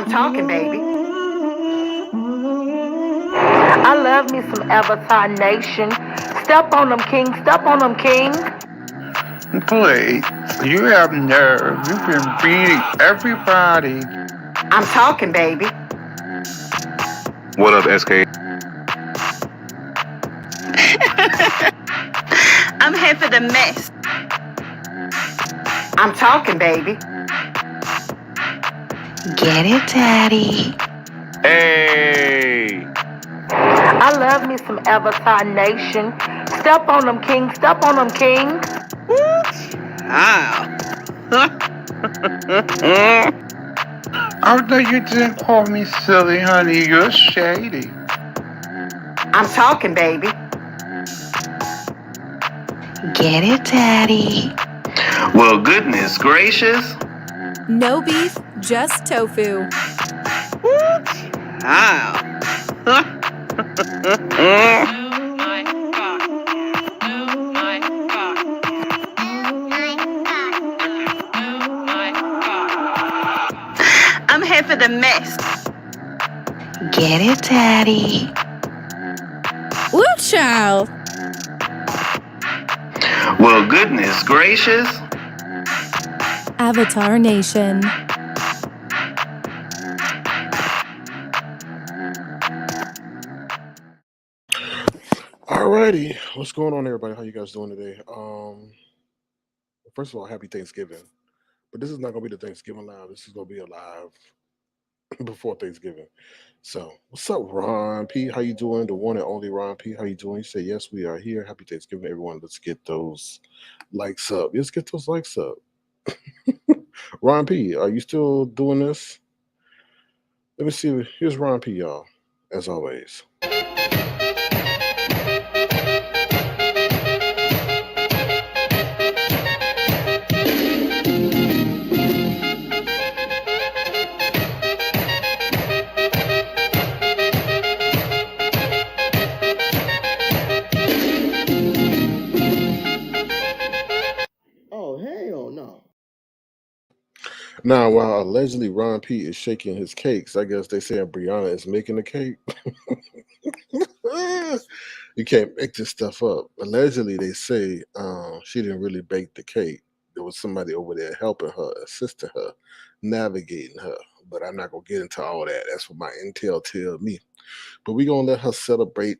I'm talking, baby. I love me some Avatar Nation. Step on them, king. Step on them, king. Please, you have nerve. You've been beating everybody. I'm talking, baby. What up, SK? I'm here for the mess. I'm talking, baby. Get it, Daddy. Hey! I love me some Avatar Nation. Step on them, king. Step on them, king. Although you didn't call me silly, honey, you're shady. I'm talking, baby. Get it, Daddy. Well, goodness gracious. No beef, just tofu. I'm here for the mess. Get it, Daddy. Woo, child. Well, goodness gracious. Avatar Nation. Alrighty, what's going on, everybody? How you guys doing today? First of all, happy Thanksgiving. But this is not gonna be the Thanksgiving live. This is gonna be a live before Thanksgiving. So, what's up, Ron P? How you doing? The one and only Ron P. How you doing? You say yes, we are here. Happy Thanksgiving, everyone. Let's get those likes up. Let's get those likes up. Ron P, are you still doing this? Let me see. Here's Ron P, y'all. As always. Oh, hell no. Now, while allegedly Ron P is shaking his cakes, I guess they saying Brianna is making the cake. You can't make this stuff up. Allegedly, they say she didn't really bake the cake. There was somebody over there helping her, assisting her, navigating her. But I'm not gonna get into all that. That's what my intel tell me. But we gonna let her celebrate,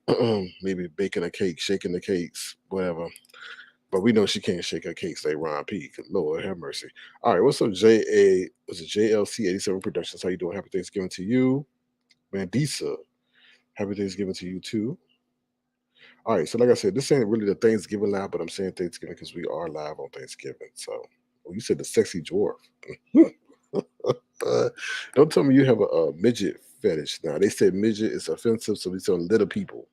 maybe baking a cake, shaking the cakes, whatever. But we know she can't shake her cakes like Ron P. Lord have mercy. All right, what's up, JA? Was it JLC87 Productions? How you doing? Happy Thanksgiving to you. Mandisa, happy Thanksgiving to you too. All right, so like I said, this ain't really the Thanksgiving live, but I'm saying Thanksgiving because we are live on Thanksgiving. So, you said the sexy dwarf. Don't tell me you have a midget fetish. Now, they said midget is offensive, so we telling little people.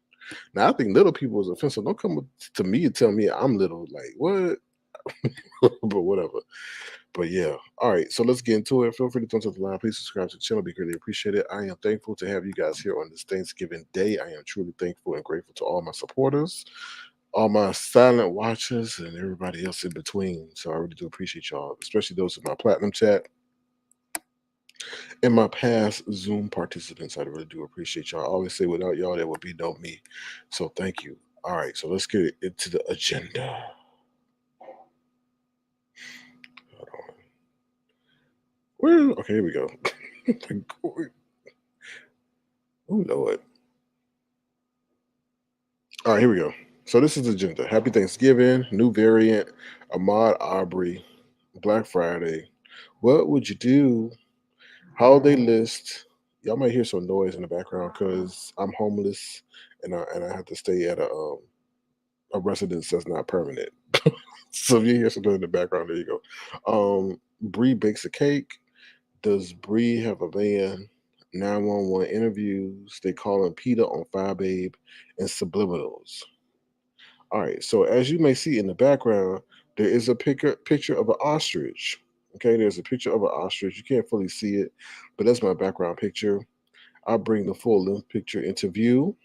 Now, I think little people is offensive. Don't come to me and tell me I'm little. Like, what? But whatever. But yeah. All right. So let's get into it. Feel free to turn to the line. Please subscribe to the channel. Be greatly appreciated. I am thankful to have you guys here on this Thanksgiving Day. I am truly thankful and grateful to all my supporters, all my silent watchers, and everybody else in between. So I really do appreciate y'all, especially those in my platinum chat and my past Zoom participants. I really do appreciate y'all. I always say without y'all, there would be no me. So thank you. All right. So let's get into the agenda. Well, okay, here we go. Oh, Lord. All right, here we go. So this is the agenda. Happy Thanksgiving, new variant, Ahmaud Arbery, Black Friday. What would you do? Holiday list. Y'all might hear some noise in the background because I'm homeless and I have to stay at a residence that's not permanent. So if you hear something in the background, there you go. Brie bakes a cake. Does Brie have a van? 911 interviews. They call him Peta on Fyebabe and subliminals. All right. So as you may see in the background, there is a picture of an ostrich. Okay, there's a picture of an ostrich. You can't fully see it, but that's my background picture. I'll bring the full length picture into view.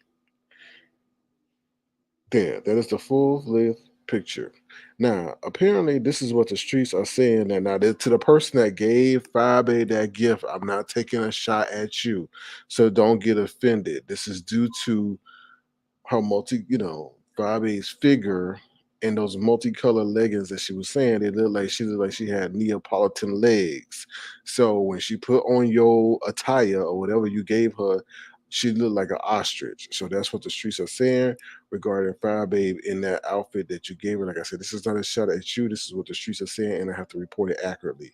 There, that is the full length picture. Now, apparently, this is what the streets are saying. That now, to the person that gave Fyebabe that gift, I'm not taking a shot at you, so don't get offended. This is due to her Fyebabe's figure and those multicolored leggings that she was saying. They looked like she had Neapolitan legs. So when she put on your attire or whatever you gave her, she looked like an ostrich. So that's what the streets are saying regarding Fyebabe in that outfit that you gave her. Like I said, this is not a shot at you. This is what the streets are saying, and I have to report it accurately.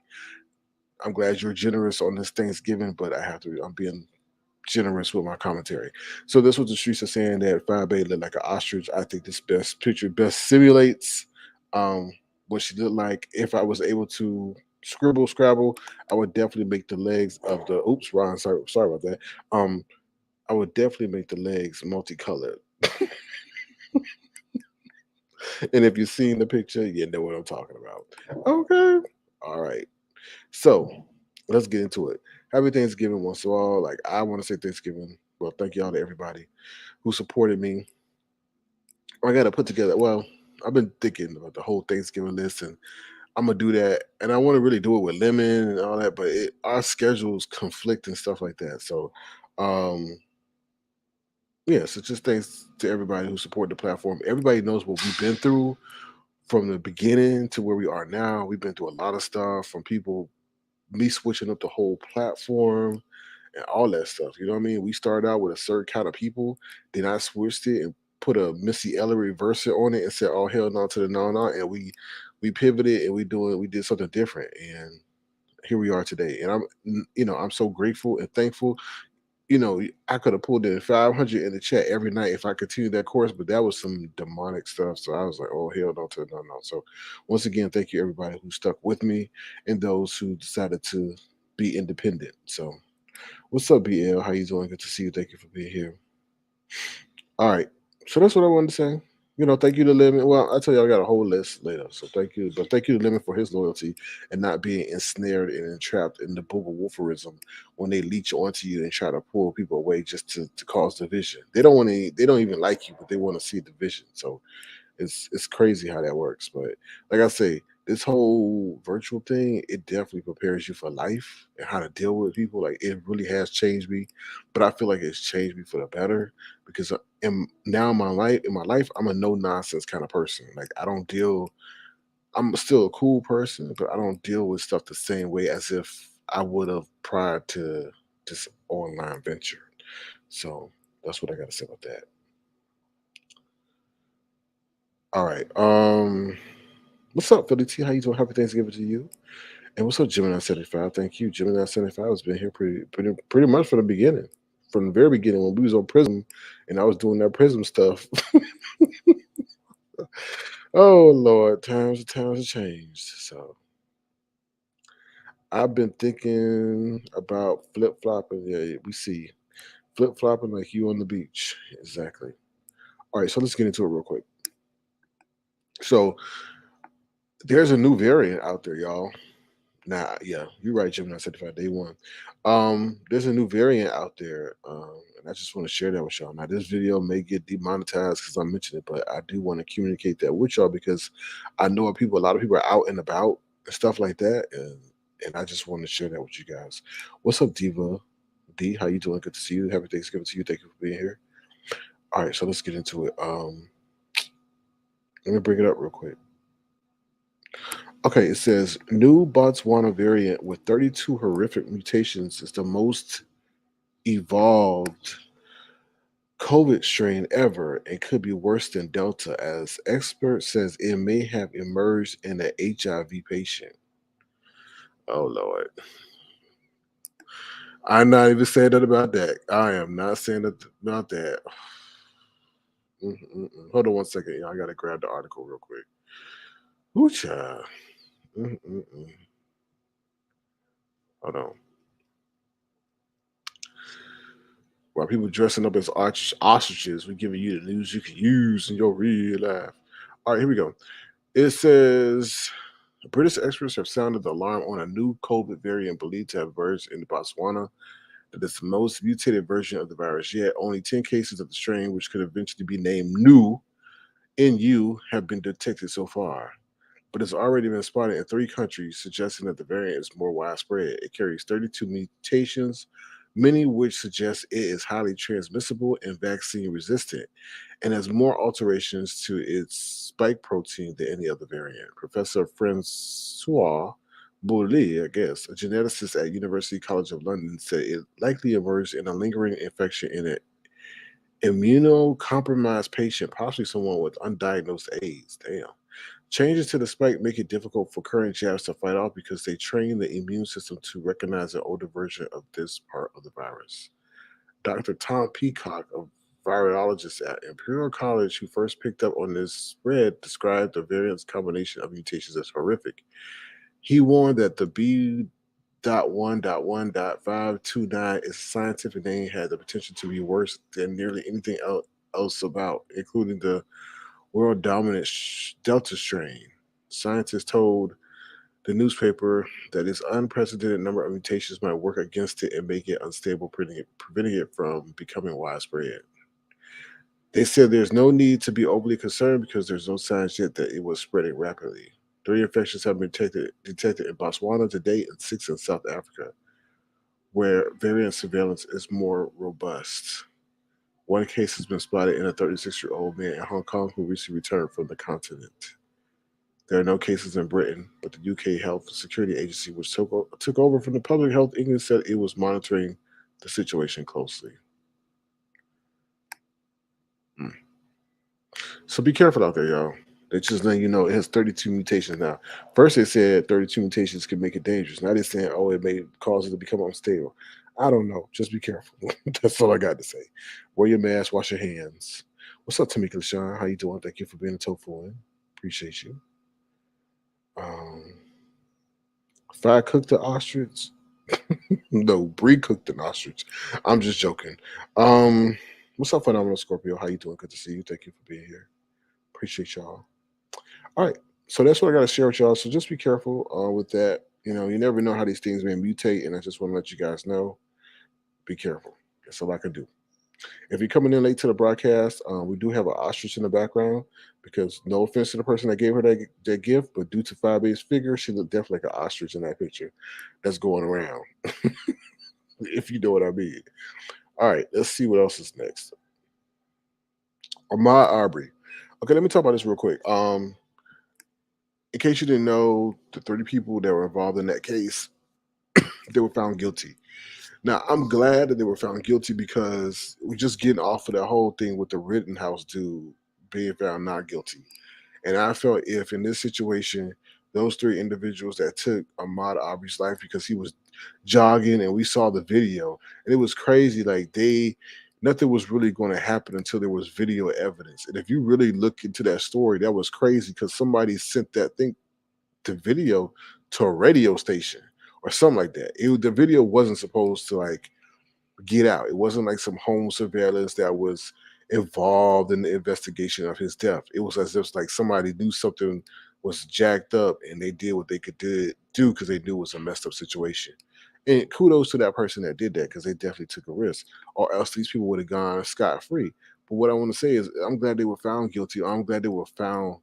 I'm glad you're generous on this Thanksgiving, but I'm being generous with my commentary. So this was the streets are saying that Fyebabe looked like an ostrich. I think this best picture best simulates what she looked like. If I was able to scrabble, I would definitely make the legs of the oops, Ron, sorry about that. I would definitely make the legs multicolored. And if you've seen the picture, you know what I'm talking about. Okay. All right. So let's get into it. Happy Thanksgiving once and all. Like I want to say Thanksgiving. Well, thank y'all to everybody who supported me. I got to put together. Well, I've been thinking about the whole Thanksgiving list, and I'm gonna do that. And I want to really do it with Lemon and all that, but our schedules conflict and stuff like that. So, um, yeah. So just thanks to everybody who supported the platform. Everybody knows what we've been through from the beginning to where we are now. We've been through a lot of stuff from people, me switching up the whole platform and all that stuff. You know what I mean? We started out with a certain kind of people, then I switched it and put a Missy Ellery verse on it and said, "Oh hell no to the no," and we pivoted and we did something different, and here we are today. And I'm so grateful and thankful. I could have pulled in 500 in the chat every night if I continued that course, but that was some demonic stuff. So I was like, "Oh hell no to the no." So once again, thank you everybody who stuck with me and those who decided to be independent. So what's up, BL? How you doing? Good to see you. Thank you for being here. All right. So that's what I wanted to say. Thank you to Lemon. Well, I tell you, I got a whole list later. So thank you. But thank you to Lemon for his loyalty and not being ensnared and entrapped in the booger wolferism when they leech onto you and try to pull people away just to cause division. They don't even like you, but they want to see division. So it's crazy how that works. But like I say, this whole virtual thing, it definitely prepares you for life and how to deal with people. Like it really has changed me, but I feel like it's changed me for the better because now in my life, I'm a no nonsense kind of person. Like I don't deal. I'm still a cool person, but I don't deal with stuff the same way as if I would have prior to this online venture. So that's what I got to say about that. All right. What's up, Philly T? How you doing? Happy Thanksgiving to you. And what's up, Gemini 75? Thank you. Gemini 75 has been here pretty much from the beginning. From the very beginning when we was on Prism and I was doing that Prism stuff. Oh Lord, times have changed. So I've been thinking about flip flopping. Yeah, we see. Flip flopping like you on the beach. Exactly. All right, so let's get into it real quick. So there's a new variant out there, y'all. Nah, yeah, you're right, Gemini 75 day one. There's a new variant out there, and I just want to share that with y'all. Now, this video may get demonetized because I mentioned it, but I do want to communicate that with y'all because I know a lot of people are out and about and stuff like that, and I just want to share that with you guys. What's up, Diva D? How you doing? Good to see you. Happy Thanksgiving to you. Thank you for being here. All right, so let's get into it. Let me bring it up real quick. Okay, it says new Botswana variant with 32 horrific mutations is the most evolved COVID strain ever and could be worse than Delta, as expert says it may have emerged in an HIV patient. Oh Lord. I'm not even saying that about that. I am not saying that about that. Hold on one second. I gotta grab the article real quick. Ooh, child. Hold on. While people dressing up as ostriches, we're giving you the news you can use in your real life. All right, here we go. It says British experts have sounded the alarm on a new COVID variant believed to have emerged in Botswana. That is the most mutated version of the virus yet. Only 10 cases of the strain, which could eventually be named new, in you have been detected so far, but it's already been spotted in 3 countries, suggesting that the variant is more widespread. It carries 32 mutations, many which suggest it is highly transmissible and vaccine resistant, and has more alterations to its spike protein than any other variant. Professor Francois Boulay, I guess, a geneticist at University College of London, said it likely emerged in a lingering infection in an immunocompromised patient, possibly someone with undiagnosed AIDS. Damn. Changes to the spike make it difficult for current jabs to fight off because they train the immune system to recognize an older version of this part of the virus. Dr. Tom Peacock, a virologist at Imperial College who first picked up on this spread, described the variant's combination of mutations as horrific. He warned that the B.1.1.529 is a scientific name had the potential to be worse than nearly anything else about, including the world dominant Delta strain. Scientists told the newspaper that its unprecedented number of mutations might work against it and make it unstable, preventing it from becoming widespread. They said there's no need to be overly concerned because there's no signs yet that it was spreading rapidly. 3 infections have been detected in Botswana to date and 6 in South Africa, where variant surveillance is more robust. One case has been spotted in a 36-year-old man in Hong Kong who recently returned from the continent. There are no cases in Britain, but the UK Health Security Agency, which took over from the Public Health England, said it was monitoring the situation closely. Mm. So be careful out there, y'all. They just letting you know it has 32 mutations now. First, they said 32 mutations could make it dangerous. Now they're saying, oh, it may cause it to become unstable. I don't know. Just be careful. That's all I got to say. Wear your mask. Wash your hands. What's up, Tamika LaShawn? How you doing? Thank you for being a tofu in. Appreciate you. Um, Fire cooked the ostrich. No, Brie cooked an ostrich. I'm just joking. What's up, phenomenal Scorpio? How you doing? Good to see you. Thank you for being here. Appreciate y'all. All right, so that's what I got to share with y'all. So just be careful with that. You know, you never know how these things may mutate, and I just want to let you guys know. Be careful. That's all I can do. If you're coming in late to the broadcast, we do have an ostrich in the background because no offense to the person that gave her that gift, but due to Fyebabe's figure, she looked definitely like an ostrich in that picture that's going around. If you know what I mean. All right, let's see what else is next. Ahmaud Arbery. Okay, let me talk about this real quick. In case you didn't know, the 30 people that were involved in that case, they were found guilty. Now, I'm glad that they were found guilty because we're just getting off of that whole thing with the Rittenhouse dude being found not guilty. And I felt if in this situation, those 3 individuals that took Ahmaud Arbery's life because he was jogging and we saw the video, and it was crazy. Like nothing was really going to happen until there was video evidence. And if you really look into that story, that was crazy because somebody sent that thing to video to a radio station or something like that. The video wasn't supposed to like get out. It wasn't like some home surveillance that was involved in the investigation of his death. It was as if like somebody knew something was jacked up and they did what they could do because they knew it was a messed up situation. And kudos to that person that did that because they definitely took a risk, or else these people would have gone scot free. But what I want to say is, I'm glad they were found guilty. I'm glad they were found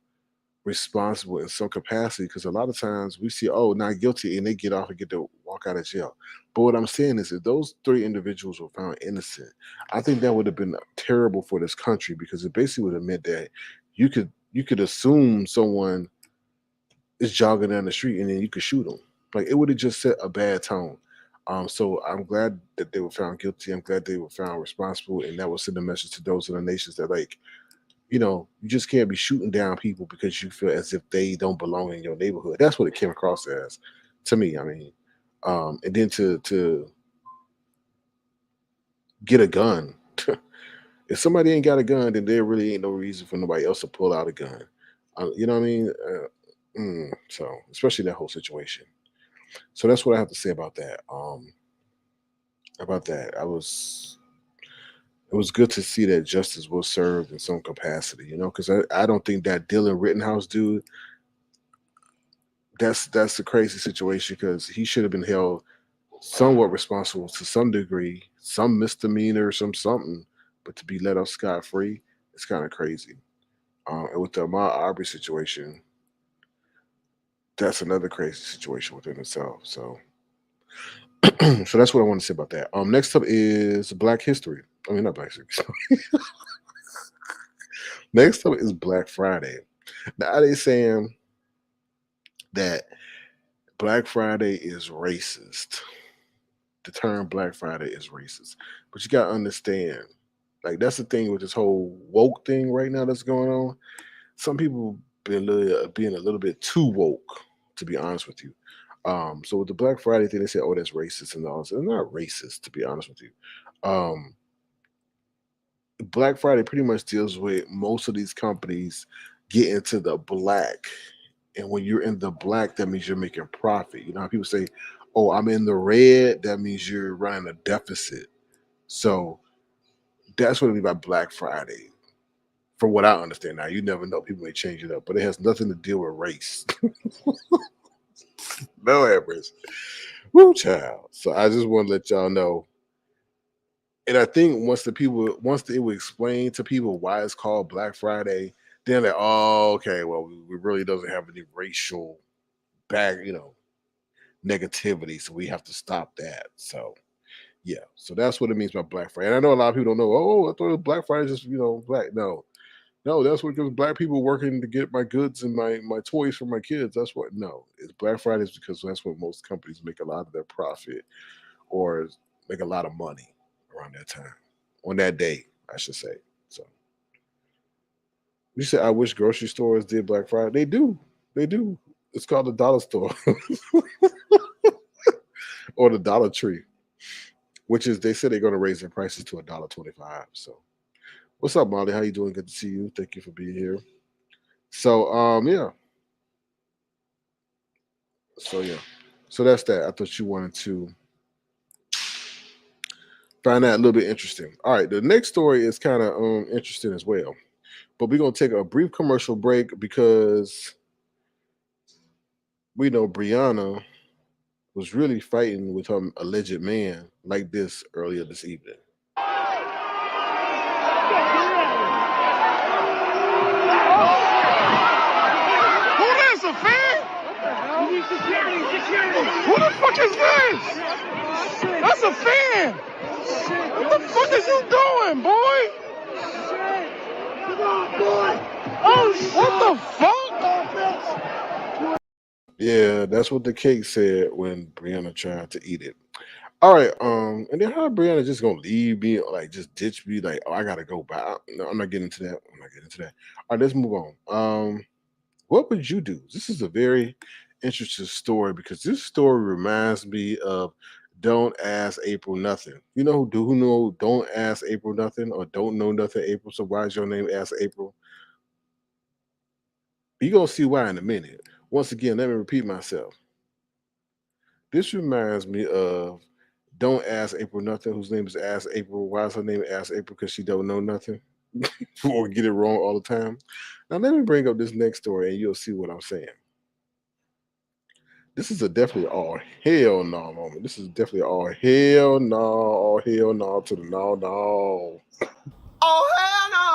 responsible in some capacity because a lot of times we see, oh, not guilty, and they get off and get to walk out of jail. But what I'm saying is, if those 3 individuals were found innocent, I think that would have been terrible for this country because it basically would have meant that you could assume someone is jogging down the street and then you could shoot them. Like it would have just set a bad tone. So I'm glad that they were found guilty. I'm glad they were found responsible, and that will send a message to those in the nations that like, you just can't be shooting down people because you feel as if they don't belong in your neighborhood. That's what it came across as to me. I mean, and then to get a gun. If somebody ain't got a gun, then there really ain't no reason for nobody else to pull out a gun. You know what I mean? So especially that whole situation. So that's what I have to say about that. About that, it was good to see that justice was served in some capacity, because I don't think that Dylan Rittenhouse dude, that's a crazy situation because he should have been held somewhat responsible to some degree, some misdemeanor, something, but to be let off scot free, it's kind of crazy. And with the Ahmaud Arbery situation, that's another crazy situation within itself. So, so that's what I want to say about that. Next up is Black History. I mean, not Black History. Next up is Black Friday. Now they saying that Black Friday is racist. The term Black Friday is racist, but you gotta understand, like that's the thing with this whole woke thing right now that's going on. Some people being a little bit too woke, to be honest with you. So with the Black Friday thing, they say, "Oh, that's racist," and all. It's not racist, to be honest with you. Um, Black Friday pretty much deals with most of these companies get into the black, and when you're in the black, that means you're making profit. You know how people say, "Oh, I'm in the red," that means you're running a deficit. So that's what I mean by Black Friday. From what I understand now, you never know. People may change it up, but it has nothing to deal with race. No average. Woo, child. So I just want to let y'all know. And I think once they would explain to people why it's called Black Friday, then they're, oh, okay, well, we really doesn't have any racial negativity, so we have to stop that. So yeah, so that's what it means by Black Friday. And I know a lot of people don't know. Oh, I thought it was Black Friday just black. No, no, that's what gives black people working to get my goods and my toys for my kids. That's what. No, it's Black Friday is because that's when most companies make a lot of their profit or make a lot of money around that time on that day, I should say. So you said I wish grocery stores did Black Friday. They do. They do. It's called the dollar store or the Dollar Tree, which is they said they're going to raise their prices to $1.25. So what's up, Molly? How you doing? Good to see you. Thank you for being here. So yeah. So yeah. So that's that. I thought you wanted to find that a little bit interesting. All right, the next story is kind of interesting as well. But we're gonna take a brief commercial break because we know Brianna was really fighting with her alleged man like this earlier this evening. Who this, a fan? Who the fuck is this? That's a fan. What the fuck is you doing, boy? What the fuck? Yeah, that's what the cake said when Brianna tried to eat it. All right, and then how Brianna just gonna leave me, like just ditch me, like, oh, I gotta go back. No, I'm not getting into that. I'm not getting into that. All right, let's move on. What would you do? This is a very interesting story because this story reminds me of Don't Ask April Nothing. You know who know Don't Ask April Nothing or Don't Know Nothing April? So why is your name Ask April? You're gonna see why in a minute. Once again, let me repeat myself. This reminds me of Don't Ask April Nothing, whose name is Ask April. Why is her name Ask April? Because she don't know nothing or get it wrong all the time. Now let me bring up this next story and you'll see what I'm saying. This is a definitely all hell no moment. This is definitely all hell no to the no. Oh, hell no.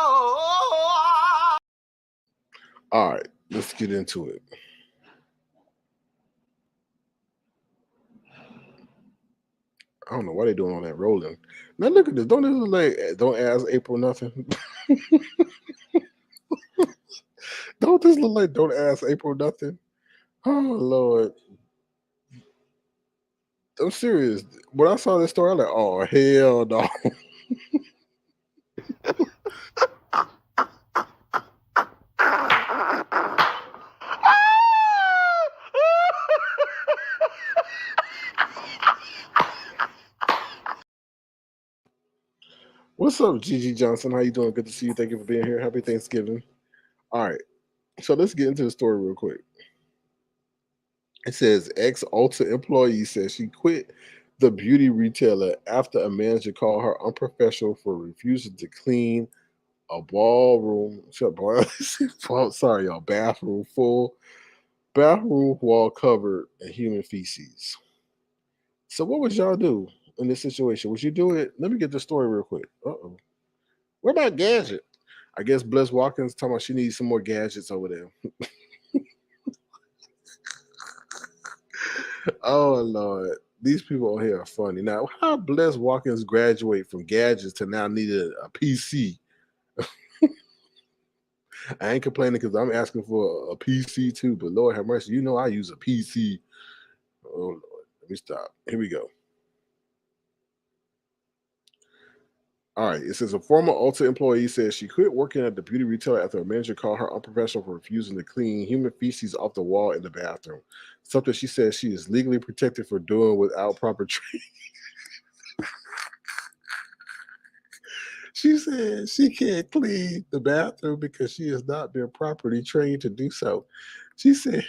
All right, let's get into it. I don't know why they're doing all that rolling. Now look at this. Don't this look like Don't Ask April Nothing? Don't this look like Don't Ask April Nothing? Oh Lord. I'm serious. When I saw this story, I'm like, oh hell no. What's up, Gigi Johnson? How you doing? Good to see you. Thank you for being here. Happy Thanksgiving. All right. So let's get into the story real quick. It says ex-Ulta employee says she quit the beauty retailer after a manager called her unprofessional for refusing to clean a sorry, y'all, bathroom wall covered in human feces. So what would y'all do in this situation? Would you do it? Let me get the story real quick. Uh-oh. Where my gadget? I guess Bless Watkins talking about she needs some more gadgets over there. Oh Lord, these people on here are funny. Now, how Bless Watkins graduate from gadgets to now need a PC? I ain't complaining because I'm asking for a PC too, but Lord have mercy, you know I use a PC. Oh Lord, let me stop. Here we go. All right, it says a former Ulta employee says she quit working at the beauty retailer after a manager called her unprofessional for refusing to clean human feces off the wall in the bathroom. Something she says she is legally protected for doing without proper training. She said she can't clean the bathroom because she has not been properly trained to do so. She said,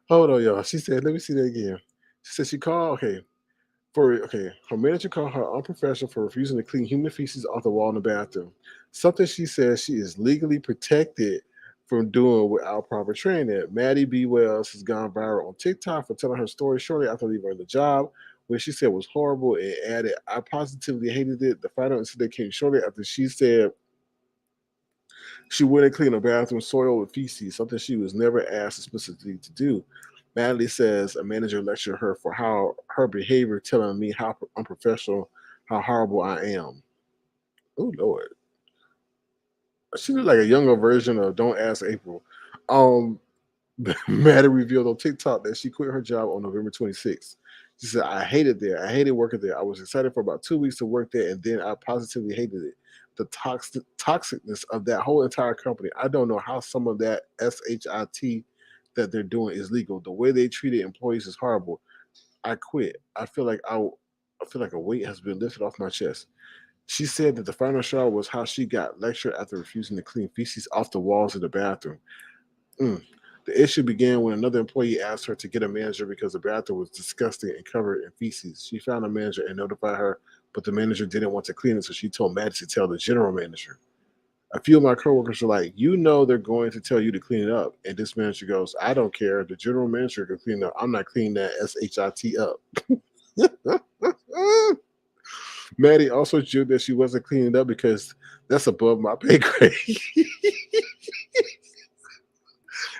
hold on, y'all. She said, let me see that again. She said she called, her manager called her unprofessional for refusing to clean human feces off the wall in the bathroom. Something she says she is legally protected from doing without proper training. Maddie B. Wells has gone viral on TikTok for telling her story shortly after leaving the job, which she said was horrible, and added, I positively hated it. The final incident came shortly after she said she wouldn't clean her bathroom soil with feces, something she was never asked explicitly to do. Madeline says a manager lectured her for how her behavior, telling me how unprofessional, how horrible I am. Oh Lord, she looked like a younger version of Don't Ask April. Um, Maddie revealed on TikTok that she quit her job on November 26th. She said, I hated there. I hated working there. I was excited for about 2 weeks to work there, and then I positively hated it. The toxicness of that whole entire company. I don't know how some of that SHIT that they're doing is legal. The way they treated employees is horrible. I quit. I feel like a weight has been lifted off my chest. She said that the final straw was how she got lectured after refusing to clean feces off the walls of the bathroom. Mm. The issue began when another employee asked her to get a manager because the bathroom was disgusting and covered in feces. She found a manager and notified her, but the manager didn't want to clean it, so she told Maddie to tell the general manager. A few of my coworkers were like, you know they're going to tell you to clean it up. And this manager goes, I don't care. The general manager can clean it up. I'm not cleaning that SHIT up. Maddie also joked that she wasn't cleaning up because that's above my pay grade.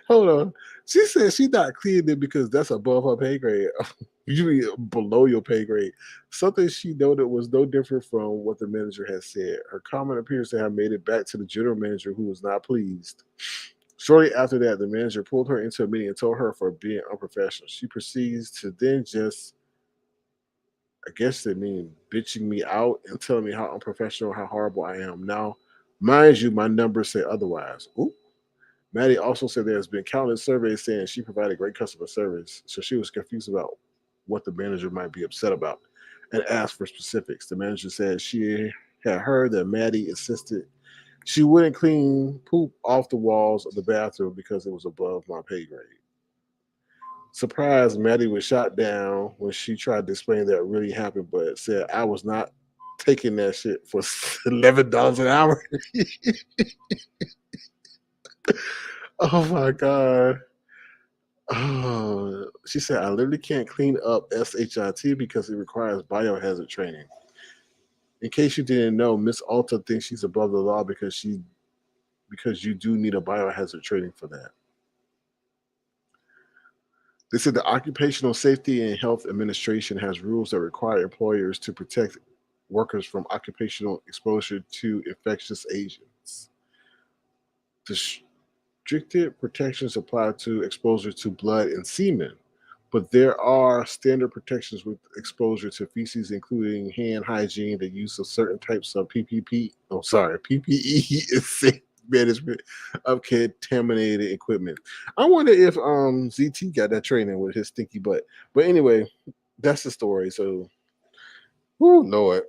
Hold on. She said she's not cleaning it because that's above her pay grade. Usually below your pay grade. Something she noted was no different from what the manager had said. Her comment appears to have made it back to the general manager, who was not pleased. Shortly after that, the manager pulled her into a meeting and told her for being unprofessional. She proceeds to then just, I guess they mean bitching me out and telling me how unprofessional, how horrible I am. Now, mind you, my numbers say otherwise. Ooh. Maddie also said there's been countless surveys saying she provided great customer service, so she was confused about what the manager might be upset about and asked for specifics. The manager said she had heard that Maddie insisted she wouldn't clean poop off the walls of the bathroom because it was above my pay grade. Surprised, Maddie was shot down when she tried to explain that really happened, but said I was not taking that shit for $11 an hour. Oh my god. Oh, she said, I literally can't clean up SHIT because it requires biohazard training. In case you didn't know, Miss Alta thinks she's above the law because you do need a biohazard training for that. They said the Occupational Safety and Health Administration has rules that require employers to protect workers from occupational exposure to infectious agents. The restricted protections apply to exposure to blood and semen, but there are standard protections with exposure to feces, including hand hygiene, the use of certain types of PPE, and safe management of contaminated equipment. I wonder if ZT got that training with his stinky butt. But anyway, that's the story. So, oh Lord.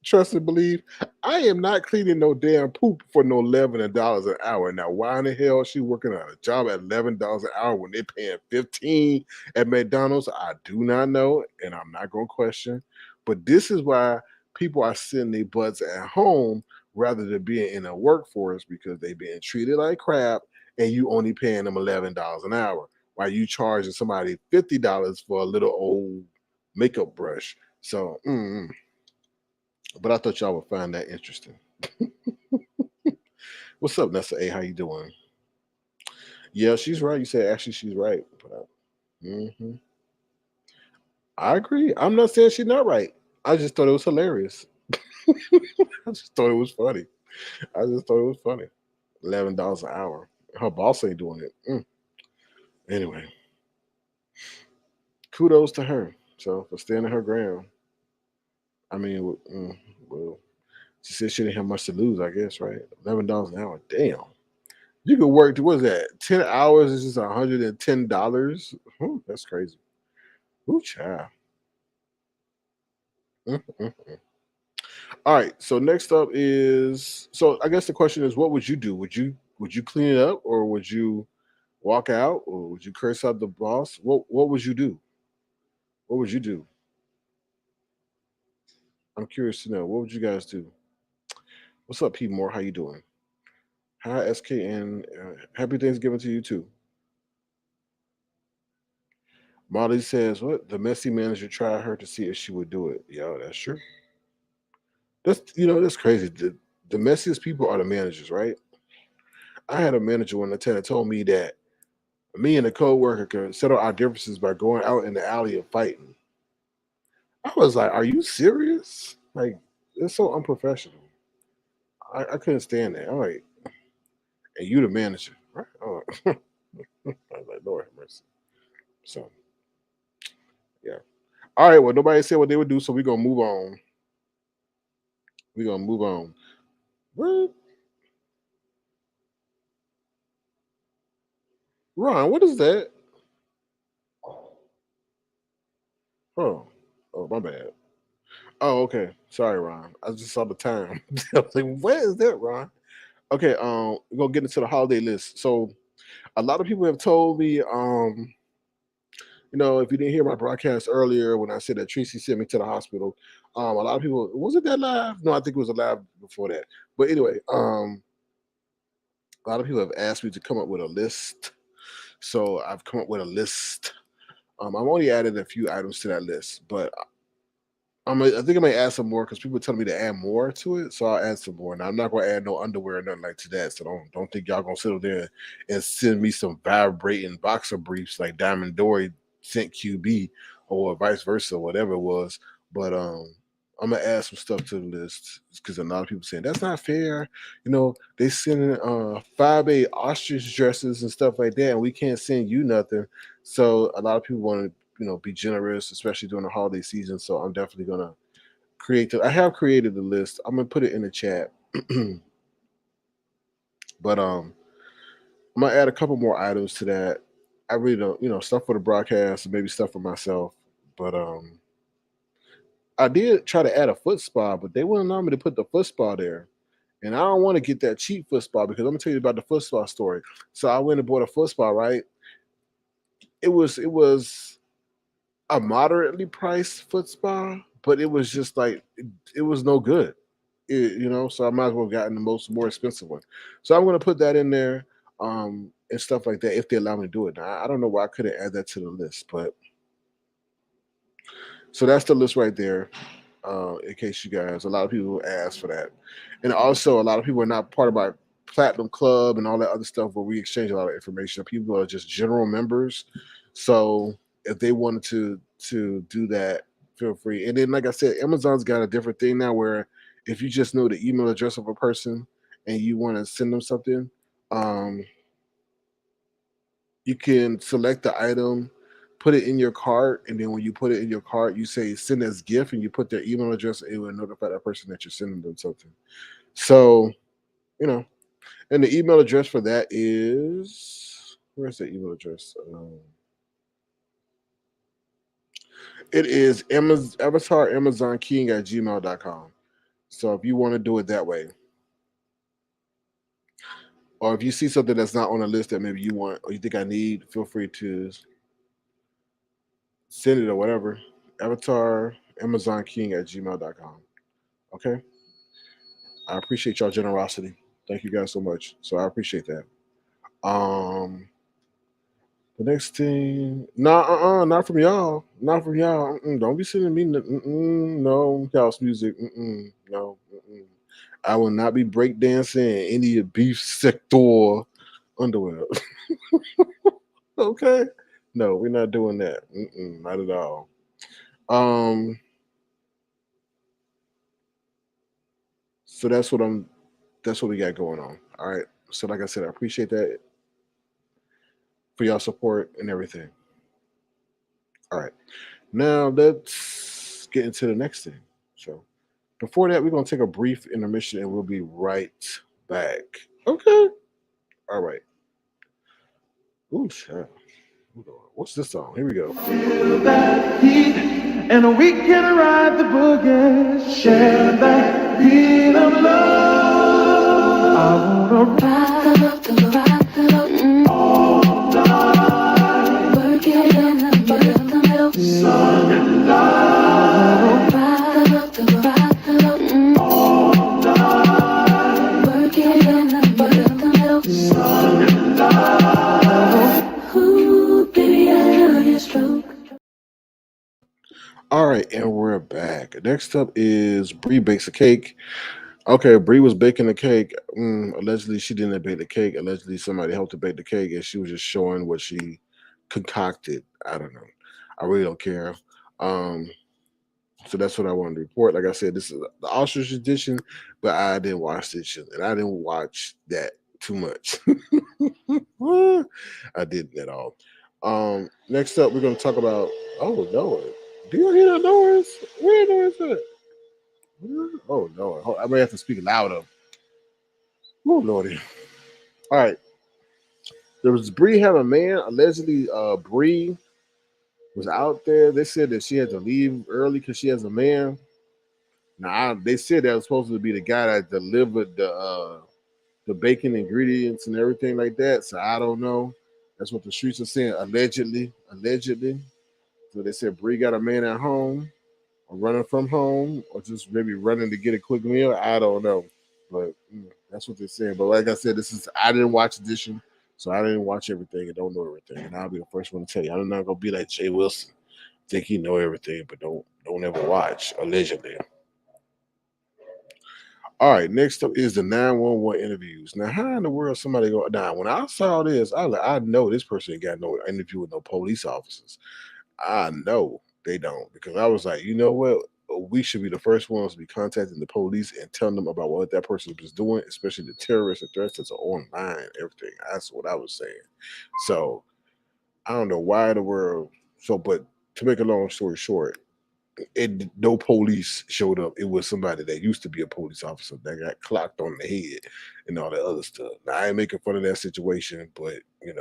Trust and believe. I am not cleaning no damn poop for no $11 an hour. Now, why in the hell is she working at a job at $11 an hour when they're paying 15 at McDonald's? I do not know, and I'm not gonna question. But this is why people are sitting their butts at home rather than being in a workforce because they being treated like crap, and you only paying them $11 an hour while you charging somebody $50 for a little old makeup brush. So. But I thought y'all would find that interesting. What's up, Nessa A? How you doing? Yeah, she's right. You said actually she's right. hmm I agree. I'm not saying she's not right. I just thought it was hilarious. I just thought it was funny. I just thought it was funny. $11 an hour. Her boss ain't doing it. Anyway, kudos to her. So for standing her ground. I mean, well, she said she didn't have much to lose. I guess, right? $11 an hour. Damn. You could work. What is that? 10 hours is just $110. That's crazy. Ooh, child. Mm-mm. All right. So next up is I guess the question is, what would you do? Would you clean it up, or would you walk out, or would you curse out the boss? What would you do? What would you do? I'm curious to know. What would you guys do? What's up, P Moore? How you doing? Hi, SKN. Happy Thanksgiving to you too. Molly says, "What the messy manager tried her to see if she would do it." Yeah, that's true. That's crazy. The messiest people are the managers, right? I had a manager one time that told me that me and a coworker could settle our differences by going out in the alley and fighting. I was like, "Are you serious? Like, it's so unprofessional." I couldn't stand that. I'm like, "And you the manager, right?" Oh. I was like, "Lord have mercy." So yeah. All right. Well, nobody said what they would do, so we're gonna move on. We're gonna move on. What? Ron, what is that? Oh, oh, my bad. Oh, okay. Sorry, Ron. I just saw the time. I was like, "What is that, Ron?" Okay, we're gonna get into the holiday list. So a lot of people have told me, if you didn't hear my broadcast earlier when I said that Tracy sent me to the hospital, a lot of people, was it that live? No, I think it was a live before that. But anyway, a lot of people have asked me to come up with a list. So I've come up with a list. I've only added a few items to that list, but I think I may add some more because people tell me to add more to it, so I'll add some more. Now I'm not gonna add no underwear or nothing like to that, so don't think y'all gonna sit up there and send me some vibrating boxer briefs like Diamond Dory sent QB or vice versa, whatever it was. But I'm gonna add some stuff to the list because a lot of people saying that's not fair. They sending Fyebabe ostrich dresses and stuff like that, and we can't send you nothing. So a lot of people want to be generous, especially during the holiday season. So I'm definitely gonna I have created the list. I'm gonna put it in the chat. But I'm gonna add a couple more items to that. I really don't, stuff for the broadcast and maybe stuff for myself. But I did try to add a foot spa, but they wouldn't allow me to put the foot spa there. And I don't want to get that cheap foot spa because I'm gonna tell you about the foot spa story. So I went and bought a foot spa, right? It was a moderately priced foot spa, but it was just like it was no good. So I might as well have gotten the more expensive one. So I'm gonna put that in there, and stuff like that if they allow me to do it. Now I don't know why I couldn't add that to the list, but so that's the list right there. In case you guys, a lot of people ask for that, and also a lot of people are not part of my platinum club and all that other stuff where we exchange a lot of information. People are just general members, so if they wanted to do that, feel free. And then, like I said, Amazon's got a different thing now where if you just know the email address of a person and you want to send them something, um, you can select the item, put it in your cart, and then when you put it in your cart, you say send as gift, and you put their email address, and it will notify that person that you're sending them something. So, you know, and the email address for that is where's the email address? It is Avatar Amazon King at gmail.com. So if you want to do it that way, or if you see something that's not on the list that maybe you want or you think I need, feel free to send it or whatever. Avatar Amazon King at gmail.com. Okay. I appreciate y'all generosity. Thank you guys so much. So I appreciate that. Um the next thing, not from y'all, not from y'all. Don't be sending me no house music. No. I will not be breakdancing in any beef sector underwear. Okay. No, we're not doing that. Not at all. Um, so that's what we got going on. All right. So like I said, I appreciate that for y'all support and everything. All right. Now let's get into the next thing. So before that, we're gonna take a brief intermission and we'll be right back. Okay. All right. Ooh, child. What's this song? Here we go. Feel that heat, and we can ride the boogie. Share that beat of love. I wanna ride the boat all night. Work it in the middle. Sun and light. Ride the boat all night. Work it in the middle. Sun and light. Ooh, baby, I love your stroke. All right, and we're back. Next up is Brie bakes a cake. Okay, Brie was baking the cake. Allegedly, she didn't bake the cake. Allegedly, somebody helped her bake the cake, and she was just showing what she concocted. I don't know. I really don't care. Um, so that's what I wanted to report. Like I said, this is the Ostrich edition, but I didn't watch this, and I didn't watch that too much. I didn't at all. Next up, we're going to talk about. Oh no! Do you hear that noise? Where the noise at? Oh no! I may have to speak louder. Oh lordy! All right. There was Bree had a man. Allegedly, Bree was out there. They said that she had to leave early because she has a man. Now they said that was supposed to be the guy that delivered the bacon ingredients and everything like that. So I don't know. That's what the streets are saying. Allegedly, allegedly. So they said Bree got a man at home, or running from home, or just maybe running to get a quick meal. I don't know, but that's what they're saying. But like I said, I didn't watch edition, so I didn't watch everything and don't know everything. And I'll be the first one to tell you, I'm not gonna be like Jay Wilson, think he know everything, but don't ever watch allegedly. All right, next up is the 911 interviews. Now, how in the world somebody go? Now, when I saw this, I know this person ain't got no interview with no police officers. I know they don't because I was like, you know what? We should be the first ones to be contacting the police and telling them about what that person is doing, especially the terrorists and threats that's online, everything. That's what I was saying. So I don't know why in the world. So, but to make a long story short, no police showed up. It was somebody that used to be a police officer that got clocked on the head and all that other stuff. Now I ain't making fun of that situation, but it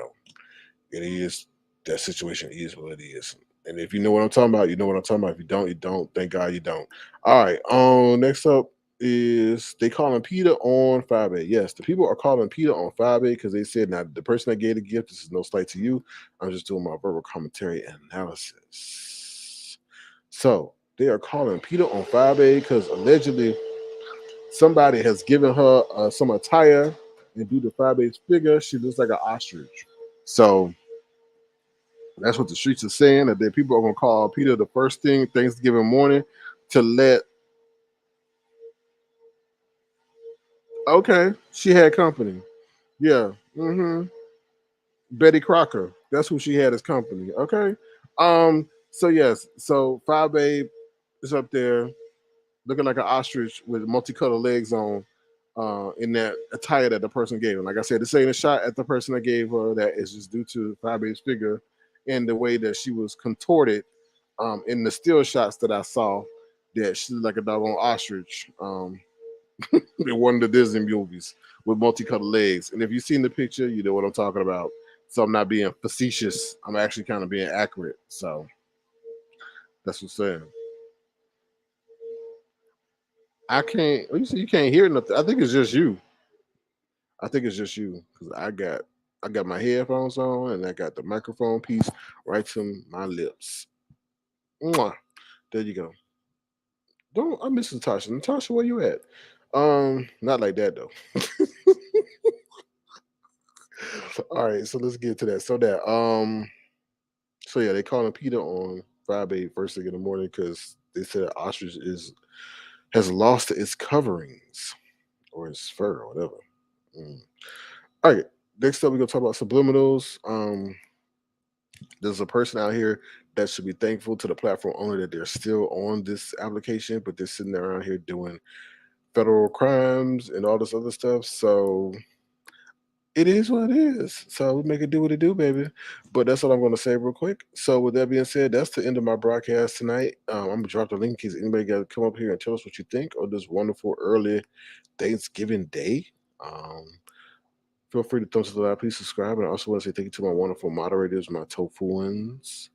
is that situation is what it is. And if you know what I'm talking about, you know what I'm talking about. If you don't, you don't. Thank God you don't. All right. Next up is they calling Peta on Fyebabe. Yes, the people are calling Peta on Fyebabe because they said now the person that gave the gift. This is no slight to you. I'm just doing my verbal commentary and analysis. So they are calling Peta on Fyebabe because allegedly somebody has given her some attire and due to Fyebabe's figure, she looks like an ostrich. So that's what the streets are saying. That people are gonna call Peta the first thing Thanksgiving morning to let. Okay, she had company. Yeah. Betty Crocker. That's who she had as company. Okay. So yes. So Fyebabe is up there looking like an ostrich with multicolored legs on. In that attire that the person gave her. Like I said, this ain't a shot at the person that gave her. That is just due to Fyebabe's figure and the way that she was contorted in the still shots that I saw. That she looked like a doggone ostrich in one of the Disney movies with multicolored legs. And if you've seen the picture, you know what I'm talking about. So I'm not being facetious. I'm actually kind of being accurate. So that's what I'm saying. I can't. You can't hear nothing. I think it's just you. I think it's just you because I got my headphones on and I got the microphone piece right to my lips. Mwah. There you go. Don't I miss Natasha? Natasha, where you at? Not like that though. All right, so let's get to that. So yeah, they calling Peter on Friday first thing in the morning because they said ostrich has lost its coverings. or his fur or whatever. All right. Next up, we're gonna talk about subliminals. There's a person out here that should be thankful to the platform owner that they're still on this application, but they're sitting there around here doing federal crimes and all this other stuff. So it is what it is. So we make it do what it do, baby. But that's what I'm going to say real quick. So with that being said, that's the end of my broadcast tonight. I'm gonna drop the link in case anybody got to come up here and tell us what you think of this wonderful early Thanksgiving day. Um, Feel free to throw us a like. Please subscribe. And I also want to say thank you to my wonderful moderators, my tofuans,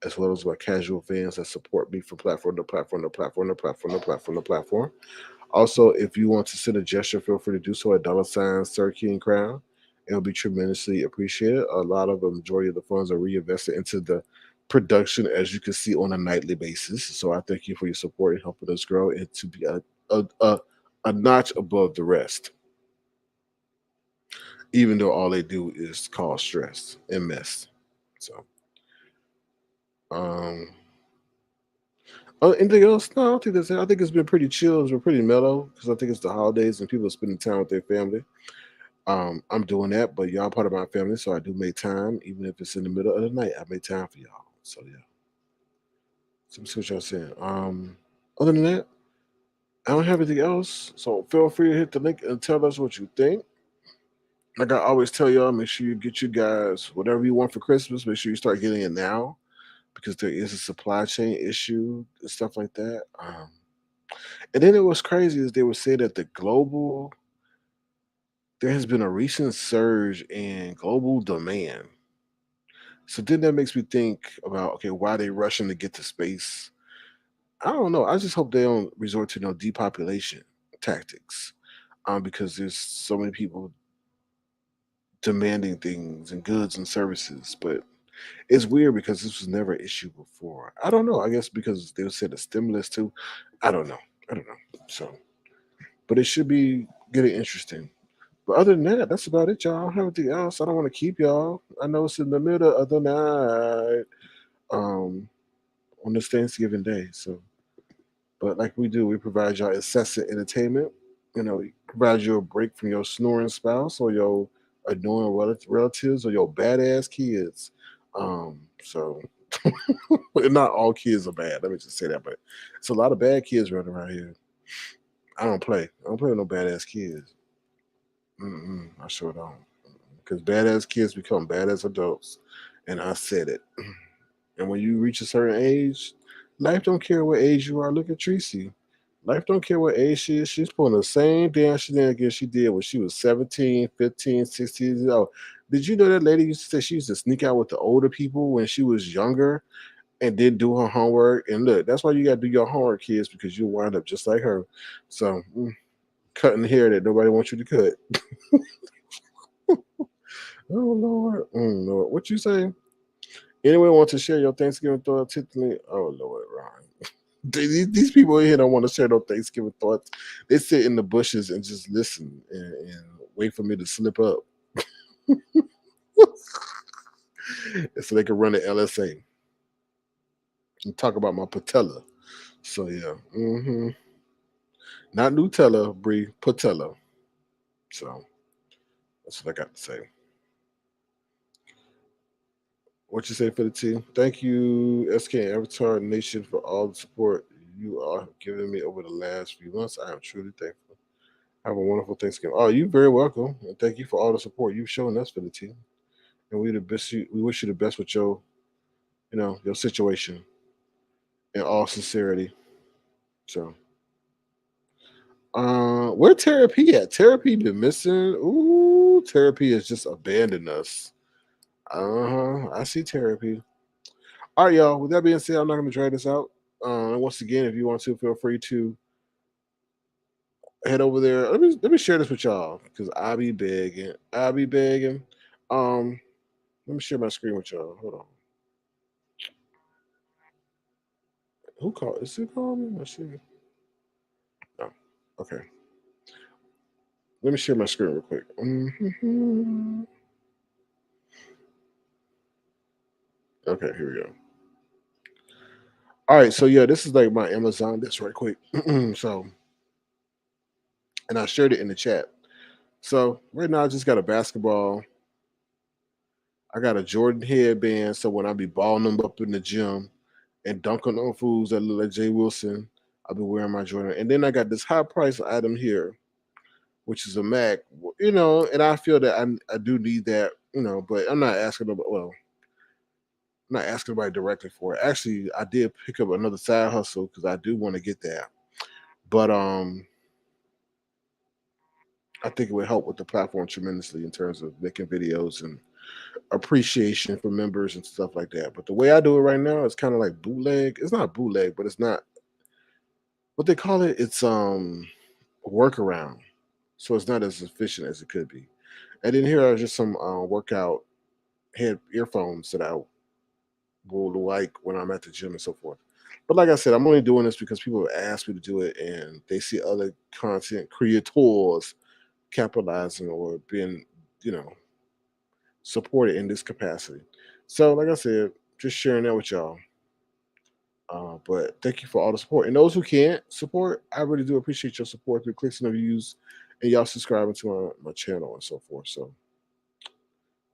as well as my casual fans that support me from platform to platform to platform to platform to platform to platform. Also, if you want to send a gesture, feel free to do so at $ Sir King Crown. It'll be tremendously appreciated. A lot of the majority of the funds are reinvested into the production, as you can see, on a nightly basis. So I thank you for your support and helping us grow and to be a notch above the rest, even though all they do is cause stress and mess. So, um, anything else? No, I don't think that's it. I think it's been pretty chill. It's been pretty mellow because I think it's the holidays and people are spending time with their family. I'm doing that, but y'all part of my family, so I do make time, even if it's in the middle of the night. I make time for y'all. So yeah. So see what y'all saying. Other than that, I don't have anything else. So feel free to hit the link and tell us what you think. Like I always tell y'all, make sure you get you guys whatever you want for Christmas. Make sure you start getting it now because there is a supply chain issue and stuff like that. And then it was crazy is they would say that there has been a recent surge in global demand. So then that makes me think about okay, why they rushing to get to space? I don't know. I just hope they don't resort to no depopulation tactics, because there's so many people demanding things and goods and services. But it's weird because this was never an issue before. I don't know. I guess because they said a stimulus too. I don't know. I don't know. So, but it should be getting interesting. But other than that, that's about it, y'all. I don't have anything else. I don't want to keep y'all. I know it's in the middle of the night, um, on this Thanksgiving Day. So, but like we do, we provide y'all incessant entertainment. We provide you a break from your snoring spouse or your annoying relatives or your badass kids. So, not all kids are bad. Let me just say that, but it's a lot of bad kids running around here. I don't play. I don't play with no badass kids. I sure don't. Because badass kids become badass adults, and I said it. And when you reach a certain age, life don't care what age you are. Look at Tracy. Life don't care what age she is. She's pulling the same damn shenanigans she did when she was 17, 15, 16 years old. Did you know that lady used to say she used to sneak out with the older people when she was younger and didn't do her homework? And look, that's why you got to do your homework, kids, because you'll wind up just like her. So, cutting hair that nobody wants you to cut. Oh, Lord. Lord. What you say? Anyone want to share your Thanksgiving thoughts? Hit me. Oh, Lord, Ron. These people in here don't want to share no Thanksgiving thoughts. They sit in the bushes and just listen and wait for me to slip up so they can run the LSA and talk about my patella. So, yeah. Not Nutella, Brie, patella. So, that's what I got to say. What you say for the team? Thank you, SK and Avatar Nation, for all the support you are giving me over the last few months. I am truly thankful. Have a wonderful Thanksgiving. Oh, you're very welcome, and thank you for all the support you've shown us for the team. And we the best. We wish you the best with your situation. In all sincerity. So, where Therapy at? Therapy been missing. Ooh, Therapy has just abandoned us. I see Therapy. All right, y'all. With that being said, I'm not going to drag this out. Once again, if you want to, feel free to head over there. Let me share this with y'all because I be begging. I be begging. Let me share my screen with y'all. Hold on. Who called? Is who calling me? Let's see. No. Okay. Let me share my screen real quick. Okay, here we go. All right, so yeah, this is like my Amazon. This right quick. So and I shared it in the chat. So right now I just got a basketball. I got a Jordan headband, so when I be balling them up in the gym and dunking on fools that look like Jay Wilson, I'll be wearing my Jordan. And then I got this high price item here, which is a Mac, and I feel that I do need that, but I'm not asking about, well, I'm not asking anybody directly for it. Actually, I did pick up another side hustle because I do want to get that. But I think it would help with the platform tremendously in terms of making videos and appreciation for members and stuff like that. But the way I do it right now is kind of like bootleg. It's not bootleg, but it's not what they call it. It's workaround, so it's not as efficient as it could be. And then here are just some workout head earphones that I will like when I'm at the gym and so forth. But like I said, I'm only doing this because people have asked me to do it, and they see other content creators capitalizing or being, you know, supported in this capacity. So, like I said, just sharing that with y'all. But thank you for all the support. And those who can't support, I really do appreciate your support through clicks and views and y'all subscribing to my channel and so forth. So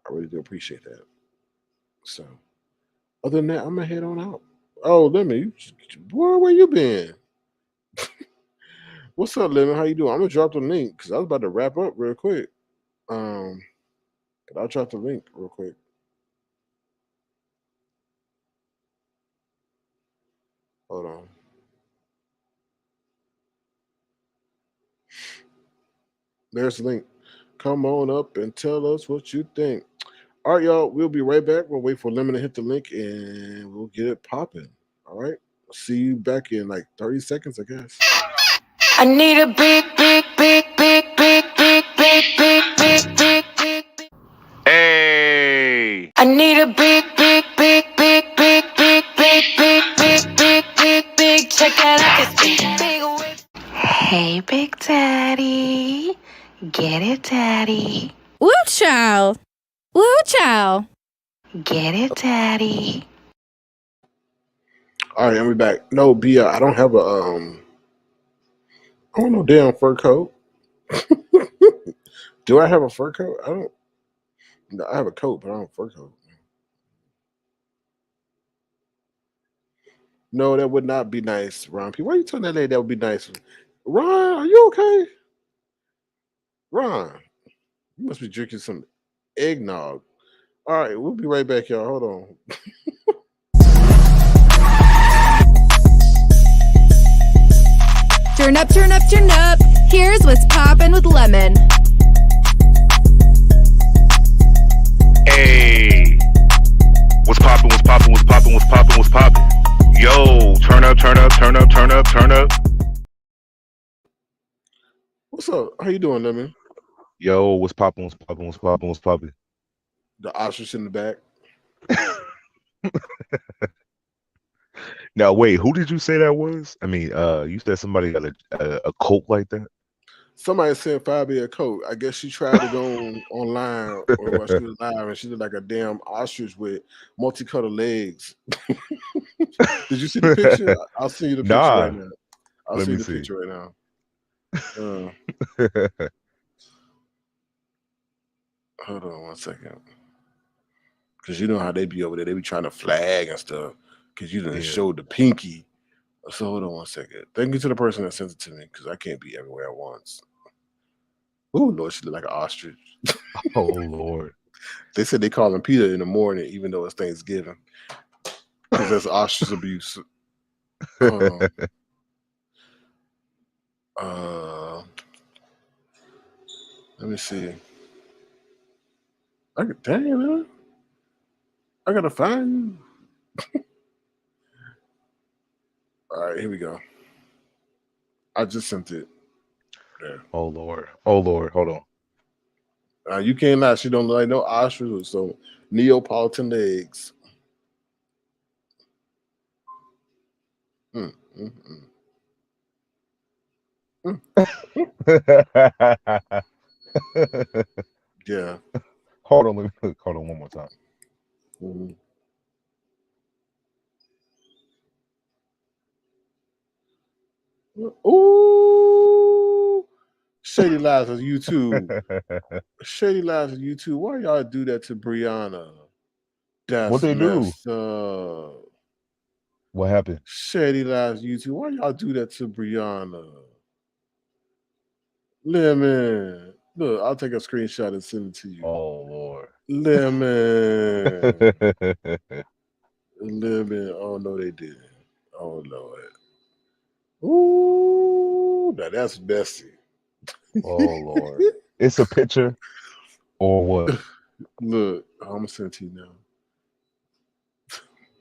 I really do appreciate that. So other than that, I'm gonna head on out. Oh, Lemon, boy, where you been? What's up, Lemon? How you doing? I'm gonna drop the link because I was about to wrap up real quick. But I'll drop the link real quick. Hold on. There's the link. Come on up and tell us what you think. All right, y'all. We'll be right back. We'll wait for Lemon to hit the link and we'll get it popping. All right. See you back in like 30 seconds, I guess. I need a big, big, big, big, big, big, big, big, big, big, big. Hey. I need a big, big, big, big, big, big, big, big, big, big, big, big. Check that out, this big whip. Hey, Big Daddy. Get it, Daddy. Woo child. Woo child. Get it, Daddy. All right, and we back. No, Bia, I don't have I don't know, damn fur coat. Do I have a fur coat? I don't. No, I have a coat, but I don't have a fur coat. No, that would not be nice, Ron P. Why are you telling that lady that would be nice? Ron, are you okay? Ron, you must be drinking some eggnog. All right, we'll be right back, y'all. Hold on. Turn up, turn up, turn up. Here's what's poppin' with Lemon. Hey. What's poppin', what's poppin', what's poppin', what's poppin', what's poppin'? Yo, turn up, turn up, turn up, turn up, turn up. What's up? How you doing, Lemon? Yo, what's poppin', what's poppin', what's poppin', what's poppin'? The ostrich in the back. Now, wait, who did you say that was? I mean, you said somebody got a cult like that? Somebody sent Fyebabe a coat. I guess she tried to go online or while she was live, and she looked like a damn ostrich with multicolored legs. Did you see the picture? I'll send you the picture right Nah, now. I'll let send me you the see. picture right now. Hold on one second. Because you know how they be over there. They be trying to flag and stuff. Because you didn't Yeah. show the pinky. So hold on one second. Thank you to the person that sent it to me because I can't be everywhere at once. Oh, Lord, she look like an ostrich. Oh, Lord. They said they call him Peter in the morning, even though it's Thanksgiving. Because that's ostrich abuse. Hold on. Let me see. Dang, man. I gotta find you. All right, here we go. I just sent it. There. Oh, Lord. Oh, Lord. Hold on. You can't lie. She don't look like no ostrich with some Neapolitan legs. Mm, mm, yeah. Hold on, let me look. Hold on one more time. Mm-hmm. Ooh, Shady Lives on YouTube. Shady Lives on YouTube. Why y'all do that to Brianna? What That's they do? messed up. What happened? Shady Lives YouTube. Why y'all do that to Brianna? Lemon. Look, I'll take a screenshot and send it to you. Oh Lord. Lemon. Lemon. Oh no, they didn't. Oh Lord. Ooh, now that's messy. Oh Lord. It's a picture or what? Look, I'm gonna send it to you now.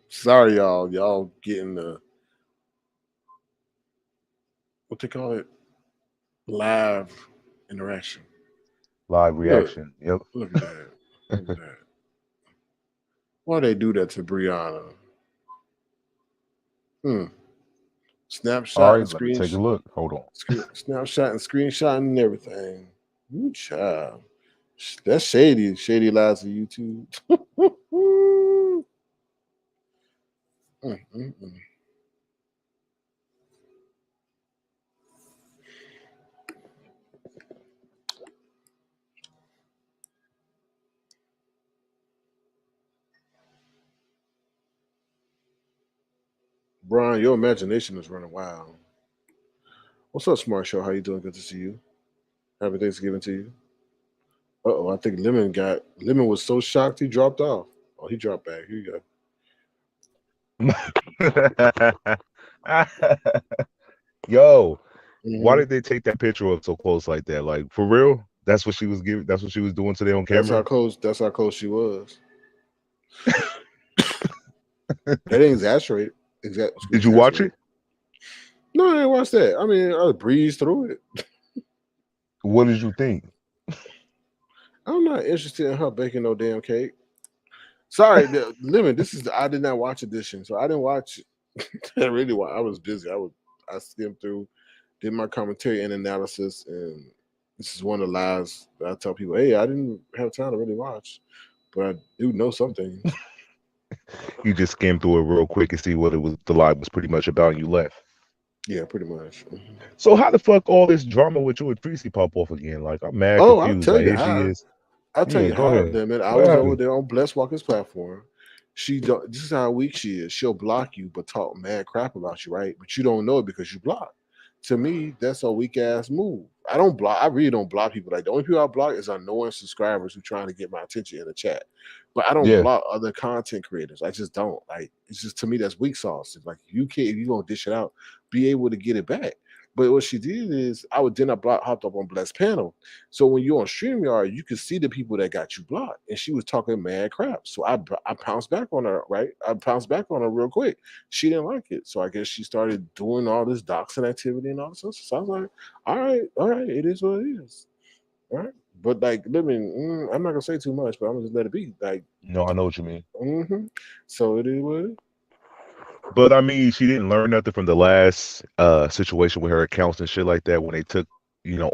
Sorry, y'all. Y'all getting the what they call it? Live interaction. Live Look, reaction. Yep. look at that. Look at that. Why they do that to Brianna? All Snapshot right, and let me take a look. Hold on. snapshot and screenshot and everything. Ooh, child. That's shady. Shady Lies of YouTube. Mm, mm, mm. Brian, your imagination is running wild. What's up, Smart Show? How you doing? Good to see you. Happy Thanksgiving to you. Uh-oh, I think Lemon was so shocked he dropped off. Oh, he dropped back. Here you Yo, why go. did they take that picture up so close like that? Like for real? That's what she was giving. That's what she was doing today on That's how camera. close. That's how close she was. That ain't exaggerated. Did you watch it? No, I didn't watch that. I mean, I breezed through it. What did you think? I'm not interested in her baking no damn cake. Sorry, Lemon. I did not watch edition, so I didn't watch. I really I was busy. I skimmed through, did my commentary and analysis, and this is one of the lies that I tell people. Hey, I didn't have time to really watch, but I do know some things. You just skimmed through it real quick and see what it was. The live was pretty much about, and you left. Yeah, pretty much. Mm-hmm. So how the fuck all this drama with you and Tracy pop off again? Like I'm mad Oh, I'll confused. tell Like you here she how. is. I'll tell Yeah, you go how, ahead. Lemon. I What was over happened? there on Bless Walker's platform. She don't. This is how weak she is. She'll block you, but talk mad crap about you, right? But you don't know it because you block. To me, that's a weak ass move. I don't block. I really don't block people. Like the only people I block is annoying subscribers who trying to get my attention in the chat. But I don't Yeah. block other content creators. I just don't. Like it's just to me that's weak sauce. It's like you can't if you gonna dish it out, be able to get it back. But what she did is I would then I hopped up on Bless panel. So when you're on StreamYard, you can see the people that got you blocked. And she was talking mad crap. So I pounced back on her, right? I pounced back on her real quick. She didn't like it. So I guess she started doing all this doxing activity and all this stuff. So I was like, all right, it is what it is. All right. But like living, I'm not gonna say too much, but I'm gonna just let it be. Like, No, I know what you mean. so it is what it is. But I mean, she didn't learn nothing from the last situation with her accounts and shit like that when they took,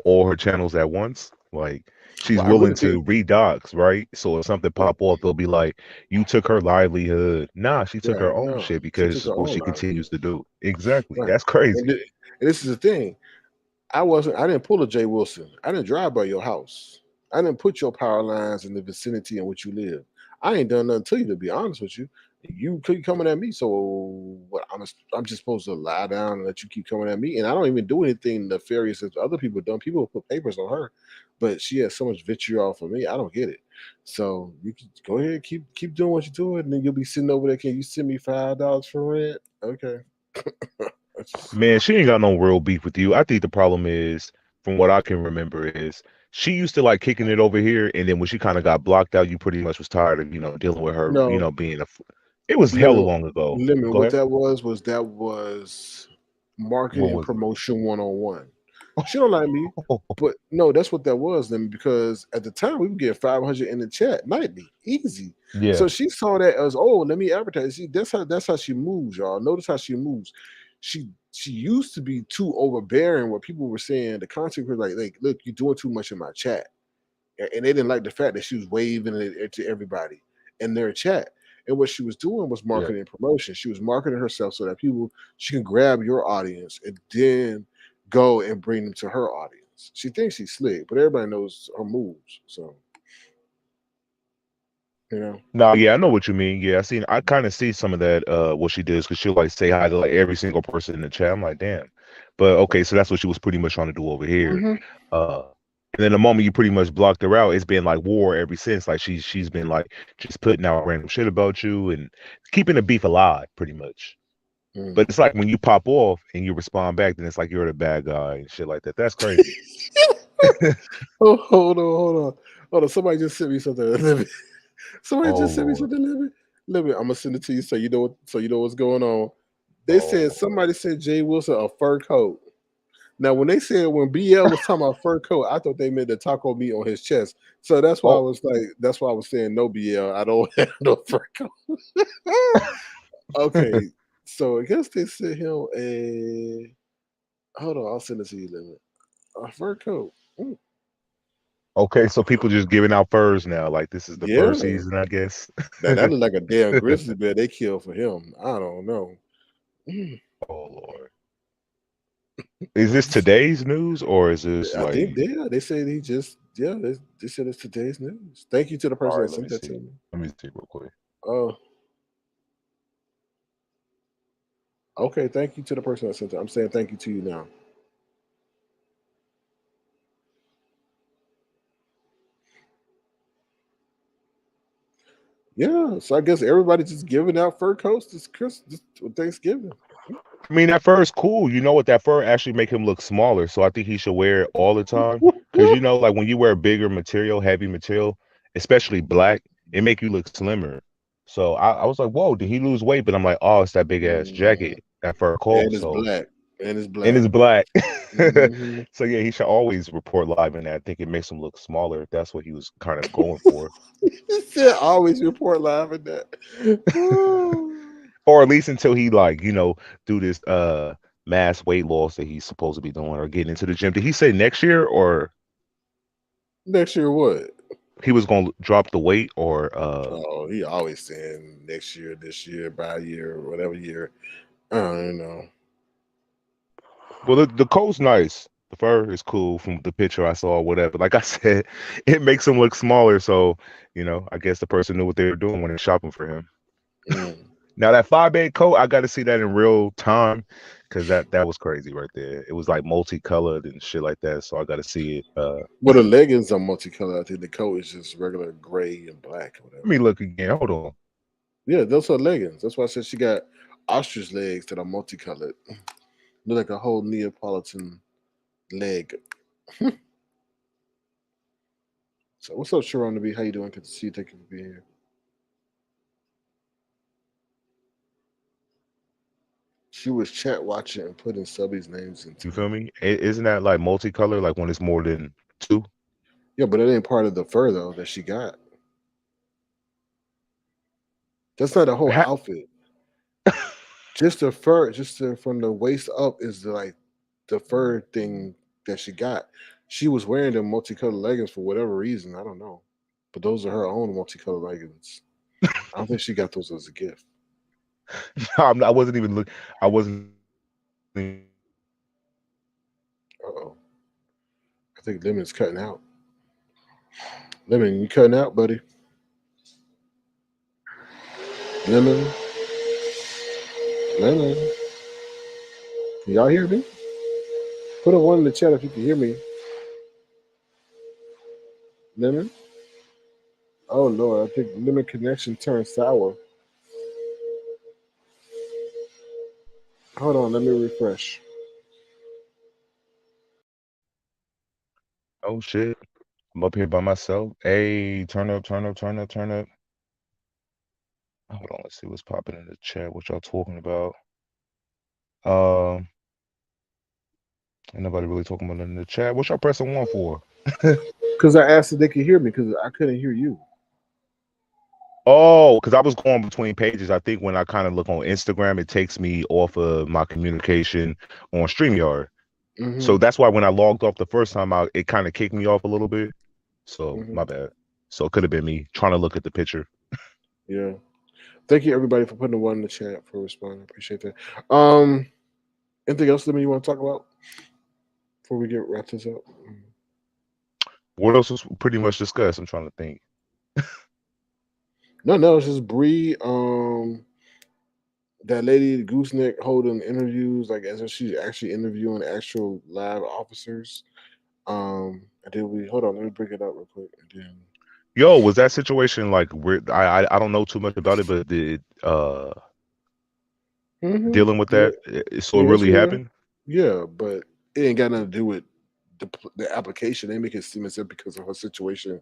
all her channels at once. Like she's Well, I willing really think, to redox, right? So if something well, pop off, they'll be like, "You took her livelihood." Nah, she took her right, own no, shit she took because her what own she life. continues to do. Exactly. Right. That's crazy. And this is the thing. I didn't pull a Jay Wilson. I didn't drive by your house. I didn't put your power lines in the vicinity in which you live. I ain't done nothing to you, to be honest with you. You keep coming at me, so what? I'm just supposed to lie down and let you keep coming at me, and I don't even do anything nefarious as other people done. People put papers on her, but she has so much vitriol for me. I don't get it. So you can go ahead, keep doing what you're doing, and then you'll be sitting over there. Can you send me $5 for rent? Okay. Man, she ain't got no real beef with you. I think the problem is, from what I can remember, is she used to like kicking it over here, and then when she kind of got blocked out, you pretty much was tired of dealing with her, No, being a. It was hella limit long ago. limit. Go What ahead. that was What marketing was it? promotion 101. She don't like me, but no, that's what that was then because at the time we would get 500 in the chat nightly, easy. Yeah, So she saw that as let me advertise. See, that's how she moves, y'all. Notice how she moves. She used to be too overbearing. What people were saying, the content was like, look, you're doing too much in my chat, and they didn't like the fact that she was waving it to everybody in their chat. And what she was doing was yeah. marketing and promotion. She was marketing herself so that she can grab your audience and then go and bring them to her audience. happens. She thinks she's slick, but everybody knows her moves. So you know. No, yeah, I know what you mean. Yeah, I kind of see some of that, what she does, because she'll like say hi to like every single person in the chat. I'm like, damn. But okay, so that's what she was pretty much trying to do over here. Hmm. Uh, and then the moment you pretty much blocked her out, it's been like war ever since. Like she's been like just putting out random shit about you and keeping the beef alive, pretty much. Mm. But it's like when you pop off and you respond back, then it's like you're the bad guy and shit like that. That's crazy. Oh, hold on. Somebody just sent me something. Somebody Oh just sent me Lord. something. Let me. I'm gonna send it to you so you know what. So you know what's going on. They Oh said Lord. somebody sent Jay Wilson a fur coat. Now, when they said when BL was talking about fur coat, I thought they meant the taco meat on his chest. So that's why I Oh, was like, that's why I was saying no BL. I don't have no fur coat. Okay, so I guess they sent him a. Hold on, I'll send it to you. Limit a fur coat. Mm, okay, so people just giving out furs now. Like this is the fur yeah, season, I guess. now that look like a damn grizzly bear they killed for him. I don't know. Mm, Oh Lord. Is this today's news or is this I think like they said he just they said it's today's news. Thank you to the all person that right, let me sent that see. to me. Let me see real quick. Oh, okay. Thank you to the person that sent it. I'm saying thank you to you now. Yeah, so I guess everybody's just giving out fur coats this Thanksgiving. I mean that fur is cool. You know what? That fur actually make him look smaller. So I think he should wear it all the time. Cause you know, like when you wear bigger material, heavy material, especially black, it make you look slimmer. So I was like, whoa, did he lose weight? But I'm like, oh, it's that big ass Mm, jacket, that fur coat. and it's So black. And it's and black. it's black. Hmm. So yeah, he should always report live in that. I think it makes him look smaller if that's what he was kind of going for. He said always report live in that. Or at least until he like, do this mass weight loss that he's supposed to be doing or getting into the gym. Did he say next year or Next year what? he was gonna drop the weight or Oh, he always saying next year, this year, by year, whatever year. I don't know. well the coat's nice. The fur is cool from the picture I saw or whatever. Like I said, it makes him look smaller. So, I guess the person knew what they were doing when they're shopping for him. Mm. Now that Fyebabe coat, I got to see that in real time because that was crazy right there. It was like multicolored and shit like that. So I got to see it. Well, the leggings are multicolored. I think the coat is just regular gray and black or Let whatever. me look again. Hold on. Yeah, those are leggings. That's why I said she got ostrich legs that are multicolored. Look like a whole Neapolitan leg. So what's up, Sharon? To be how you doing? Good to see you. Thank you for being here. She was chat watching and putting subbies' names You into feel it. me? Isn't that like multicolor? Like when it's more than two? Yeah, but it ain't part of the fur though that she got. That's not a whole Ha- outfit. Just the fur, from the waist up is like the fur thing that she got. She was wearing the multicolored leggings for whatever reason. I don't know, but those are her own multicolored leggings. I don't think she got those as a gift. I wasn't even look. I wasn't. Even- Uh oh, I think Lemon's cutting out. Lemon, you cutting out, buddy? Lemon, Lemon, can y'all hear me? Put a one in the chat if you can hear me. Lemon. Oh Lord, I think Lemon connection turned sour. Hold on, let me refresh. Oh shit! I'm up here by myself. Hey, turn up, turn up, turn up, turn up. Hold on, let's see what's popping in the chat. What y'all talking about? Um, ain't nobody really talking about nothing in the chat. What y'all pressing one for? Because I asked if they could hear me because I couldn't hear you. Oh, because I was going between pages. I think when I kind of look on Instagram, it takes me off of my communication on StreamYard. Hmm. So that's why when I logged off the first time out, it kind of kicked me off a little bit. So Hmm. my bad. So it could have been me trying to look at the picture. Yeah. Thank you everybody for putting the one in the chat for responding. I appreciate that. Anything else, Lemon, you want to talk about? before we get wrap this up? What else was pretty much discussed? I'm trying to think. No, it's just Brie. That lady Gooseneck holding interviews, like as if she's actually interviewing actual live officers. And then we hold on, let me bring it up real quick. And then Yo, was that situation like weird? I don't know too much about it, but did dealing with yeah, that, so it yeah, it's really real. happened? Yeah, but it ain't got nothing to do with the application. They make it seem as if because of her situation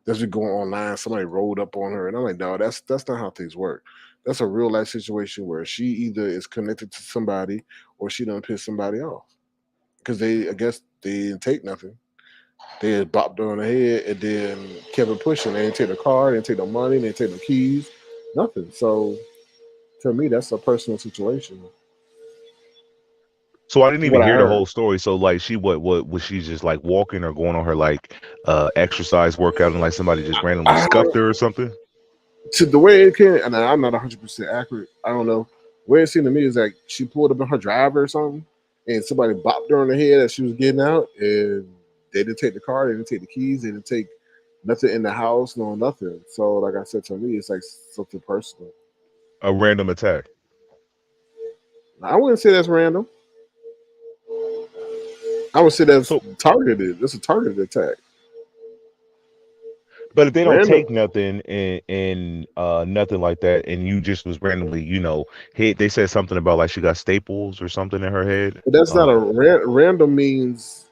that's been going online, somebody rolled up on her, and I'm like, no, that's not how things work. That's a real life situation where she either is connected to somebody or she done piss somebody off because I guess they didn't take nothing. They had bopped her on the head and then kept it pushing. They didn't take the car, they didn't take the money, they didn't take the keys, nothing. So to me, that's a personal situation. So I didn't From what even I hear the heard. whole story. So like she what was she just like walking or going on her like exercise workout and like somebody just randomly I scuffed her or something? to the way it came, and I'm not 100% accurate. I don't know. The way it seemed to me is like she pulled up on her driver or something, and somebody bopped her on the head as she was getting out, and they didn't take the car, they didn't take the keys, they didn't take nothing in the house, no nothing. So, like I said, to me, it's like something personal. A random attack. I wouldn't say that's random. I would say that's So targeted. That's a targeted attack. but if they don't Random, take nothing and nothing like that, and you just was randomly, hit, they said something about like she got staples or something in her head. but that's not a random means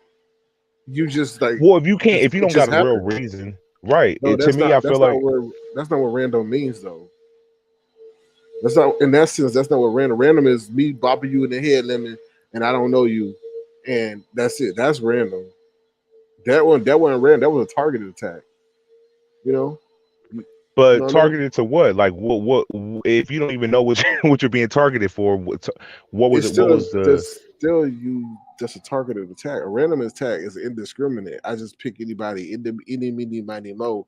you just like Well, if you can't, just if you it don't got just a real happened. reason, right? No, To me, I feel like, that's not what random means though. That's not in that sense. That's not what random. Random is me bopping you in the head, lemon, and I don't know you, and that's it. That's random. That wasn't random. That was a targeted attack. You know, you know but what I mean? targeted to what? Like if you don't even know what what you're being targeted for? What was It's it? What still was the? just still you just a targeted attack. A random attack is indiscriminate. I just pick anybody, any, mini, mighty, mo,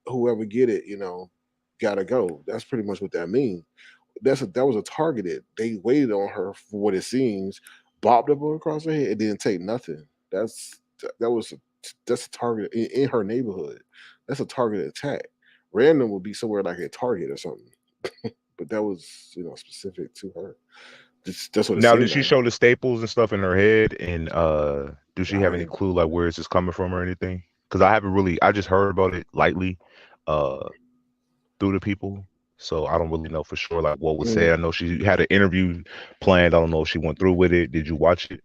whoever get it, gotta go. That's pretty much what that means. That was a targeted. They waited on her for what it seems, bobbed up across her head. It didn't take nothing. That was that's a target in her neighborhood. That's a targeted attack. Random would be somewhere like a Target or something, but that was specific to her. That's what it Now, seemed did she like. show the staples and stuff in her head? And do she have I any ain't, clue like where is this coming from or anything? Because I haven't really, I just heard about it lightly, uh, through the people. So I don't really know for sure like what was mm, said. I know she had an interview planned. I don't know if she went through with it. Did you watch it?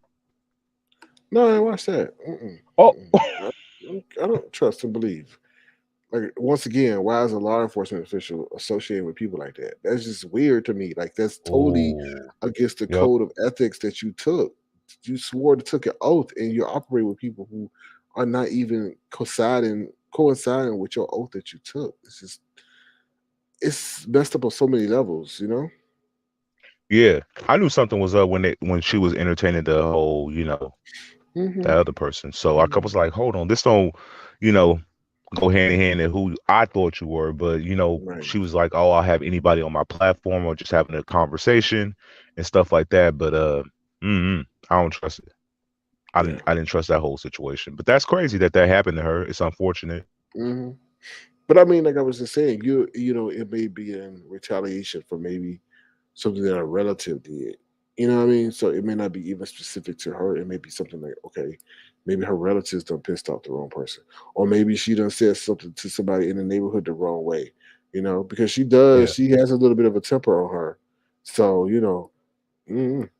no, I ain't watched that. Mm-mm, Oh, mm-mm. I don't trust and believe. Like once again, why is a law enforcement official associated with people like that? That's just weird to me. Like that's totally oh, against the yep, code of ethics that you took. You swore to took an oath, and you operate with people who are not even coinciding with your oath that you took. It's messed up on so many levels. yeah. I knew something was up when she was entertaining the whole, Hmm. the other person. So I was like, hold on, this don't, you know, go hand in hand in who I thought you were. But Right. she was like, oh, I'll have anybody on my platform or just having a conversation and stuff like that. But I don't trust it. Yeah. I didn't trust that whole situation. But that's crazy that happened to her. It's unfortunate. Hmm. But I mean, like I was just saying, it may be in retaliation for maybe something that a relative did. You know what I mean? So it may not be even specific to her. It may be something like, okay, maybe her relatives done pissed off the wrong person, or maybe she done said something to somebody in the neighborhood the wrong way. Because Yeah. she has a little bit of a temper on her. So mm,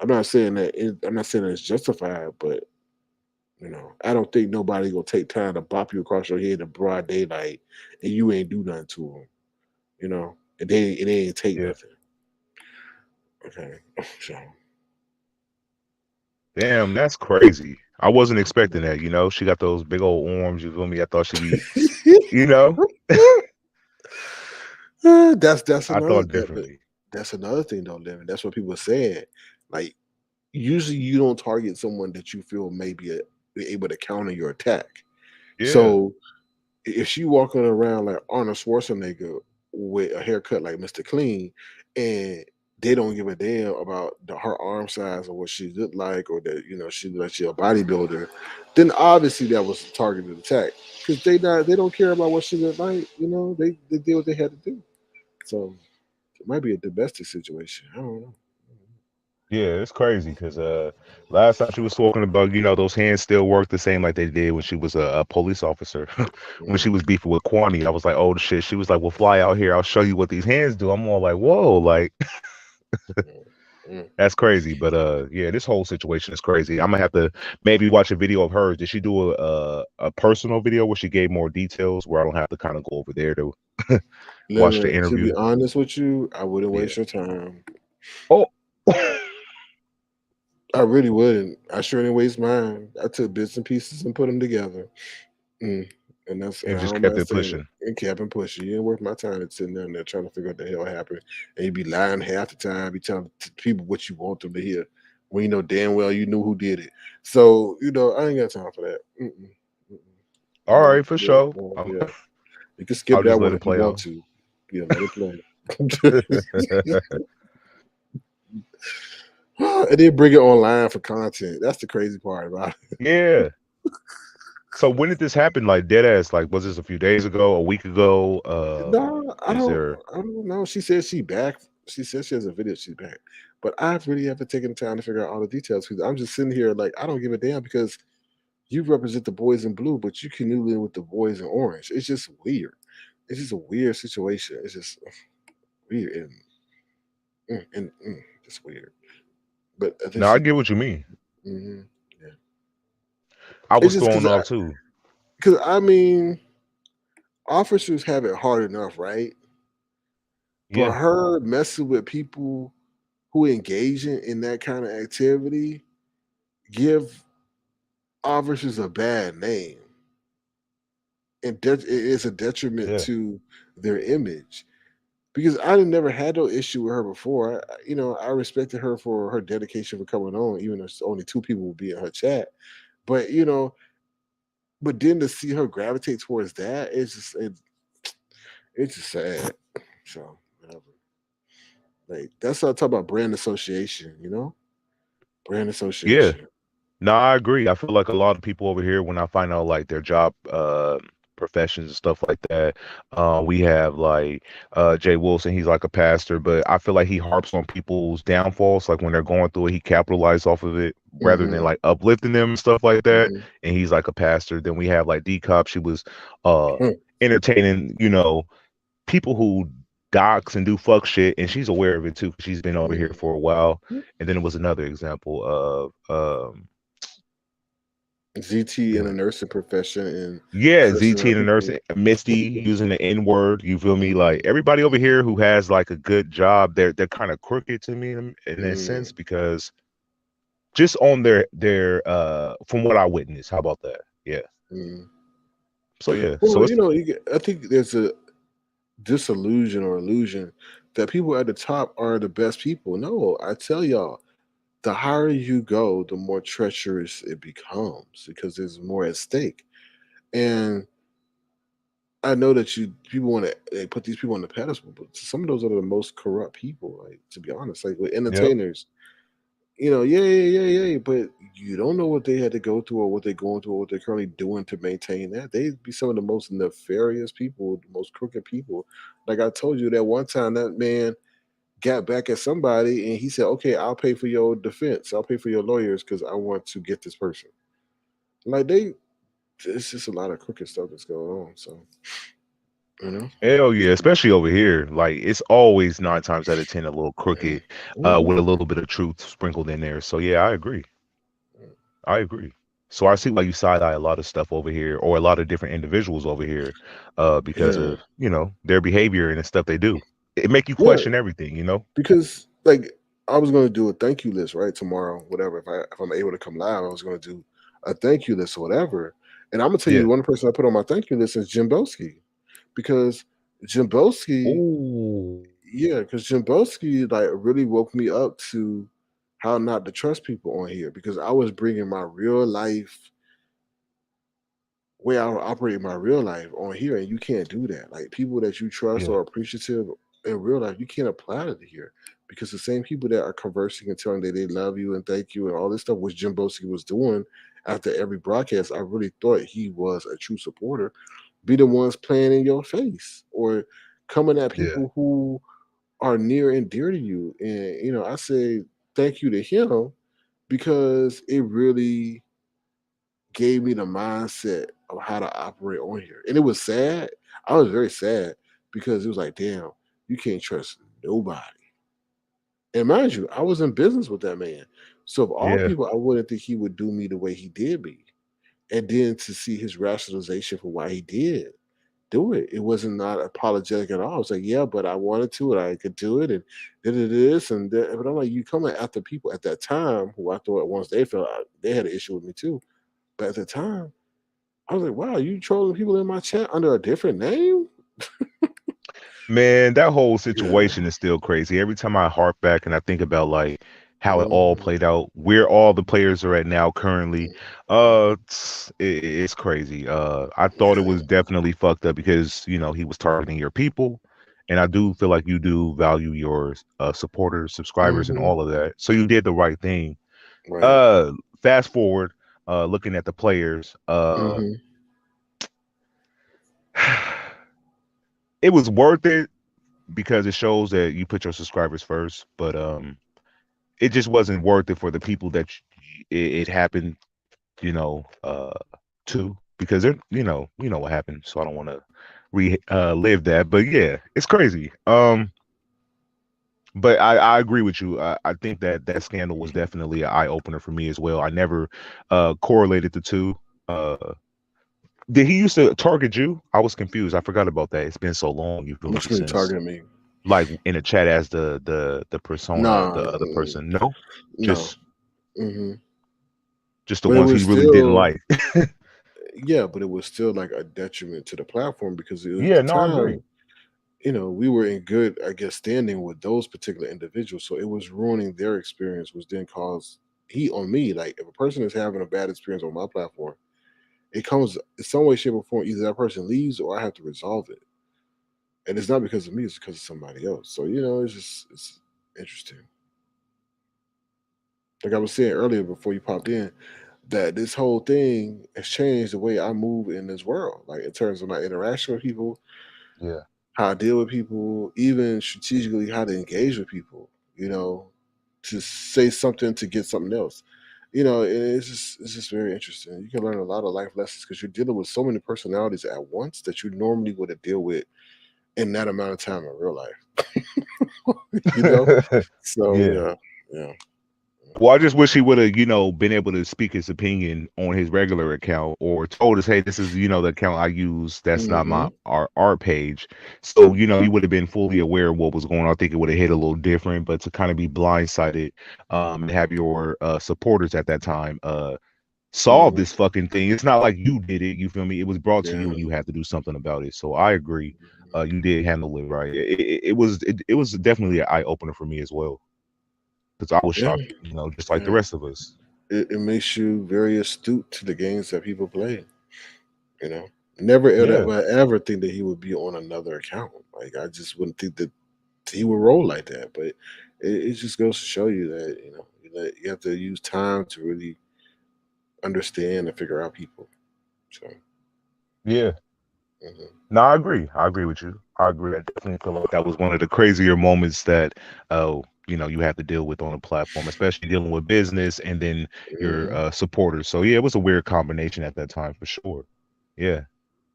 I'm not saying that it's justified, but I don't think nobody gonna take time to bop you across your head in broad daylight, and you ain't do nothing to them. And they ain't take Yeah. nothing. Okay, so Damn, that's crazy. I wasn't expecting that, She got those big old arms, you feel me? I thought she'd be, you know, that's I another thought that, but differently. that's another thing though, Devin. That's what people said. Like usually you don't target someone that you feel may be able to counter your attack. Yeah. So if she walking around like Arnold Schwarzenegger with a haircut like Mr. Clean, and they don't give a damn about her arm size or what she looked like, or that she looked like she a bodybuilder, then obviously that was a targeted attack because they don't care about what she looked like. They did what they had to do. So it might be a domestic situation. I don't know. Yeah, it's crazy because last time she was talking about, those hands still work the same like they did when she was a police officer. When she was beefing with Kwani, I was like, oh shit. She was like, well, fly out here. I'll show you what these hands do. I'm all like, whoa, like Mm. that's crazy. But yeah, this whole situation is crazy. I'm gonna have to maybe watch a video of hers. Did she do a personal video where she gave more details where I don't have to kind of go over there to watch the Lemon, to interview? be honest with you, I wouldn't Yeah. waste your time. Oh. I really wouldn't. I sure didn't waste mine. I took bits and pieces and put them together. Mm. And And I just don't kept mind it saying it. pushing. It kept and pushing. You ain't worth my time sitting down there trying to figure out the hell happened. And you be lying half the time, be telling people what you want them to hear when you know damn well you knew who did it. So, I ain't got time for that. Mm-mm. Mm-mm. All right, for sure. Yeah. You can skip I'll that just let one it if you play want out. to. Yeah, let it play. And then bring it online for content. That's the crazy part about it. Yeah. So when did this happen? Like dead ass? Like was this a few days ago, a week ago? No, I Is don't. there? I don't know. She said she back. She said she has a video. She's back, but I really haven't taken the time to figure out all the details. Because I'm just sitting here like I don't give a damn because you represent the boys in blue, but you canoodle in with the boys in orange. It's just weird. It's just a weird situation. It's just weird and just weird. But I think No, I she. get what you mean. hmm yeah. I It's was just thrown off too. because I mean, officers have it hard enough, right? But Yeah, her messing with people who engage in that kind of activity give officers a bad name, and it's a detriment yeah, to their image. Because I never had no issue with her before. I respected her for her dedication for coming on, even though only two people would be in her chat. But but then to see her gravitate towards that, it's just sad. So whatever. Like that's what I talk about brand association. Brand yeah. association. No, I agree. I feel like a lot of people over here, when I find out like their job professions and stuff like that, we have like Jay Wilson, he's like a pastor, but I feel like he harps on people's downfalls, like when they're going through it, he capitalizes off of it rather than hmm like uplifting them and stuff like that. hmm And he's like a pastor. Then we have like D Cop, she was entertaining, people who dox and do fuck shit, and she's aware of it too, 'cause she's been over here for a while. And then it was another example of ZT in the damn. nursing profession and Yeah, cursing ZT out and the nurse, people. Misty using the N word. You feel me? Like hmm everybody over here who has like a good job, they're kind of crooked to me in a sense mm because just on their from what I witnessed. How about that? Yeah. mm So yeah. So Well, it's I think there's a disillusion or illusion that people at the top are the best people. No, I tell y'all, the higher you go, the more treacherous it becomes because there's more at stake. And I know that people want to they put these people on the pedestal, but some of those are the most corrupt people. Like to be honest, like with yep. entertainers, yeah, but you don't know what they had to go through or what they're going through or what they're currently doing to maintain that. They'd be some of the most nefarious people, the most crooked people. Like I told you that one time that man got back at somebody and he said, okay, I'll pay for your defense. I'll pay for your lawyers because I want to get this person. Like it's just a lot of crooked stuff that's going on. So, you know? Hell yeah, especially over here. Like it's always 9 times out of 10 a little crooked, with a Mhm. little bit of truth sprinkled in there. So yeah, I agree. I agree. So I see why you side eye a lot of stuff over here, or a lot of different individuals over here, because Yeah. of their behavior and the stuff they do. It make you Yeah. question everything. Because like I was gonna do a thank you list, right? Tomorrow, whatever. If I'm able to come live, I was gonna do a thank you list or whatever. And I'm gonna tell Yeah. you one person I put on my thank you list is Jimboski. Because Jimboski, Oh, yeah, because Jimboski like really woke me up to how not to trust people on here because I was bringing my real life way I operate in my real life on here, and you can't do that. Like people that you trust yeah. or appreciative in real life, you can't apply it to here because the same people that are conversing and telling that they love you and thank you and all this stuff, which Jim Boski was doing after every broadcast, I really thought he was a true supporter, be the ones playing in your face or coming at Yeah. people who are near and dear to you. And, I say thank you to him because it really gave me the mindset of how to operate on here. And it was sad. I was very sad because it was like, damn, you can't trust nobody. And mind you, I was in business with that man. So of all Yeah. people, I wouldn't think he would do me the way he did me. And then to see his rationalization for why he did do it, it wasn't not apologetic at all. It's like, yeah, but I wanted to and I could do it and did it this and that. But I'm like, you coming after people at that time who I thought once they felt they had an issue with me too. But at the time, I was like, wow, you trolling people in my chat under a different name? Man, that whole Yeah. situation is still crazy. Every time I harp back and I think about like how it all Mhm. played out, where all the players are at now currently, it's crazy. I thought it Yeah. was definitely fucked up because he was targeting your people, and I do feel like you do value your supporters, subscribers, and Hmm. all of that. So you did the right thing. Right. Uh, Fast forward, looking at the players, Hmm. it was worth it because it shows that you put your subscribers first, but it just wasn't worth it for the people that it happened, you know, uh, to because they're, you know what happened. So I don't want to live that, but yeah, it's crazy. But I agree with you. I think that scandal was definitely an eye opener for me as well. I never correlated the two. Did he used to target you? I was confused. I forgot about that. It's been so long. You feel me What you mean since targeting me? like in the chat as the persona of Nah. the other person. No, No. just Hmm. just the But it ones he was really didn't still, like. yeah, but it was still like a detriment to the platform because it was Yeah, the no, I agree. time, we were in good, I guess, standing with those particular individuals. So it was ruining their experience, which then caused heat on me. Like if a person is having a bad experience on my platform, it comes in some way, shape, or form. Either that person leaves or I have to resolve it. And it's not because of me, it's because of somebody else. So, it's interesting. Like I was saying earlier before you popped in, that this whole thing has changed the way I move in this world. Like in terms of my interaction with people, Yeah. how I deal with people, even strategically how to engage with people, to say something to get something else. It's just very interesting. You can learn a lot of life lessons because you're dealing with so many personalities at once that you normally wouldn't deal with in that amount of time in real life. you know? So Yeah. yeah. Yeah. Well, I just wish he would have, been able to speak his opinion on his regular account or told us, hey, this is, the account I use. That's not Hmm. my our page. So, he would have been fully aware of what was going on. I think it would have hit a little different, but to kind of be blindsided, and have your supporters at that time solve Hmm. this fucking thing. It's not like you did it. You feel me? It was brought to you, Yeah. and you had to do something about it. So I agree. You did handle it right. It was definitely an eye opener for me as well because I was Yeah. shocked. Just like the Yeah. rest of us. It makes you very astute to the games that people play. You know, never Yeah, ever think that he would be on another account. Like I just wouldn't think that he would roll like that. But it just goes to show you that you have to use time to really understand and figure out people. So yeah. mhm. No, I agree. I agree with you. I agree. I definitely feel like that was one of the crazier moments that, you have to deal with on a platform, especially dealing with business and then your Mhm. supporters. So yeah, it was a weird combination at that time for sure. Yeah.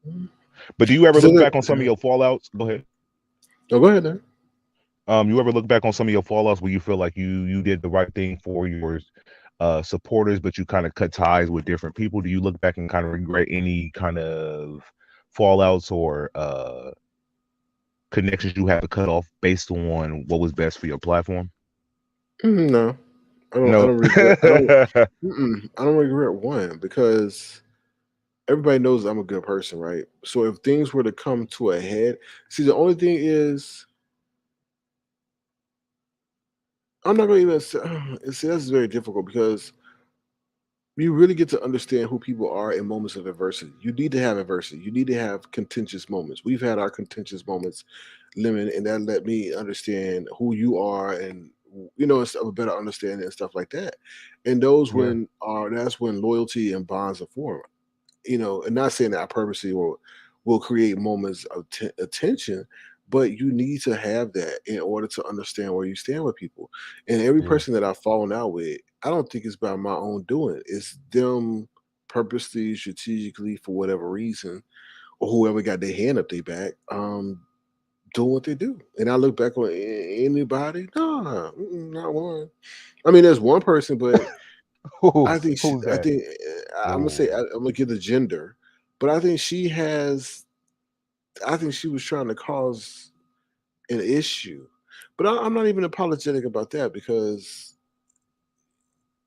Mhm. But do you ever So look that, back on some of your fallouts? Go ahead. oh, go ahead then. You ever look back on some of your fallouts where you feel like you did the right thing for your supporters, but you kind of cut ties with different people? Do you look back and kind of regret any kind of fallouts or connections you have to cut off based on what was best for your platform? No, I don't. I No. don't regret. I don't. I don't regret one because everybody knows I'm a good person, right? So if things were to come to a head, see, the only thing is I'm not going to even say, see, that's very difficult because you really get to understand who people are in moments of adversity. You need to have adversity. You need to have contentious moments. We've had our contentious moments, Lemon, and that let me understand who you are, and it's a better understanding and stuff like that. And those Yeah. when are that's when loyalty and bonds are formed. And not saying that I purposely will create moments of attention, but you need to have that in order to understand where you stand with people. And every Yeah. person that I've fallen out with, I don't think it's by my own doing. It's them purposely, strategically, for whatever reason, or whoever got their hand up their back, doing what they do. And I look back on anybody, nah, not one. I mean, there's one person, but Who's I that? think I'm gonna say Oh, I'm gonna give the gender, but I think she has. I think she was trying to cause an issue, but I'm not even apologetic about that because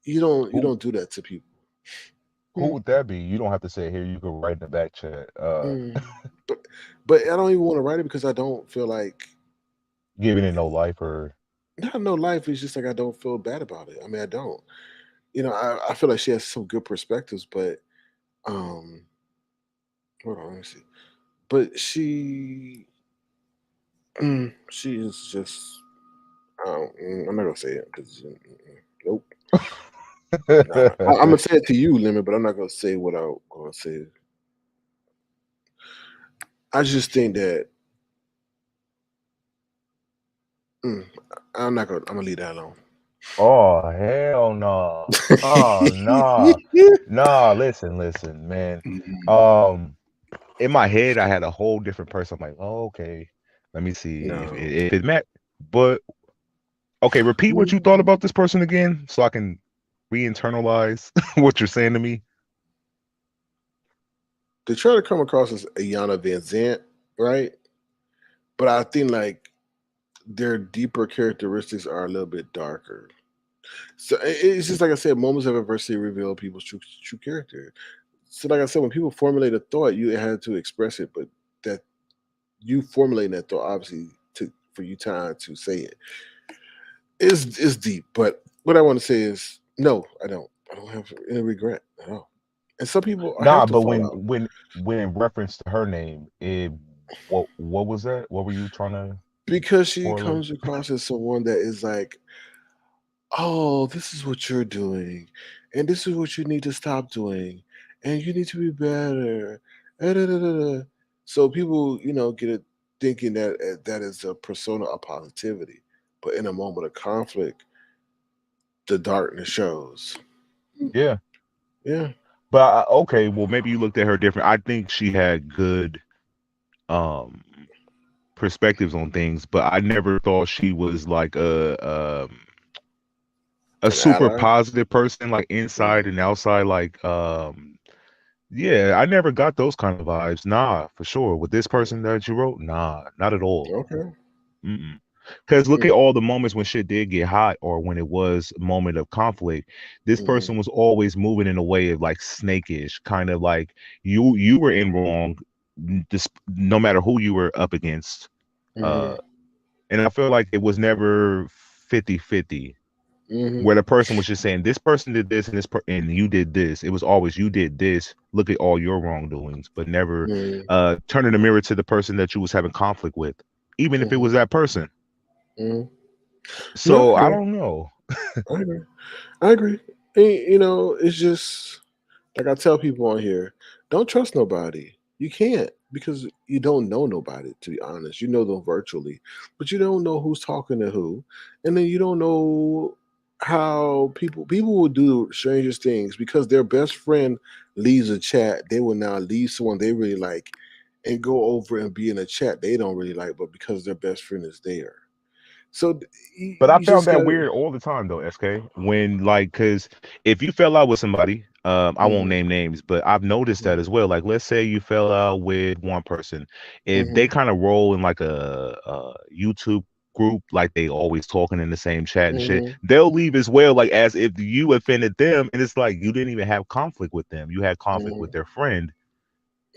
you who don't do that to people. who Hmm, would that be? You don't have to say it here. You can write in the back chat. hmm. But but I don't even want to write it because I don't feel like Giving it no life or not no life. It's just like I don't feel bad about it. I mean, I don't. I feel like she has some good perspectives, but um, hold on, let me see. But she is just. I'm not gonna say it because nope. Nah. I'm gonna say it to you, Lemon, but I'm not gonna say what I'm gonna say. I just think that mm, I'm not gonna. I'm gonna leave that alone. Oh, hell no. Oh, no. No, listen, man. Mm-mm. Um, in my head, I had a whole different person. I'm like, oh, okay, let me see No. if it met. But okay, repeat what you thought about this person again, so I can re-internalize what you're saying to me. They try to come across as Ayana Van Zant, right? But I think like their deeper characteristics are a little bit darker. So it's just like I said, moments of adversity reveal people's true character. So like I said, when people formulate a thought, you had to express it, but that you formulating that thought obviously took for you time to say it. Is deep, but what I want to say is no, I don't. I don't have any regret at all. And some people have Nah, to but fall out when in reference to her name, what was that? What were you trying to because she correlate? comes across as someone that is like, "Oh, this is what you're doing, and this is what you need to stop doing, and you need to be better." Da-da-da-da-da. So people, get it thinking that that is a persona of positivity, but in a moment of conflict, the darkness shows. Yeah. Yeah. But okay, well maybe you looked at her different. I think she had good um perspectives on things, but I never thought she was like a An super ally. positive person, like inside Mm, and outside. Like yeah, I never got those kind of vibes. Nah, for sure. With this person that you wrote, nah, not at all. okay. Mm-mm. Because look at Mm, all the moments when shit did get hot or when it was a moment of conflict. This mm, person was always moving in a way of like snakish, kind of like you were in wrong, no matter who you were up against. Uh, mhm, and I feel like it was never 50-50, mhm, where the person was just saying this person did this and and you did this. It was always you did this. Look at all your wrongdoings, but never mhm, turning the mirror to the person that you was having conflict with, even if it mhm, was that person. mhm. No, I So I agree. don't know. I agree. I agree. And, it's just like I tell people on here, don't trust nobody. You can't because you don't know nobody, to be honest. You know them virtually, but you don't know who's talking to who. And then you don't know how people will do strangest things because their best friend leaves a chat. They will now leave someone they really like and go over and be in a chat they don't really like, but because their best friend is there. So But I you found just that gotta. weird all the time though, SK. When like, cause if you fell out with somebody, I won't Mhm, name names, but I've noticed that as well. Like, let's say you fell out with one person, if they mhm, kind of roll in like a YouTube group, like they always talking in the same chat and shit, mhm, they'll leave as well, like as if you offended them, and it's like you didn't even have conflict with them. You had conflict with mhm. their friend,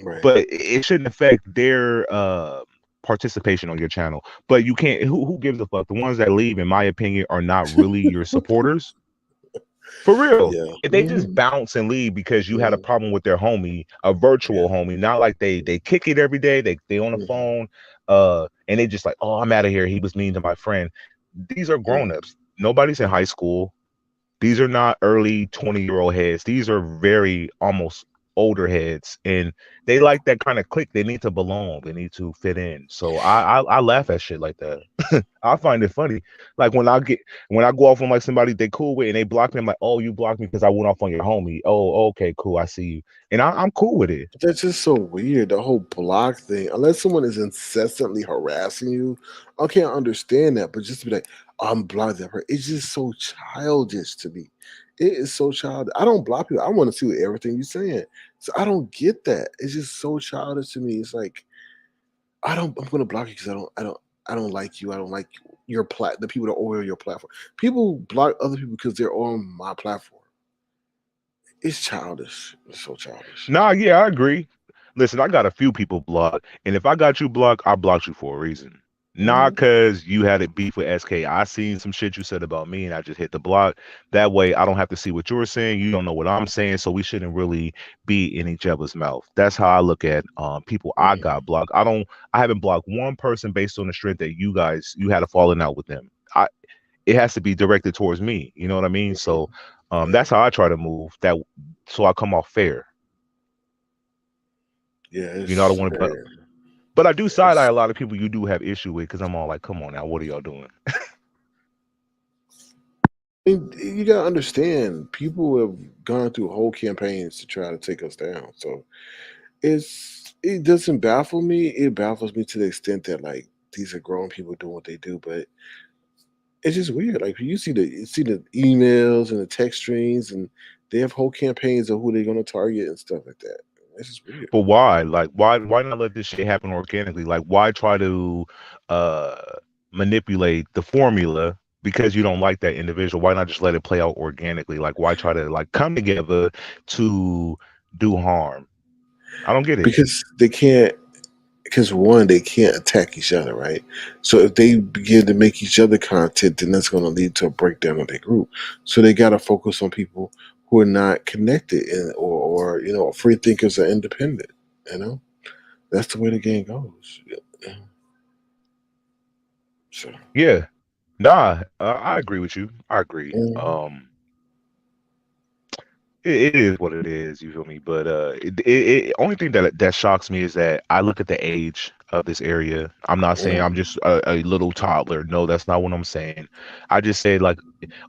Right. but it shouldn't affect their participation on your channel. But you can't. Who gives a fuck? The ones that leave, in my opinion, are not really your supporters. For real. Yeah. If they just bounce and leave because you had a Mhm. problem with their homie, a Yeah. virtual homie, not like they kick it every day, they on the Mhm. phone, and they just like, oh, I'm out of here. He was mean to my friend. These are Mhm. grown-ups. Nobody's in high Mhm. school. These are not early 20-year-old heads. These are very almost older heads, and they like that kind of clique. They need to belong. They need to fit in. So I laugh at shit like that. I find it funny. Like when I go off on like somebody they cool with and they block me, I'm like, oh, you blocked me because I went off on your homie. Oh, okay, cool. I see you, and I'm cool with it. That's just so weird. The whole block thing. Unless someone is incessantly harassing you, okay, I understand that. But just to be like, "Oh, I'm blocked that person," it's just so childish to me. It is so childish. I don't block people. I want to see what everything you're saying. So I don't get that. It's just so childish to me. It's like I don't. I'm gonna block you because I don't like you. I don't like your the people that are on your platform. People block other people because they're on my platform. It's childish. It's so childish. Nah, yeah, I agree. Listen, I got a few people blocked, and if I got you blocked, I blocked you for a reason. Not Mhm. because you had a beef with SK. I seen some shit you said about me, and I just hit the block. That way, I don't have to see what you're saying. You don't know what I'm saying, so we shouldn't really be in each other's mouth. That's how I look at people I Mhm. got blocked. I haven't blocked one person based on the strength that you had a falling out with them. It has to be directed towards me. You know what I mean? Mhm. So Yeah. that's how I try to move. So I come off fair. Yeah. You know, I don't It's want to, very. but I do side eye It's, a lot of people you do have issue with because I'm all like, come on now, what are y'all doing? you gotta understand, people have gone through whole campaigns to try to take us down. So it doesn't baffle me. It baffles me to the extent that like these are grown people doing what they do, but it's just weird. Like you see the emails and the text streams, and they have whole campaigns of who they're gonna target and stuff like that. It's just weird. But why? Like, why not let this shit happen organically? Like, why try to uh manipulate the formula because you don't like that individual? Why not just let it play out organically? Like, why try to like come together to do harm? I don't get it. Because they can't because one, they can't attack each other, right? So if they begin to make each other content, then that's going to lead to a breakdown of their group. So they got to focus on people who are not connected or free thinkers or independent. You know, that's the way the game goes. Yeah. So Yeah. Nah, I agree with you. I agree. mhm, It is what it is, you feel me? But only thing that shocks me is that I look at the age of this area. I'm not saying I'm mhm, just a little toddler. No, that's not what I'm saying. I just say like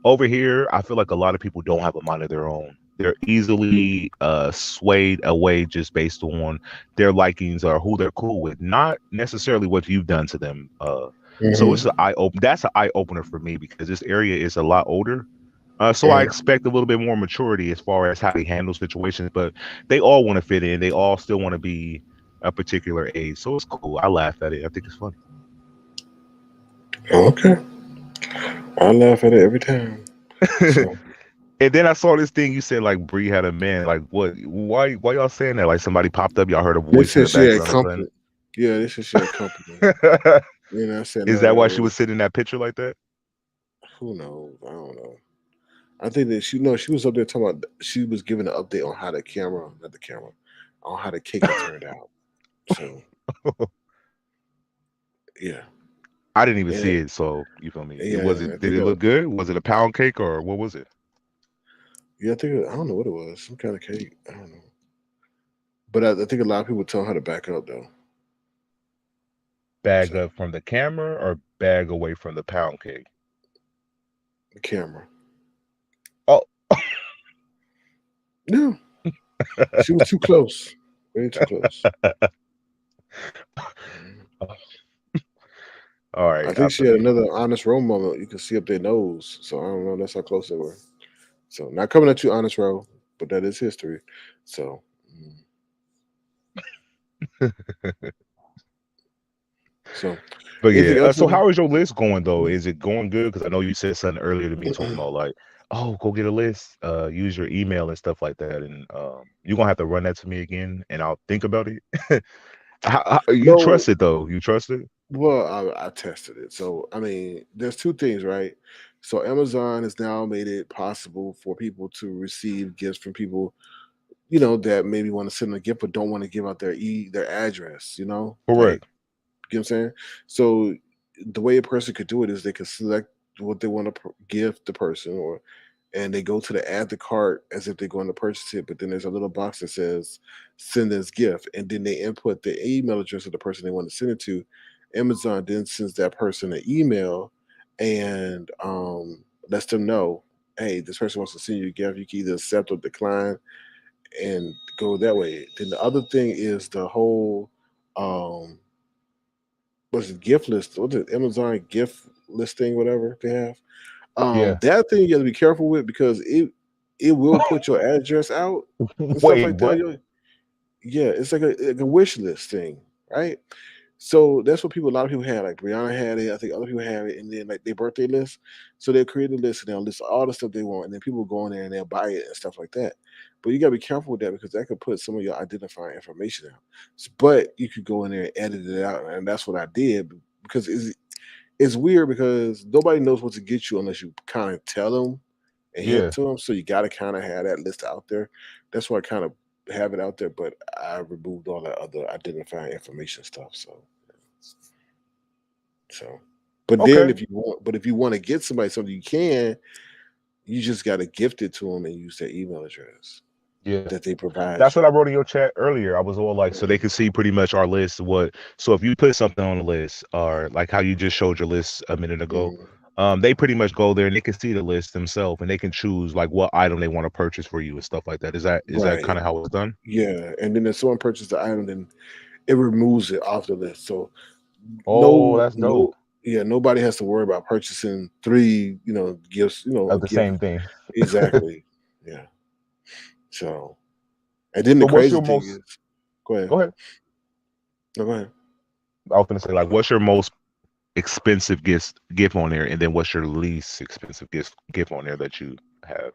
over here, I feel like a lot of people don't have a mind of their own. They're easily swayed away just based on their likings or who they're cool with, not necessarily what you've done to them. So it's mhm, an eye open. That's an eye opener for me because this area is a lot older, so I mhm. expect a little bit more maturity as far as how they handle situations, but they all want to fit in. They all still want to be a particular age. So it's cool. I laugh at it. I think it's funny. Okay, I laugh at it every time. So And then I saw this thing you said like Brie had a man. Like what? Why y'all saying that? Like somebody popped up, y'all heard a they voice in said the she had background or something. company. Yeah, they said she had company. I said Is that why she no. was sitting in that picture like that? Who knows? I don't know. I think that she was up there talking about she was giving an update on how the camera, not the camera, on how the cake had turned out. So yeah, I didn't even and see it, so you feel me? It was yeah, I it. Did think it look good? Was it a pound cake or what was it? yeah, I think I don't know what it was, some kind of cake. I don't know, but I think a lot of people tell her to back up though. Bag So up from the camera or bag away from the pound cake? the camera, Oh. no, she was too close, way too close. Mhm. All I right, I think she feel had you. another honest row moment. You can see up their nose, so I don't know. That's how close they were. So not coming at you, honest row, but that is history. So. So, But anything yeah, else? so how is your list going though? Mm. Is it going good? Because I know you said something earlier to me talking about like, oh, go get a list, use your email and stuff like that, and you're gonna have to run that to me again, and I'll think about it. You No, trust it though? You trust it? well, I tested it. So, I mean, there's two things, right? So Amazon has now made it possible for people to receive gifts from people, that maybe want to send a gift but don't want to give out their address. Like, Correct. you know what I'm saying? So the way a person could do it is they could select what they want to give the person, and they go to the add to cart as if they're going to purchase it. But then there's a little box that says send this gift, and then they input the email address of the person they want to send it to. Amazon then sends that person an email and lets them know, hey, this person wants to send you a gift. You can either accept or decline and go that way. Then the other thing is the whole what's it, gift list? What's it, Amazon gift listing, whatever they have. Yeah. That thing you got to be careful with because it will put your address out and stuff Wait, like that. what? Yeah, it's like a wish list thing, right? So that's what a lot of people had. Like Brianna had it, I think other people have it, and then like their birthday list. So they'll create a list and they'll list all the stuff they want, and then people go in there and they'll buy it and stuff like that. But you gotta be careful with that because that could put some of your identifying information out. But you could go in there and edit it out, and that's what I did because it's weird because nobody knows what to get you unless you kind of tell them and hint Yeah. to them. So you got to kind of have that list out there. That's why I kind of have it out there, but I removed all that other identifying information stuff. So, but then Okay. if you want to get somebody something, you can. You just got to gift it to them and use their email address Yeah. that they provide That's you. what I wrote in your chat earlier. I was all like, so they can see pretty much our list. So if you put something on the list, or like how you just showed your list a minute ago, they pretty much go there and they can see the list themselves and they can choose like what item they want to purchase for you and stuff like that. Is that Right. kind of how it's done? Yeah. And then if someone purchases the item, then it removes it off the list. So Oh, that's dope. nobody has to worry about purchasing three, gifts, a Of the gift. same thing. Exactly. Yeah. So, and then the So what's crazy your thing most? is, go ahead. Go ahead. No, go ahead. I was gonna say like, what's your most expensive gift on there, and then what's your least expensive gift on there that you have?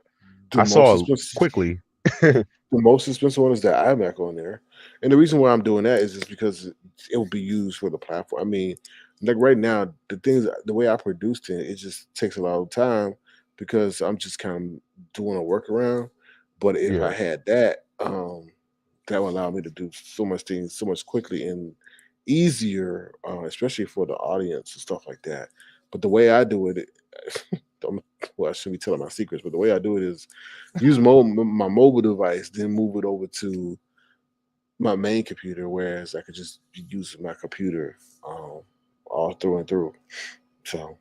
The I most saw expensive, quickly. the most expensive one is the iMac on there, and the reason why I'm doing that is just because it will be used for the platform. I mean, like right now, the way I produced it just takes a lot of time because I'm just kind of doing a workaround. But if I Yeah. had that, that would allow me to do so much things so much quickly and easier, especially for the audience and stuff like that. But the way I do it, well, I shouldn't be telling my secrets, but the way I do it is use my mobile device, then move it over to my main computer, whereas I could just use my computer all through and through. So,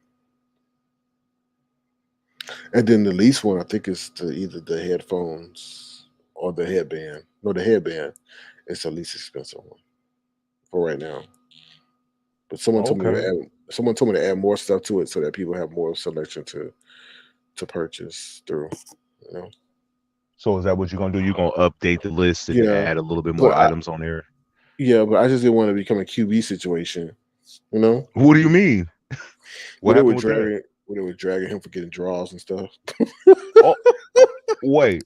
and then the least one I think is either the headphones or the headband. No, the headband is the least expensive one for right now. But Okay. someone told me to add more stuff to it so that people have more selection to purchase through. You know, So is that what you're gonna do? You're gonna update the list and yeah, add a little bit more but items on there. I just didn't want to become a QB situation. You know, What do you mean? where What they were happened with that? dragging where they were dragging him for getting draws and stuff. Oh, wait.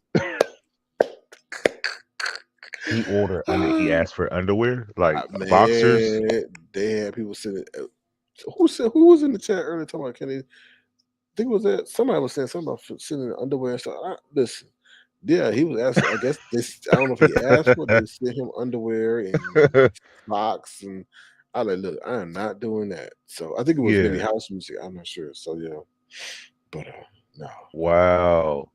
He asked for underwear, like boxers. Man, they had people sitting. Who was in the chat earlier talking about Kenny? I think it was that somebody was saying something about sitting in underwear and stuff. Listen, yeah, he was asking. I guess I don't know if he asked for. They sent him underwear and socks, and I like, look, I am not doing that. So I think it was maybe Yeah. house music. I'm not sure. So yeah, but no. Wow.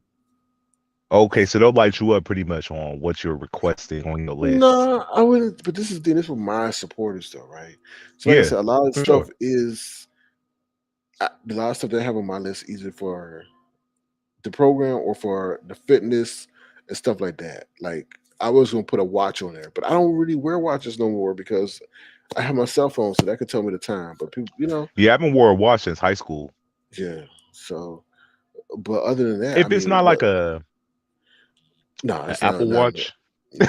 Okay, so they'll light you up pretty much on what you're requesting on your list. No, I wouldn't. But this is the thing. This is for my supporters, though, right? So, like I Yeah, said, a lot of for stuff sure. is a lot of stuff that I have on my list, either for the program or for the fitness and stuff like that. Like I was gonna put a watch on there, but I don't really wear watches no more because I have my cell phone, so that could tell me the time. But people, Yeah, I haven't wore a watch since high school. yeah. So, but other than that, I If it's mean, not what? like a No, an it's not. Apple Not Watch, no.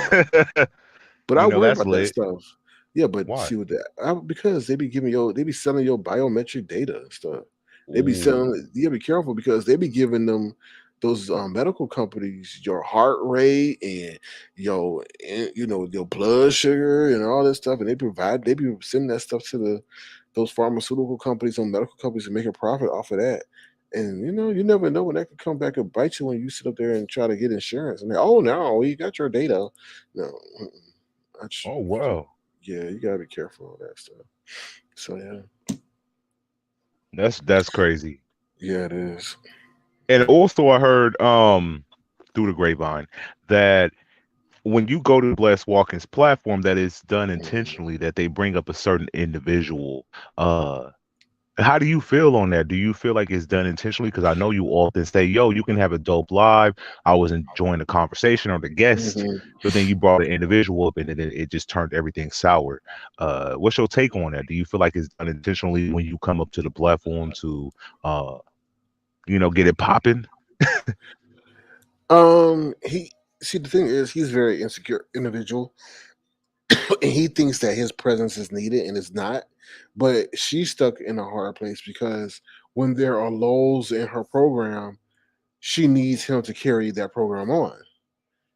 But I worry that's about that lit. stuff. Yeah, but Why? see with that, because they be selling your biometric data and stuff. They be Ooh, selling. You gotta be careful because they be giving them those medical companies your heart rate and your blood sugar and all this stuff, and they be sending that stuff to those pharmaceutical companies and medical companies and make a profit off of that. And you never know when that could come back and bite you when you sit up there and try to get insurance. And they, oh no, we got your data. No, I Oh wow, yeah, you gotta be careful of that stuff. So yeah, that's crazy. yeah, it is. And also, I heard through the grapevine that when you go to Bless Walking's platform, that is done Mhm. intentionally. That they bring up a certain individual. How do you feel on that? Do you feel like it's done intentionally? Because I know you often say, "Yo, you can have a dope live. I was enjoying the conversation or the guest," Mhm. but then you brought an individual up, and then it just turned everything sour. What's your take on that? Do you feel like it's done intentionally when you come up to the platform to, uh, get it popping? He see the thing is he's a very insecure individual, and he thinks that his presence is needed and it's not. But she's stuck in a hard place because when there are lulls in her program, she needs him to carry that program on.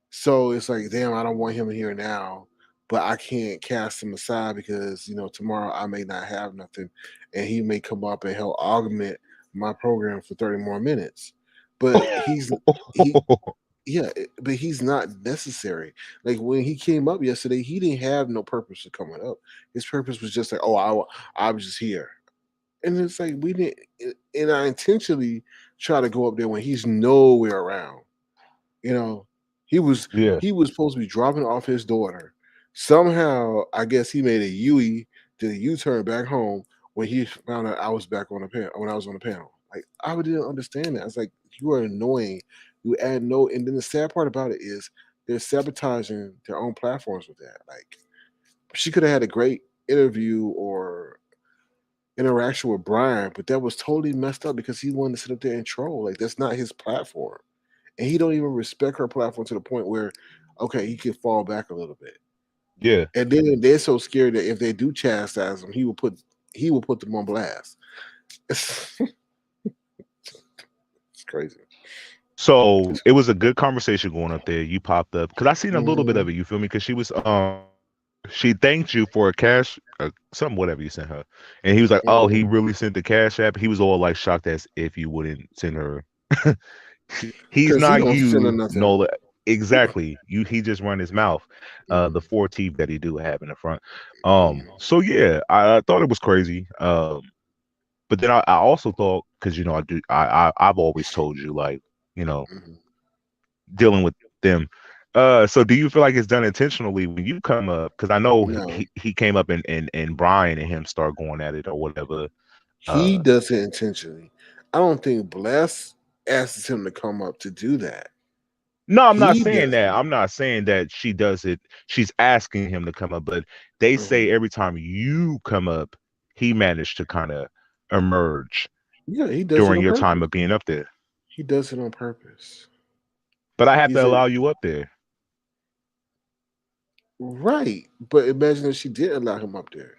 So it's like, damn, I don't want him here now, but I can't cast him aside because tomorrow I may not have nothing, and he may come up and help augment my program for 30 more minutes. But he yeah, but he's not necessary. Like when he came up yesterday, he didn't have no purpose of coming up. His purpose was just like, oh, I was just here, and it's like we didn't. And I intentionally try to go up there when he's nowhere around. You know, he was Yeah. he was supposed to be dropping off his daughter. Somehow, I guess he made a UE, did a U-turn back home when he found out I was back on the panel when I was on the panel. Like I didn't understand that. I was like, you are annoying. You add no, and then the sad part about it is they're sabotaging their own platforms with that. Like she could have had a great interview or interaction with Brian, but that was totally messed up because he wanted to sit up there and troll. Like that's not his platform, and he don't even respect her platform to the point where, okay, he could fall back a little bit. Yeah. And then they're so scared that if they do chastise him, he will put them on blast. It's crazy. So it was a good conversation going up there. You popped up because I seen a little bit Mhm, of it. You feel me? Because she thanked you for a cash, some whatever you sent her, and he was like, "Oh, he mhm. really sent the cash app." He was all like shocked as if you wouldn't send her. He's Cause he not don't send her you, nothing. Nola. Exactly. He just run his mouth. The Mhm, four teeth that he do have in the front. mhm, So yeah, I thought it was crazy. But then I also thought because I do I've always told you like you know mhm. dealing with them. So do you feel like it's done intentionally when you come up? Because I know No, he came up and Brian and him start going at it or whatever. he Uh, does it intentionally. I don't think Bless asks him to come up to do that. no, I'm not He saying does that. it. I'm not saying that she does it. She's asking him to come up, but they say Mhm. every time you come up, he managed to kind of emerge Yeah, he does it during on your time purpose. of being up there. He does it on purpose. But I have He's to a allow you up there. right, but imagine if she did allow him up there.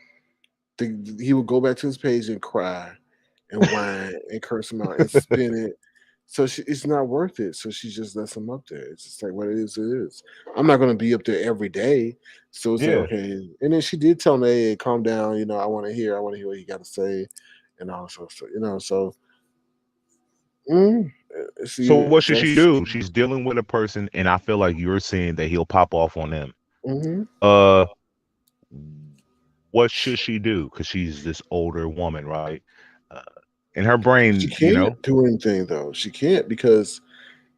He would go back to his page and cry and whine and curse him out and spin it. So it's not worth it. So she just lets him up there. It's just like what it is. It is. I'm not going to be up there every day. So it's like Yeah. okay. And then she did tell me, "Hey, calm down. I want to hear. I want to hear what you got to say." And also, so So see, what should she that's do? She's dealing with a person, and I feel like you're saying that he'll pop off on them. hmm Uh, what should she do? Because she's this older woman, right? Uh, in her she brain, can't do anything though. She can't because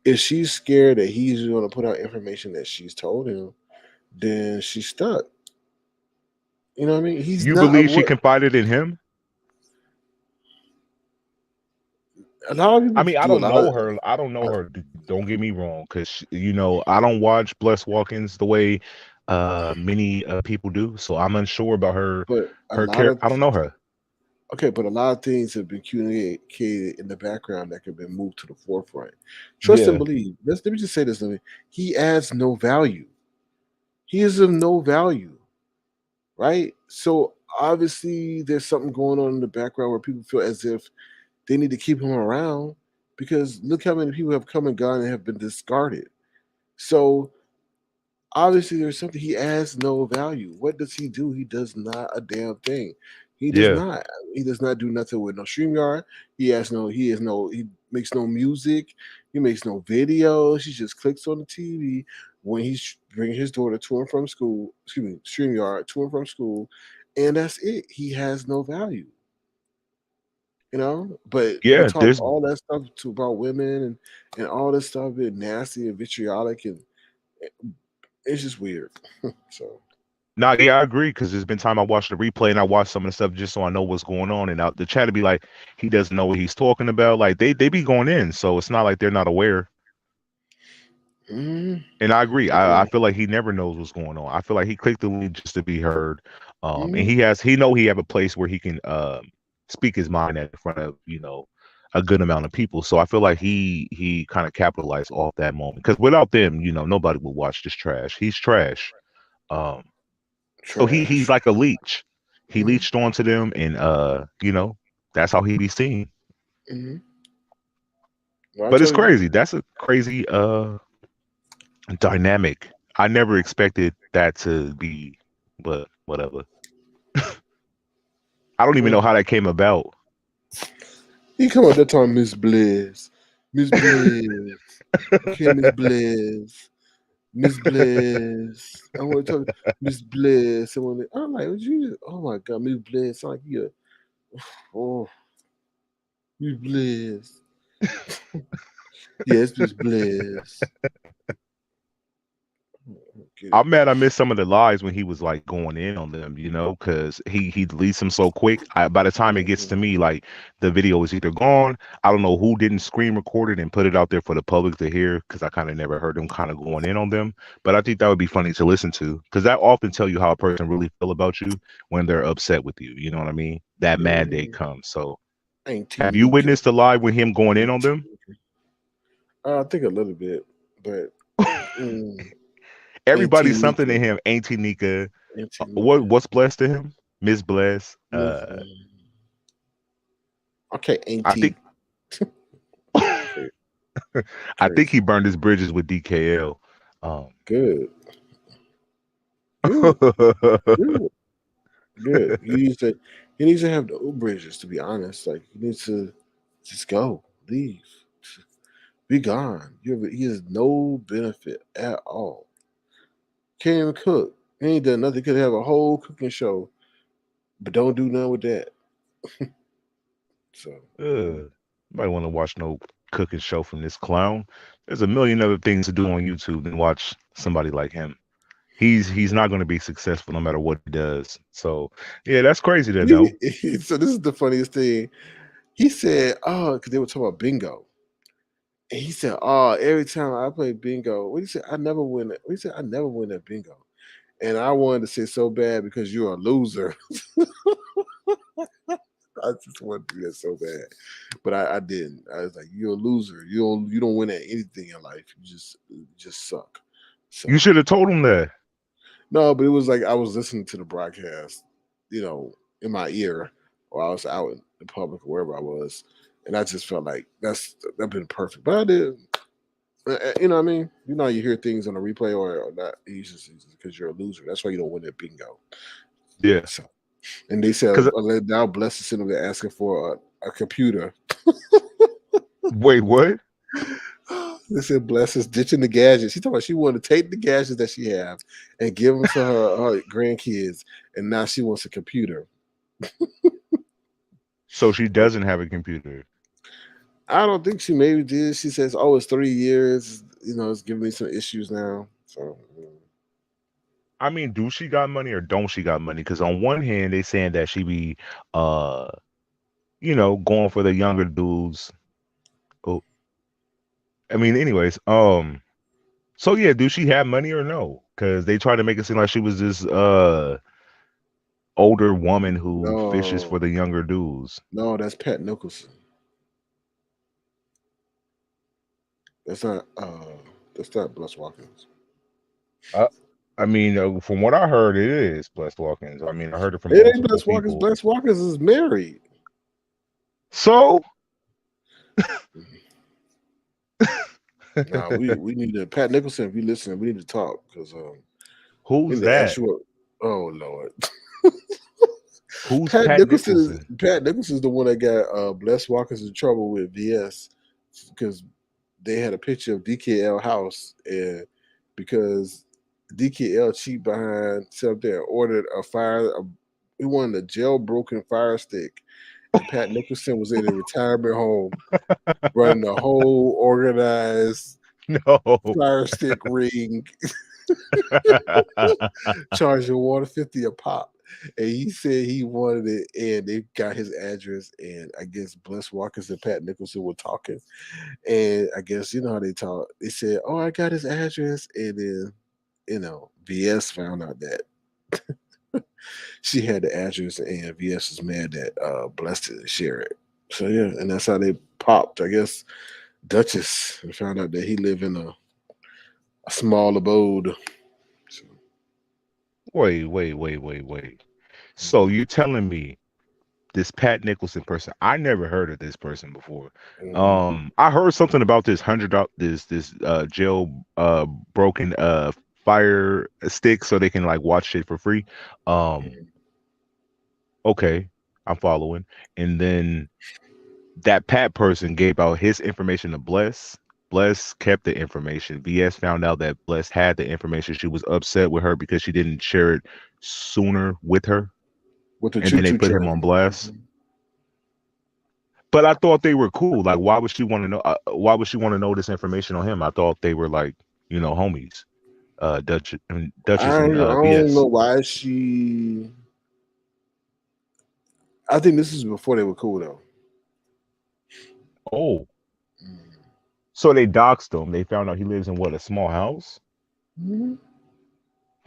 if she's scared that he's going to put out information that she's told him, then she's stuck. You know what I mean? He's you not a believe she what confided in him? a lot of I people mean, I do a don't lot of know her. I don't know uh, her. Don't get me wrong, because I don't watch Bless Walkins the way many people do. So I'm unsure about her. but a Her lot care. of I don't know her. okay, but a lot of things have been communicated in the background that could be moved to the forefront. Trust and Yeah. believe. Let me just say this. He adds no value. He is of no value, right? So obviously, there's something going on in the background where people feel as if they need to keep him around because look how many people have come and gone and have been discarded. So obviously, there's something he adds no value. What does he do? He does not a damn thing. He does Yeah. not. He does not do nothing with no StreamYard. He makes no music. He makes no videos. He just clicks on the TV when he's bringing his daughter to and from school. Excuse me, StreamYard to and from school, and that's it. He has no value. But he'll Yeah, talk there's all that stuff about women and all this stuff being nasty and vitriolic, and it's just weird. So nah, yeah, I agree because there's been time I watched the replay and I watched some of the stuff just so I know what's going on. And the chat would be like, he doesn't know what he's talking about. Like they be going in, so it's not like they're not aware. mhm, And I agree. I yeah, feel like he never knows what's going on. I feel like he clicked the link just to be heard. And mhm, he have a place where he can speak his mind at in front of, a good amount of people. So I feel like he kind of capitalized off that moment. Because without them, nobody would watch this trash. He's trash. Um so he's trash. like a leech. He Mhm, leached onto them and that's how he be seen. mhm. Well, I But it's totally agree. crazy. That's a crazy dynamic. I never expected that to be, but whatever. I don't even know Mm. how that came about. He come out that time, Miss Bliss, Miss Bliss. Okay, Miss Bliss, Miss Bliss. I want to talk, Miss Bliss. I'm like, would you? Oh my God, Miss Bliss. Sound like you. Oh, Miss Bliss. Yes, Miss Bliss. Get it? I'm mad I missed some of the lives when he was like going in on them, because he deletes them so quick. By the time it gets Mhm. to me, like the video is either gone. I don't know who didn't screen record it and put it out there for the public to hear because I kind of never heard them kind of going in on them. But I think that would be funny to listen to because that often tell you how a person really feel about you when they're upset with you. You know what I mean? That mad day Mhm. comes. So Auntie have you Nika. witnessed the live with him going in on Auntie them? Nika. I think a little bit, but mm, Auntie Everybody's something to Nika. him. Auntie Nika. Auntie Nika. What's blessed to him? Miss Bless. Miss, okay, I think Auntie. Crazy. I think Crazy. he burned his bridges with DKL. Um, Good. Good. Good. Good. He needs to have the bridges, to be honest. Like he needs to just go. Leave. Be gone. He has no benefit at all. Can't even cook. He ain't done nothing. Could have a whole cooking show, but don't do nothing with that. So Nobody want to watch no cooking show from this clown. There's a million other things to do on YouTube than watch somebody like him. He's not going to be successful no matter what he does. So yeah, that's crazy to know. so this is the funniest thing. He said, "Oh, because they were talking about bingo." And he said, "Oh, every time I play bingo, what he said, I never win it. What he said, I never win at bingo." And I wanted to say so bad because you're a loser. I just wanted to do that so bad, but I didn't. I was like, "You're a loser. You don't win at anything in life. You just suck." So You should have told him that. no, but it was like I was listening to the broadcast, in my ear, or I was out in the public or wherever I was, and I just felt like that'd been perfect. But I did. You know what I mean? You hear things on a replay or not. It's just because you're a loser. That's why you don't win at bingo. Yeah, So, and they said, because now bless the sinner, they're asking for a computer. wait, what? They said, bless us ditching the gadgets. She told me she wanted to take the gadgets that she have and give them to her grandkids, and now she wants a computer. So she doesn't have a computer. I don't think she maybe did. She says, "Oh, it's 3 years. It's giving me some issues now." So, I mean, do she got money or don't she got money? Because on one hand, they saying that she be, uh, going for the younger dudes. Oh, I mean, anyways, so yeah, do she have money or no? Because they try to make it seem like she was this older woman who fishes for no, the younger dudes. no, that's Pat Nicholson. That's not. That's not Bless Watkins. Uh, I mean, from what I heard, it is Blessed Watkins. I mean, I heard it from It ain't multiple Bless Watkins. people. Bless Watkins is married. So, Nah, we need to Pat Nicholson. If you listening, we need to talk because we who's need to ask that? you. Oh Lord, Who's Pat Nicholson? Pat Nicholson is the one that got Bless Walkers in trouble with VS because they had a picture of DKL house and because DKL cheat behind sat there and ordered he wanted a jailbroken fire stick. And Pat Nicholson was in a retirement home running a whole organized No. fire stick ring, charging $150 a pop. And he said he wanted it, and they got his address. And I guess Bless Walkers and Pat Nicholson were talking. And I guess you know how they talk. They said, "Oh, I got his address," and then VS found out that she had the address, and VS was mad that Bless didn't share it. So yeah, and that's how they popped. I guess Duchess and found out that he lived in a small abode. So, Wait. So you're telling me this Pat Nicholson person? I never heard of this person before. I heard something about this jail broken fire stick so they can like watch shit for free. Okay, I'm following. And then that Pat person gave out his information to Bless. Bless kept the information. VS found out that Bless had the information. She was upset with her because she didn't share it sooner with her. with the And then they put him on blast. But I thought they were cool. Like, why would she want to know? Why would she want to know this information on him? I thought they were like, homies. Duchess and I don't VS. know why she. I think this is before they were cool though. Oh, so they doxed him. They found out he lives in what, a small house?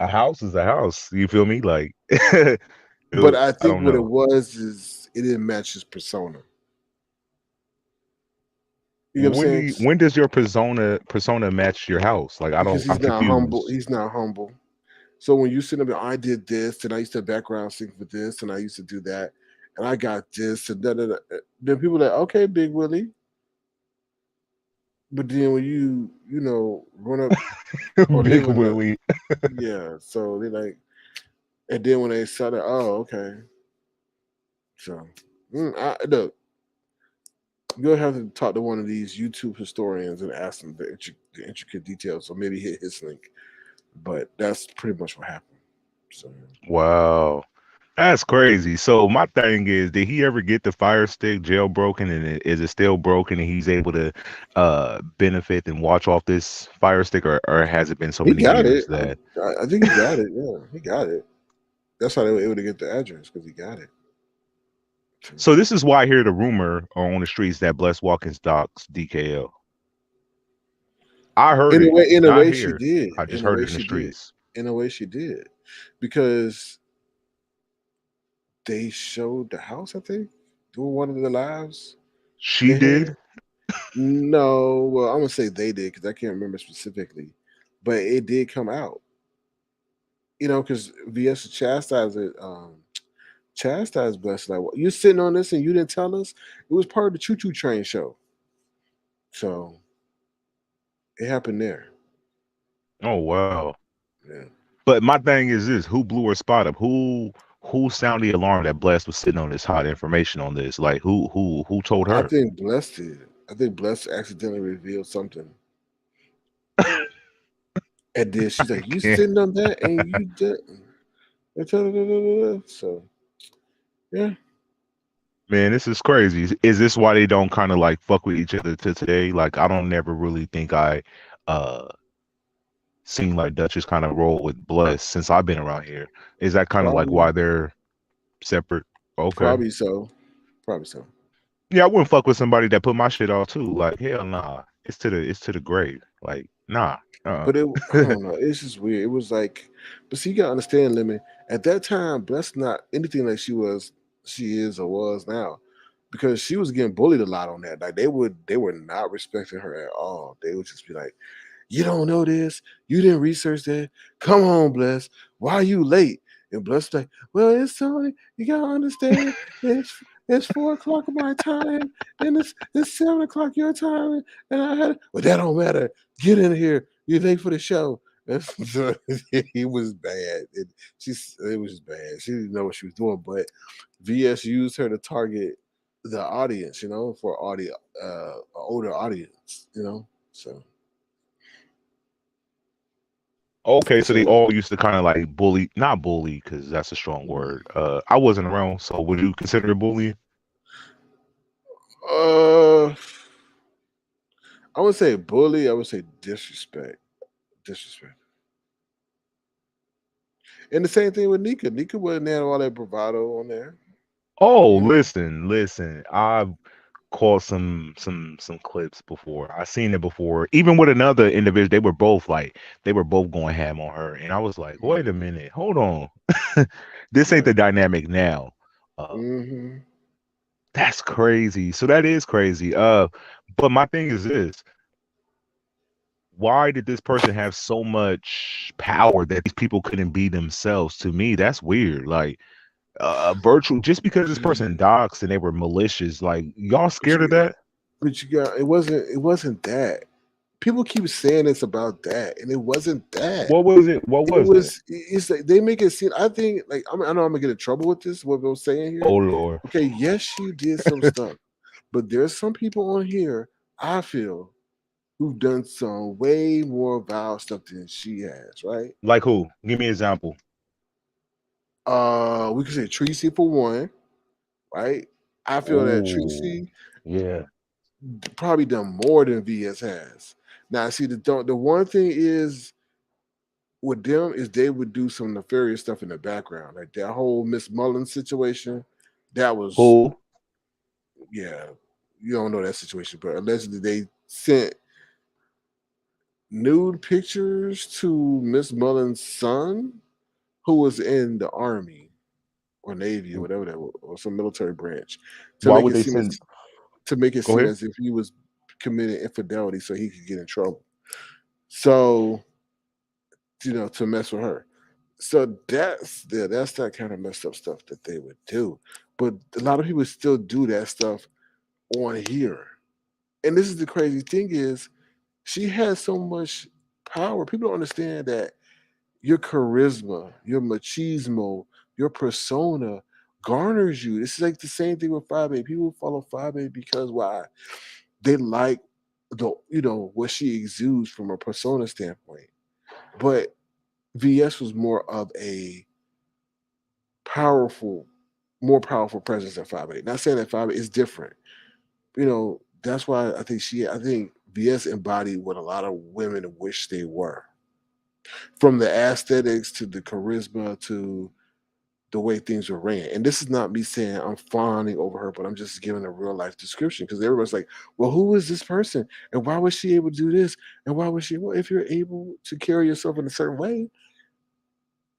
A house is a house. You feel me? Like, but I think what know. it was is it didn't match his persona. You know what I'm saying? When does your persona match your house? Like, Because he's I'm not confused. humble. He's not humble. So when you sit up, I did this, and I used to background sync for this, and I used to do that, and I got this, and then people are like, okay, Big Willie. But then when you run up, Big Willie, yeah. So they like, and then when they saw that, oh, okay. So look, you'll have to talk to one of these YouTube historians and ask them the intricate details, or maybe hit his link. But that's pretty much what happened. So wow, that's crazy. So my thing is, did he ever get the fire stick jailbroken, and is it still broken, and he's able to benefit and watch off this fire stick, or has it been so many years that I think he got it? Yeah, he got it. That's how they were able to get the address, because he got it. So this is why I hear the rumor on the streets that Bless Watkins docs DKL. I heard in a way she here. did. I just heard it in the streets. In a way she did, because they showed the house, I think, doing one of the lives. She did? No, well, I'm gonna say they did because I can't remember specifically, but it did come out. Because VS chastised it. Chastised Bless, like, you're sitting on this and you didn't tell us. It was part of the Choo Choo Train show, so it happened there. Oh wow. Yeah. But my thing is this: who blew her spot up? Who sounded the alarm that Bless was sitting on this hot information on this? Like, who told her? I think Bless did. I think Bless accidentally revealed something. And then she's like, "You sitting on that, and you didn't." So, yeah. Man, this is crazy. Is this why they don't kind of like fuck with each other to today? Like, I don't never really think I seen like Duchess kind of roll with Bless since I've been around here. Is that kind of like why they're separate? Okay. Probably so. Yeah, I wouldn't fuck with somebody that put my shit off too. Like, hell nah. It's to the grave. Like, nah. But I don't know. It's just weird. It was like, but see, you gotta understand, Lemon. At that time, Bless not anything like she is or was now, because she was getting bullied a lot on that. Like they were not respecting her at all. They would just be like, "You don't know this. You didn't research that. Come on, Bless. Why are you late?" And Bless like, "Well, it's only, you gotta understand. It's 4 o'clock my time, and it's 7 o'clock your time, and I had. Well, that don't matter. Get in here. You're late for the show." So, he was bad. It was just bad. She didn't know what she was doing, but VS used her to target the audience, for older audience. So Okay, so they so all used to kind of like bully, not bully, because that's a strong word. I wasn't around, so would you consider it bullying? uh I would say bully, I would say disrespect. Disrespect. And the same thing with Nika. Nika wasn't there all that bravado on there. Oh, You know. listen. I've caught some clips before. I seen it before. Even with another individual, they were both going ham on her, and I was like, wait a minute, hold on, this ain't Yeah. the dynamic now. Uh, Hmm. that's crazy. So that is crazy. But my thing is this: why did this person have so much power that these people couldn't be themselves? To me, that's weird. Like virtual, just because this person doxed and they were malicious, like y'all But scared of you got that? but you got it wasn't that. People keep saying it's about that, and it wasn't that. What was it? What It was it? it's like they make it seem. I think like I know I'm gonna get in trouble with this. What I'm saying here. Oh Lord. Okay, yes, she did some stuff, but there's some people on here. I feel who've done some way more vile stuff than she has. Right? Like who? Give me an example. We could say Tracy for one. Right? I feel that Oh, Tracy yeah. probably done more than VS has. Now, see the one thing is with them is they would do some nefarious stuff in the background, like that whole Miss Mullins situation. That was, Who? yeah, you don't know that situation, but allegedly they sent nude pictures to Miss Mullins' son, who was in the army or navy or whatever that was, or some military branch, to Why make would it they seem send? Go ahead. as if he was committing infidelity, so he could get in trouble. So to mess with her. So that's that kind of messed up stuff that they would do. But a lot of people still do that stuff on here. And this is the crazy thing is she has so much power. People don't understand that your charisma, your machismo, your persona garners you. This is like the same thing with Fyebabe. People follow Fyebabe because why? They like what she exudes from a persona standpoint. But VS was more of a powerful, more powerful presence than 5'8". Not saying that 5'8" is different. That's why I think VS embodied what a lot of women wish they were. From the aesthetics to the charisma to the way things were ran. And this is not me saying I'm fawning over her, but I'm just giving a real life description because everyone's like, well, who is this person? And why was she able to do this? And why was she? Well, if you're able to carry yourself in a certain way,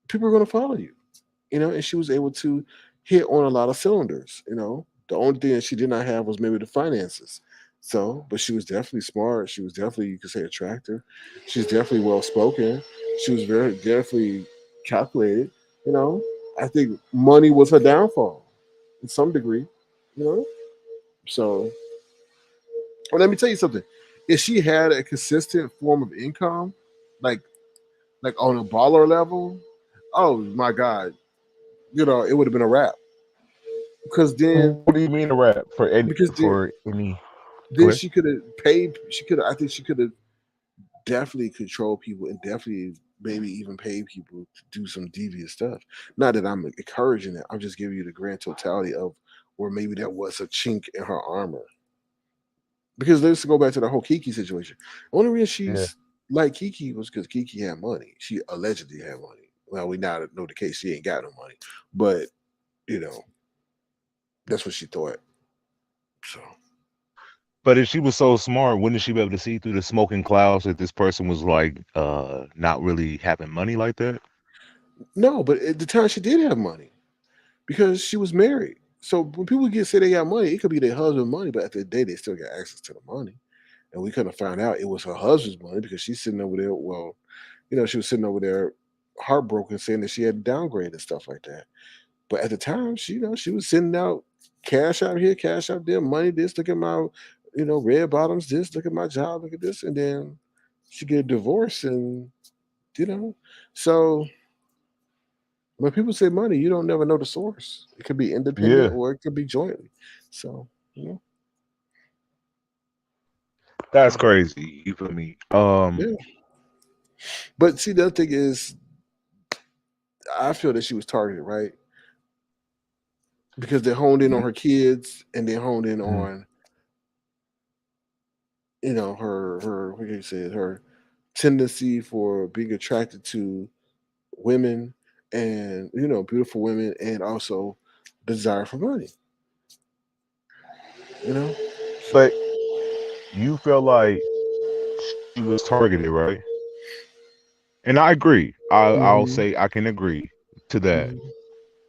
people are going to follow you. And she was able to hit on a lot of cylinders. The only thing that she did not have was maybe the finances. So, but she was definitely smart. She was definitely, you could say, attractive. She's definitely well spoken. She was very definitely calculated. You know, I think money was her downfall in some degree. You know, so well, let me tell you something. If she had a consistent form of income, like on a baller level, oh my god, it would have been a wrap. Because then What do you mean a rap for any because then for any? Go then ahead. she could have paid. I think she could have definitely controlled people and definitely maybe even paid people to do some devious stuff. Not that I'm encouraging it. I'm just giving you the grand totality of where maybe there was a chink in her armor. Because let's go back to the whole Kiki situation. The only reason Yeah. she's like Kiki was because Kiki had money. She allegedly had money. Well, we now know the case. She ain't got no money, but you know that's what she thought. So. But if she was so smart, wouldn't she be able to see through the smoking clouds that this person was like not really having money like that? No, but at the time she did have money because she was married. So when people say they got money, it could be their husband's money, but at the end of the day, they still got access to the money. And we couldn't find out it was her husband's money because she's sitting over there. Well, she was sitting over there heartbroken, saying that she had downgraded and stuff like that. But at the time, she was sending out cash out here, cash out there, money. This, look at my, red bottoms. This, look at my job. Look at this, and then she get a divorce and You know, so when people say money, you don't never know the source. It could be independent Yeah, or it could be jointly. So you know, that's crazy. You feel me? yeah. But see, the other thing is, I feel that she was targeted, right? Because they honed in on her kids and they honed in mhm. on her what can you say her tendency for being attracted to women and beautiful women and also desire for money. You know, so But you feel like she was targeted, right? And I agree. I'll hmm say I can agree to that. hmm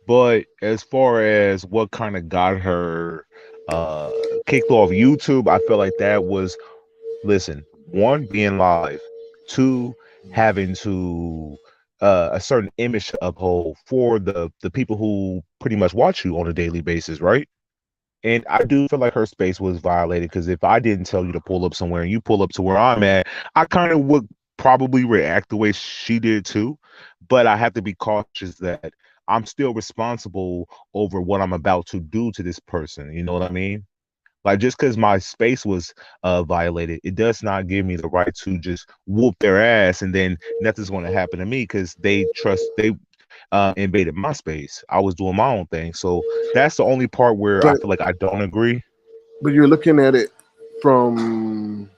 But as far as what kind of got her uh kicked off YouTube, I feel like that was, listen, one, being live, two, having to a certain image to uphold for the people who pretty much watch you on a daily basis, right? And I do feel like her space was violated because if I didn't tell you to pull up somewhere and you pull up to where I'm at, I kind of would probably react the way she did too. But I have to be cautious that I'm still responsible over what I'm about to do to this person. You know what I mean? Like, just because my space was violated, it does not give me the right to just whoop their ass and then nothing's going to happen to me because they invaded my space. I was doing my own thing. So that's the only part where I but feel like I don't agree. you're looking at it from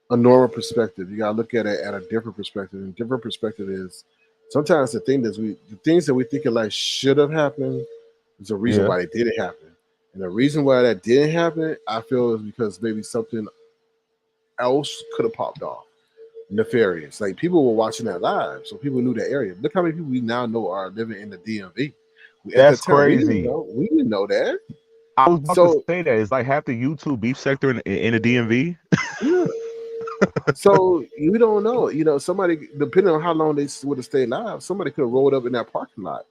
a normal perspective. You gotta look at it at a different perspective. And different perspective is sometimes the things that we think in life should have happened is a reason Yeah, why they didn't happen. And the reason why that didn't happen, I feel, is because maybe something else could have popped off. Nefarious. Like people were watching that live, so people knew that area. Look how many people we now know are living in the DMV. At that's that time, crazy. we didn't know that. I was about to So say that it's like half the YouTube beef sector in the DMV. yeah, so we don't know. Somebody, depending on how long they would have stayed live, somebody could have rolled up in that parking lot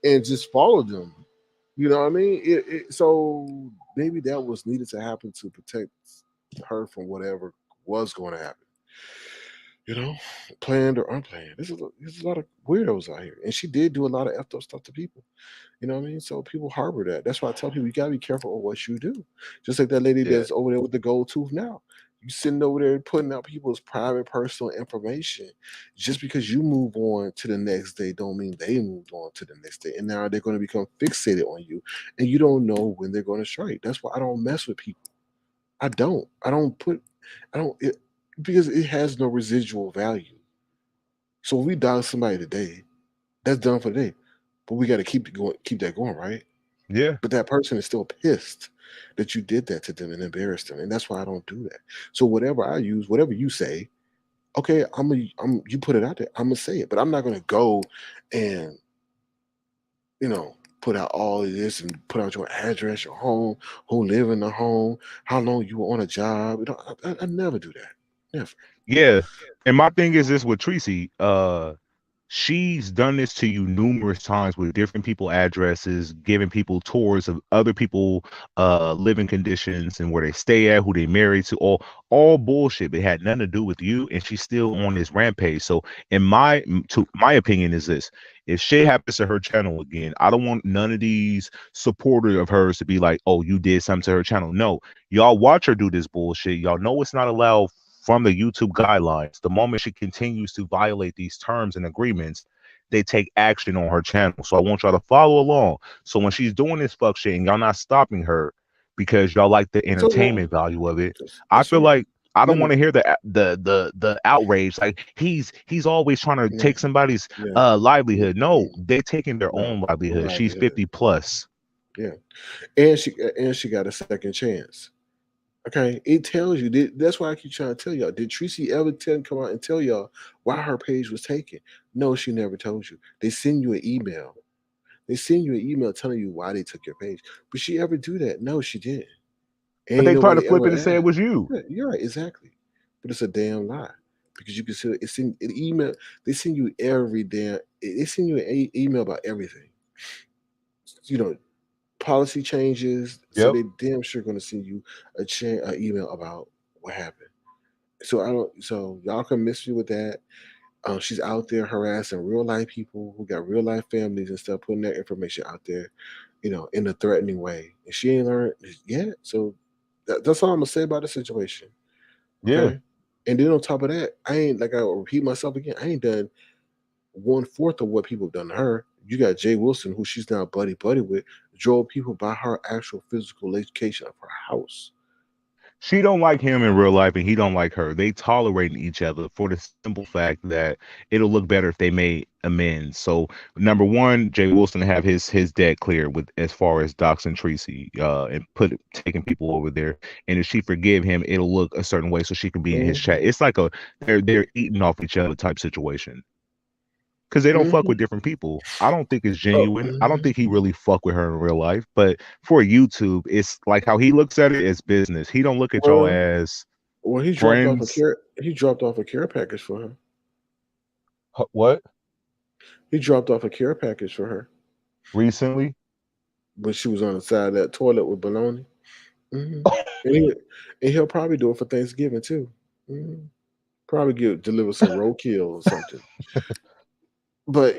and just followed them. You know what I mean? So maybe that was needed to happen to protect her from whatever was going to happen. You know, planned or unplanned. There's a lot of weirdos out here, and she did do a lot of effed up stuff to people. You know what I mean? So people harbor that. That's why I tell people you gotta be careful of what you do. Just like that lady Yeah. that's over there with the gold tooth now. You sitting over there putting out people's private personal information. Just because you move on to the next day don't mean they moved on to the next day. And now they're gonna become fixated on you. And you don't know when they're gonna strike. That's why I don't mess with people. I don't. I don't it, because it has no residual value. So if we dog somebody today, that's done for the day. But we gotta keep that going, right? Yeah. But that person is still pissed that you did that to them and embarrassed them, and that's why I don't do that. So whatever I use, whatever you say, okay, you put it out there. I'm gonna say it, but I'm not gonna go and put out all of this and put out your address, your home, who live in the home, how long you were on a job. I never do that. Never. Yeah. And my thing is this with Tracy. She's done this to you numerous times with different people addresses, giving people tours of other people living conditions and where they stay at, who they married to, all bullshit. It had nothing to do with you, and she's still on this rampage. So my opinion is this: if shit happens to her channel again, I don't want none of these supporters of hers to be like, oh, you did something to her channel. No, y'all watch her do this bullshit. Y'all know it's not allowed from the YouTube guidelines. The moment she continues to violate these terms and agreements, they take action on her channel. So I want y'all to follow along. So when she's doing this fuck shit and y'all not stopping her because y'all like the So entertainment value of it, I that's feel fair. like I don't Let me. want to hear the outrage. Like he's always trying to Yeah, take somebody's yeah, yeah, livelihood. No, yeah. they taking their No, own no livelihood. She's livelihood. 50 plus. Yeah, and she got a second chance. Okay, it tells you. That's why I keep trying to tell y'all. Did Tracy ever come out and tell y'all why her page was taken? No, she never told you. They send you an email. They send you an email telling you why they took your page. But she ever do that? No, she didn't. But Ain't they try to nobody flip ever it and say it asked. was you. Yeah, you're right, exactly. But it's a damn lie because you can see it's in an email. They send you every damn. They send you an email about everything. You know, policy changes, so Yep. they damn sure going to send you an email about what happened. So I don't. So y'all can miss me with that. She's out there harassing real life people who got real life families and stuff, putting their information out there, in a threatening way. And she ain't learned yet. So that's all I'm gonna say about the situation. Yeah. Okay. And then on top of that, I ain't like I repeat myself again. I ain't done 1/4 of what people have done to her. You got Jay Wilson, who she's now buddy buddy with, drove people by her actual physical location of her house. She don't like him in real life, and he don't like her. They tolerating each other for the simple fact that it'll look better if they made amends. So, number one, Jay Wilson have his debt clear with as far as Doxxing Tracy, and taking people over there. And if she forgive him, it'll look a certain way so she can be in his Mm-hmm. chat. It's like they're eating off each other type situation. Because they don't fuck Mm-hmm. with different people. I don't think it's Oh, genuine. I don't mhm. think he really fuck with her in real life. But for YouTube, it's like how he looks at it as business. He don't look at y'all Well, as well, friends. he dropped off a care package for her. What? He dropped off a care package for her Recently? when she was on the side of that toilet with baloney. Hmm. And, he'll probably do it for Thanksgiving too. Hmm. Probably deliver some roadkill or something. But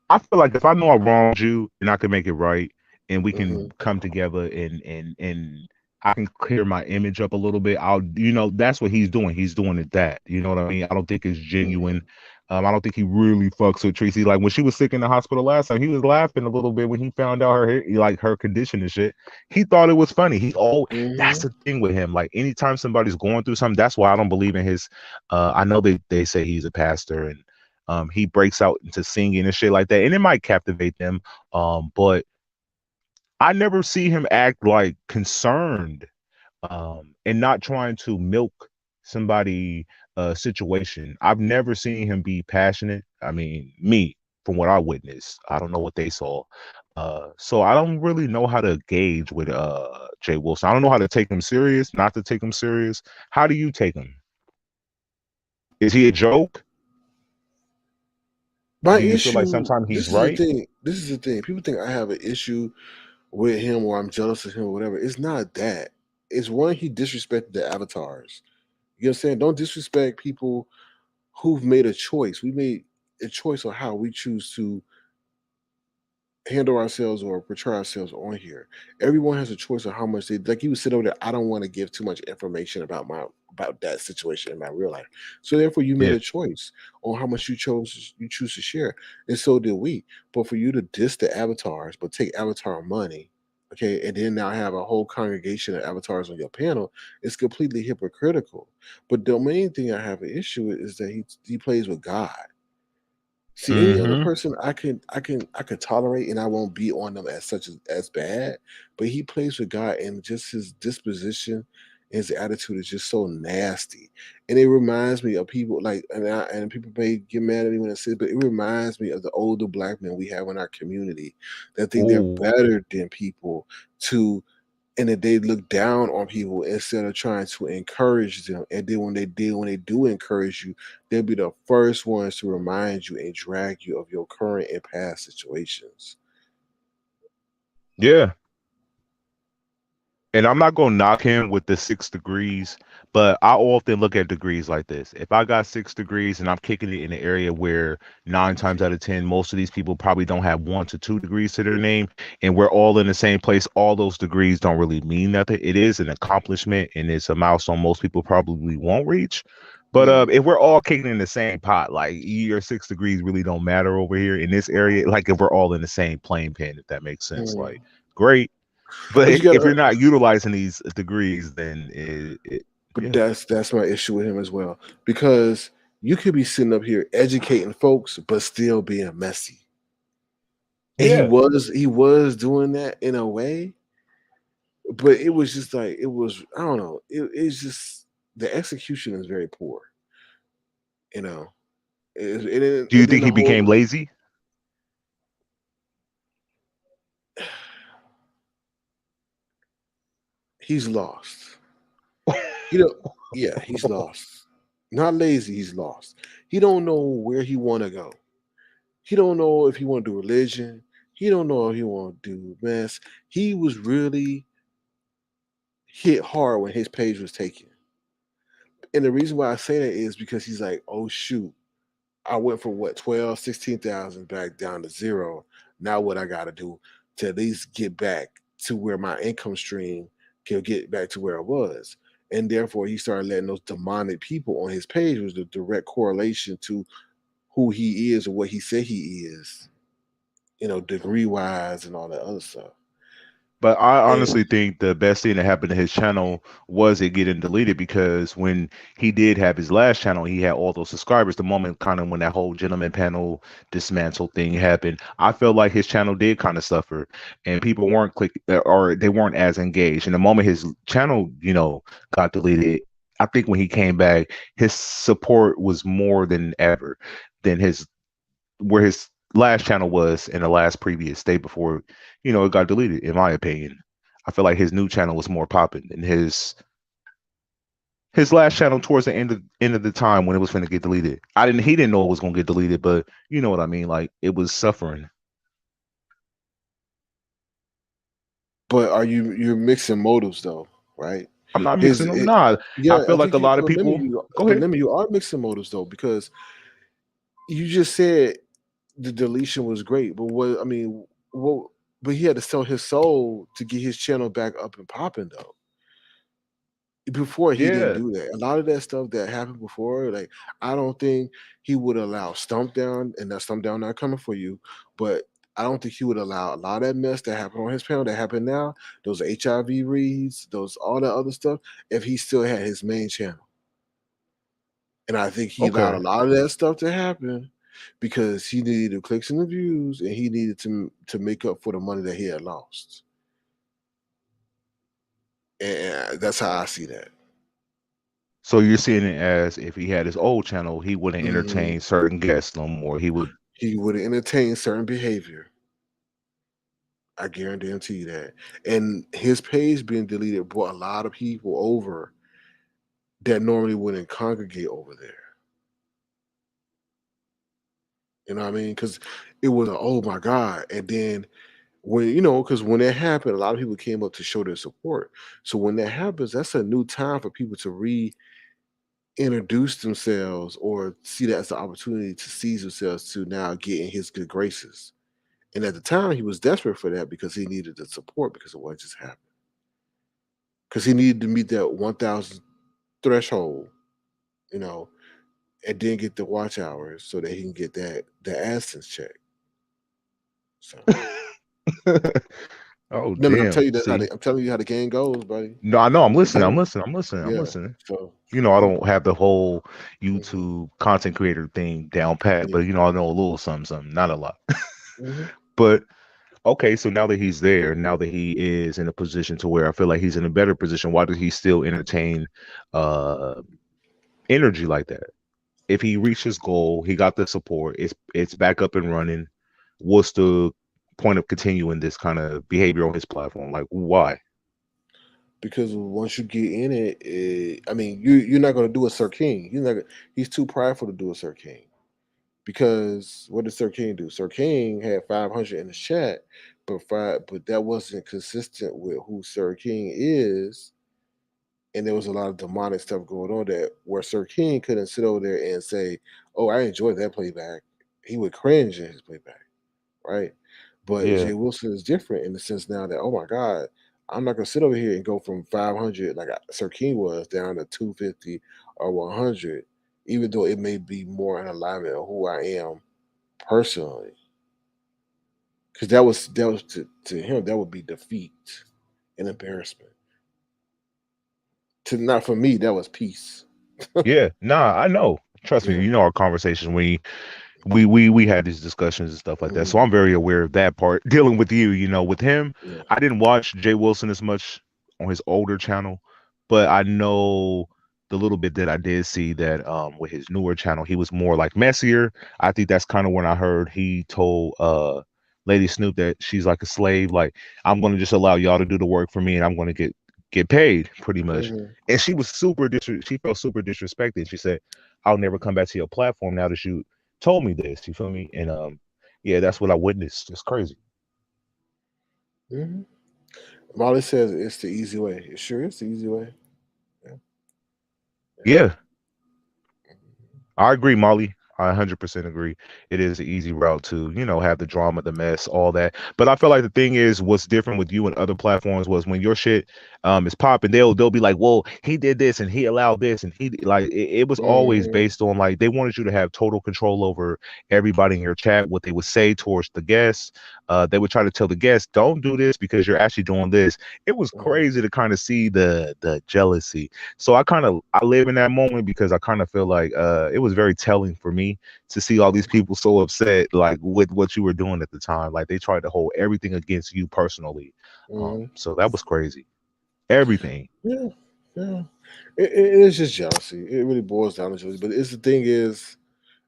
I feel like if I know I wronged you and I can make it right and we can hmm come together and I can clear my image up a little bit, that's what he's doing. He's doing it that. You know what I mean? I don't think it's genuine. I don't think he really fucks with Tracy. Like when she was sick in the hospital last time, he was laughing a little bit when he found out her condition and shit. He thought it was funny. That's hmm the thing with him. Like anytime somebody's going through something, that's why I don't believe in his I know they say he's a pastor and he breaks out into singing and shit like that, and it might captivate them. But I never see him act like concerned, and not trying to milk somebody situation. I've never seen him be passionate. I mean, me from what I witnessed. I don't know what they saw. So I don't really know how to gauge with Jay Wilson. I don't know how to take him serious, not to take him serious. How do you take him? Is he a joke? My Do you feel like issue. sometimes he's This is the right? thing. This is the thing. People think I have an issue with him or I'm jealous of him or whatever. It's not that. It's one, he disrespected the avatars. You know what I'm saying? Don't disrespect people who've made a choice. We made a choice on how we choose to handle ourselves or portray ourselves on here. Everyone has a choice of how much they like. You would sit over there. I don't want to give too much information about that situation in my real life. So therefore, you made Yeah. a choice on how much you choose to share, and so did we. But for you to diss the avatars, but take avatar money, okay, and then now have a whole congregation of avatars on your panel, it's completely hypocritical. But the main thing I have an issue with is that he plays with God. See, any other Mm-hmm. person I could tolerate and I won't be on them as such as bad, but he plays with God and just his disposition, his attitude is just so nasty. And it reminds me of people like and people may get mad at me when I say it, but it reminds me of the older black men we have in our community that think they're Oh, better than people to and that they look down on people instead of trying to encourage them. And then when they do encourage you, they'll be the first ones to remind you and drag you of your current and past situations. yeah. And I'm not gonna knock him with the 6 degrees, but I often look at degrees like this. If I got 6 degrees and I'm kicking it in an area where 9 times out of 10, most of these people probably don't have 1 to 2 degrees to their name, and we're all in the same place, all those degrees don't really mean nothing. It is an accomplishment and it's a milestone most people probably won't reach. But Mm, if we're all kicking in the same pot, like your 6 degrees really don't matter over here in this area, like if we're all in the same playing pen, if that makes sense, mm. like great. But But you got if to you're not utilizing these degrees, then but yeah, that's my issue with him as well because you could be sitting up here educating folks but still being messy. And yeah. he was doing that in a way, but it was just like it was I don't know. It's just the execution is very poor, you know. Do you And then think the he became whole lazy? he's lost. You know, yeah, he's lost. Not lazy, he's lost. He don't know where he want to go. He don't know if he want to do religion. He don't know if he want to do mess. He was really hit hard when his page was taken. And the reason why I say that is because he's like, oh shoot. I went from what 12, 16,000 back down to zero. Now what I got to do to at least get back to where my income stream can get back to where it was. And therefore, he started letting those demonic people on his page was the direct correlation to who he is or what he said he is, degree wise and all that other stuff. But I And honestly think the best thing that happened to his channel was it getting deleted, because when he did have his last channel, he had all those subscribers. The moment kind of when that whole gentleman panel dismantle thing happened, I felt like his channel did kind of suffer, and people weren't or they weren't as engaged. And the moment his channel, got deleted, I think when he came back, his support was more than ever than his last channel was in the last previous state before, it got deleted, in my opinion. I feel like his new channel was more popping than his last channel towards the end of the time when it was going to get deleted. He didn't know it was going to get deleted, but you know what I mean? Like, it was suffering. but you're mixing motives though, right? I'm not His mixing them. Nah, I Yeah, I feel like think a you lot of but people. Go ahead. let me you are mixing motives though, because you just said the deletion was great, but what but he had to sell his soul to get his channel back up and popping though. Before he didn't Yeah. do that. A lot of that stuff that happened before, like I don't think he would allow Stump Down, and that Stump Down not coming for you, but I don't think he would allow a lot of that mess that happened on his panel that happened now, those HIV reads, those all that other stuff, if he still had his main channel. And I think he allowed a Okay. lot of that stuff to happen because he needed the clicks and the views, and he needed to make up for the money that he had lost. And that's how I see that. So you're seeing it as if he had his old channel, he wouldn't Mhm. entertain certain guests no more. He would. He would entertain certain behavior. I guarantee you that. And his page being deleted brought a lot of people over that normally wouldn't congregate over there. You know what I mean? Because it was a, oh my God. And then because when that happened, a lot of people came up to show their support. So when that happens, that's a new time for people to reintroduce themselves or see that as an opportunity to seize themselves to now get in his good graces. And at the time, he was desperate for that because he needed the support because of what just happened. Because he needed to meet that 1,000 threshold, you know, and then get the watch hours so that he can get that the AdSense check. So Oh no, I'm damn. telling you See. I'm telling you how the game goes, buddy. No, I know. I'm I'm listening. I'm telling you. listening. I'm listening. I'm Yeah. listening. So I mhm, don't have the whole mhm, YouTube content creator thing down pat, yeah. but I know a little something, something, not a lot. Mhm. But okay, so now that he's there, now that he is in a position to where I feel like he's in a better position, why does he still entertain uh energy like that? If he reached his goal, he got the support, it's back up and running. What's the point of continuing this kind of behavior on his platform? Like, why? Because once you get in it, I mean, you're not going to do a Sir King. He's too prideful to do a Sir King. Because what did Sir King do? Sir King had 500 in the chat, but that wasn't consistent with who Sir King is, and there was a lot of demonic stuff going on that where Sir King couldn't sit over there and say, "Oh, I enjoyed that playback." He would cringe in his playback, right? But Yeah. Jay Wilson is different in the sense now that, oh my God, I'm not gonna sit over here and go from 500 like Sir King was down to 250 or 100, even though it may be more in alignment of who I am personally, because that was to him that would be defeat and embarrassment. To not for me, that was peace. Yeah, nah, I know. Trust me, Yeah. our conversations, we had these discussions and stuff like that. So Mhm. I'm very aware of that part. Dealing with you, with him, Yeah. I didn't watch Jay Wilson as much on his older channel, but I know the little bit that I did see that with his newer channel, he was more like messier. I think that's kind of when I heard he told Lady Snoop that she's like a slave, like I'm gonna just allow y'all to do the work for me and I'm gonna get paid pretty much. Mhm. And she felt super disrespected. She said, I'll never come back to your platform now that you told me this. You feel me? And yeah, that's what I witnessed. It's crazy. Mhm. Molly says it's the easy way. It sure is the easy way. Yeah. Yeah. Yeah, I agree, Molly. I 100% agree. It is an easy route to, have the drama, the mess, all that. But I feel like the thing is, what's different with you and other platforms was when your shit is popping, they'll be like, well, he did this and he allowed this and like it was always Mm-hmm. based on like they wanted you to have total control over everybody in your chat, what they would say towards the guests. They would try to tell the guests, don't do this because you're actually doing this. It was Mm-hmm. crazy to kind of see the jealousy. So I live in that moment because I kind of feel like it was very telling for me to see all these people so upset like with what you were doing at the time. Like they tried to hold everything against you personally. Mm-hmm. So that was crazy. Everything. Yeah, yeah. It is just jealousy. It really boils down to jealousy. But it's the thing is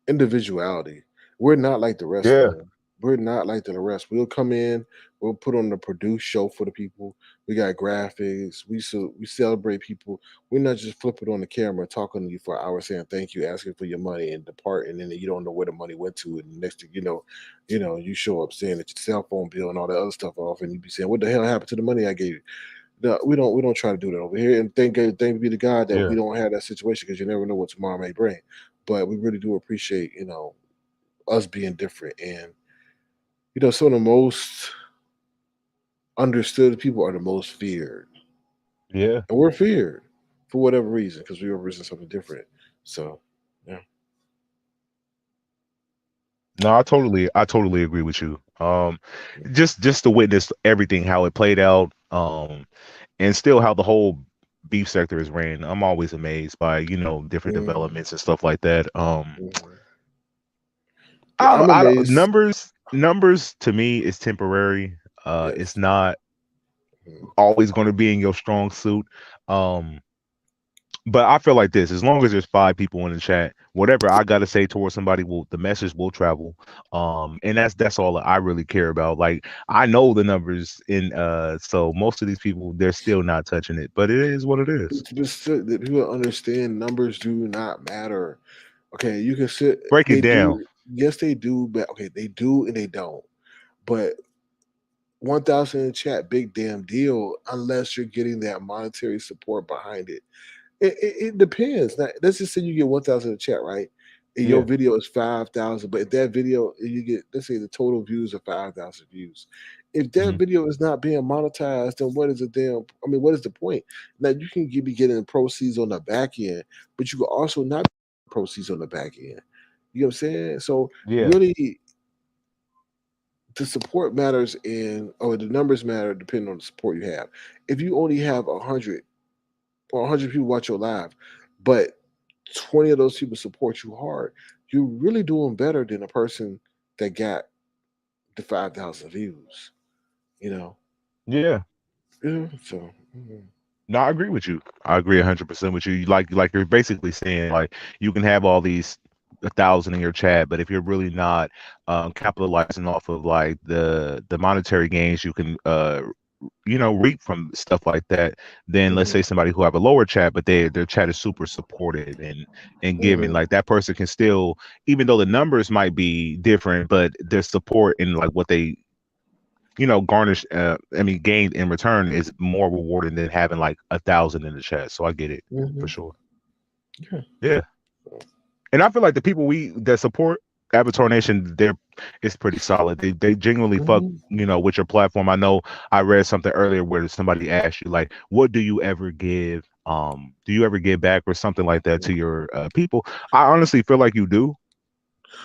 individuality. We're not like the rest, Yeah. man. We're not like the rest. We'll come in, we'll put on a produced show for the people. We got graphics. We celebrate people. We're not just flipping on the camera talking to you for an hour saying thank you, asking for your money and depart, and then you don't know where the money went to. And next thing you show up saying that your cell phone bill and all that other stuff off, and you be saying, "What the hell happened to the money I gave you?" No, we don't try to do that over here. And thank be to God that we Yeah. don't have that situation because you never know what tomorrow may bring. But we really do appreciate us being different. And some of the most understood people are the most feared, Yeah. and we're feared for whatever reason because we represent something different. So yeah. No, I totally agree with you. Just to witness everything how it played out, and still how the whole beef sector is ran. I'm always amazed by, different Mhm, developments and stuff like that. mhm. Yeah, I'm I amazed. numbers to me is temporary. It's Yes. not Mhm, always going to be in your strong suit. Um, but I feel like this: as long as there's 5 people in the chat, whatever I gotta say towards somebody will the message will travel. And that's all I really care about. Like I know the numbers in so most of these people they're still not touching it, but it is what it is. that people understand numbers do not matter. Okay, you can sit. Break it They down. do. Yes, they do. But okay, they do and they don't. But 1,000 in chat, big damn deal. Unless you're getting that monetary support behind it. It depends. Now, let's just say you get 1,000 in chat, right? And your Yeah. video is 5,000. But if that video, you get, let's say the total views are 5,000 views. If that Hmm. video is not being monetized, then what is the damn? I mean, what is the point? Now you can be getting proceeds on the back end, but you can also not proceeds on the back end. You know what I'm saying? So Yeah. really, the support matters, or the numbers matter depending on the support you have. If you only have 100 people watch your live, but 20 of those people support you hard, you're really doing better than a person that got the 5,000 views. You know, Yeah. yeah. So mhm. No, I agree with you. I agree 100% with you. Like you're basically saying like you can have all these 1,000 in your chat, but if you're really not capitalizing off of like the monetary gains you can reap from stuff like that, then let's Mhm. say somebody who have a lower chat, but their chat is super supportive and giving, Mhm. like that person can still, even though the numbers might be different, but their support and like what they garnish gained in return is more rewarding than having like 1,000 in the chat. So I get it for Mhm. sure. Yeah. Yeah. And I feel like the people we that support Avatar Nation, they're it's pretty solid. They genuinely fuck, Mhm. with your platform. I know I read something earlier where somebody asked you like, what do you ever give? Do you ever give back or something like that to your people? I honestly feel like you do.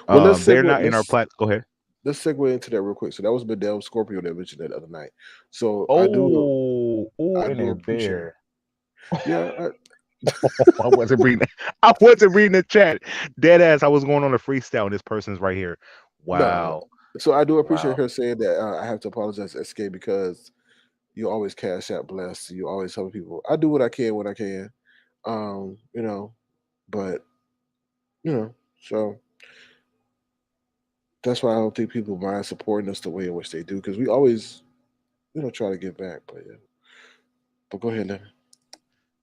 Well, let's They're segue. not in our plat. Go ahead. Let's segue into that real quick. So that was Bedell Scorpio that mentioned that other night. So Oh, I and do they're appreciate it. there. Yeah. I wasn't reading. I wasn't reading the chat. Dead ass. I was going on a freestyle. And this person's right here. No. Wow. So I do appreciate Wow. her saying that I have to apologize to SK because you always cash out blessed. You always help people. I do what I can when I can. Um, you know, but so that's why I don't think people mind supporting us the way in which they do because we always, try to give back. But yeah, but go ahead, Lennon.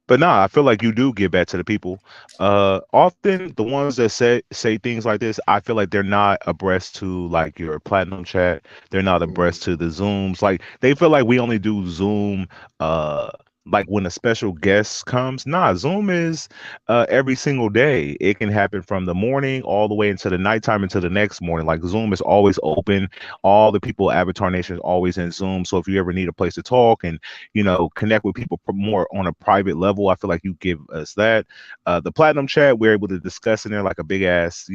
But nah, I feel like you do give back to the people. Often the ones that say things like this, I feel like they're not abreast to like your platinum chat. They're not Mm, abreast to the Zooms. Like they feel like we only do Zoom. Uh, like when a special guest comes. Nah, Zoom is every single day. It can happen from the morning all the way into the nighttime into the next morning. Like Zoom is always open. All the people at Avatar Nation is always in Zoom. So if you ever need a place to talk and connect with people more on a private level, I feel like you give us that. The Platinum Chat, we're able to discuss in there like a big ass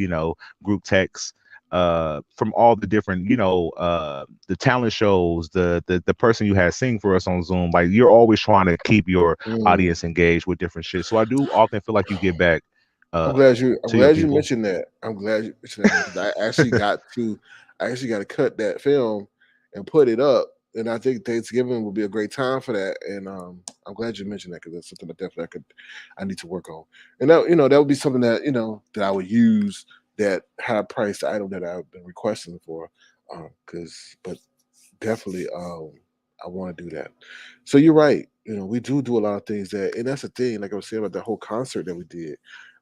group text from all the different the talent shows, the person you had sing for us on Zoom. Like you're always trying to keep your audience engaged with different shit, so I do often feel like you get back I'm glad you. I'm to your glad you people. mentioned that. I'm glad you mentioned that because I actually got to. I actually got to cut that film and put it up, and I think Thanksgiving will be a great time for that. And I'm glad you mentioned that because that's something that definitely I need to work on. And that would be something that that I would use that high priced item that I've been requesting for, but definitely I want to do that. So you're right. We do a lot of things and that's the thing. Like I was saying about the whole concert that we did,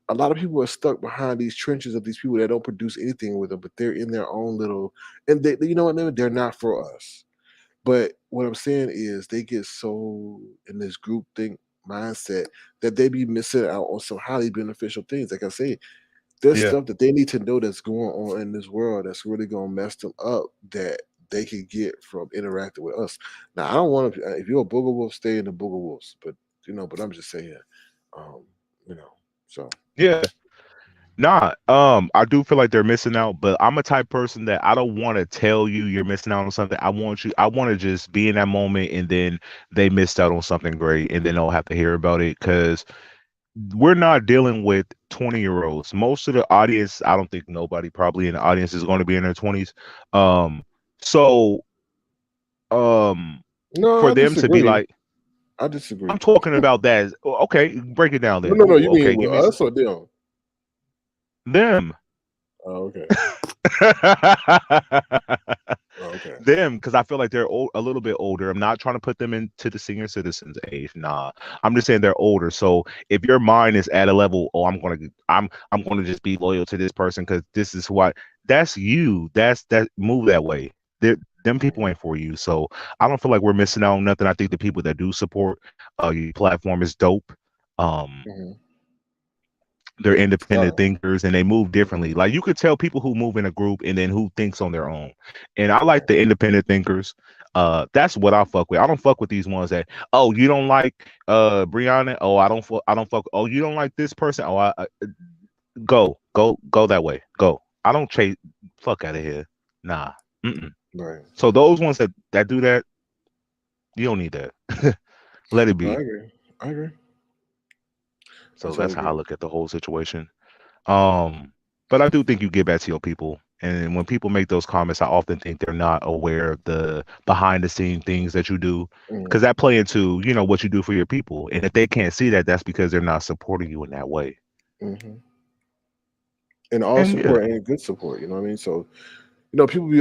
a lot of people are stuck behind these trenches of these people that don't produce anything with them, but they're in their own little, and you know what, they're not for us. But what I'm saying is they get so in this group think mindset that they be missing out on some highly beneficial things. Like I say, there's Yeah, stuff that they need to know that's going on in this world that's really going to mess them up that they can get from interacting with us. Now, I don't want to, if you're a booger wolf, stay in the booger wolves, but but I'm just saying, um, so. yeah. Nah, I do feel like they're missing out, but I'm a type person that I don't want to tell you you're missing out on something. I want to just be in that moment, and then they missed out on something great, and then they'll have to hear about it because we're not dealing with 20-year-olds. Most of the audience, I don't think nobody probably in the audience is going to be in their 20s. So No, for I them to be disagree. like, I disagree. I'm talking about that. Okay, break it down No, then. no, no. You Okay, mean give with me us or them? them. Oh, okay. Oh, okay. Them, because I feel like they're a little bit older. I'm not trying to put them into the senior citizens age. Nah, I'm just saying they're older. So if your mind is at a level, oh, I'm gonna just be loyal to this person because this is what that's you. That move that way. Them people ain't for you. So I don't feel like we're missing out on nothing. I think the people that do support your platform is dope. Um, Mm-hmm. they're independent Oh. thinkers and they move differently. Mm-hmm. Like you could tell people who move in a group and then who thinks on their own. And I like Right. the independent thinkers. That's what I fuck with. I don't fuck with these ones that, oh, you don't like Brianna. Oh, I don't fuck. Oh, you don't like this person. Oh, go that way. Go. I don't chase. Fuck out of here. Nah. Mm-mm. Right. So those ones that do that, you don't need that. Let it No, I be. agree. I agree. I So totally that's how I agree. look at the whole situation. But I do think you get back to your people. And when people make those comments, I often think they're not aware of the behind the scene things that you do. Because Mm-hmm. that play into, what you do for your people. And if they can't see that, that's because they're not supporting you in that way. Mm-hmm. And all And yeah, support ain't good support. You know what I mean? So people be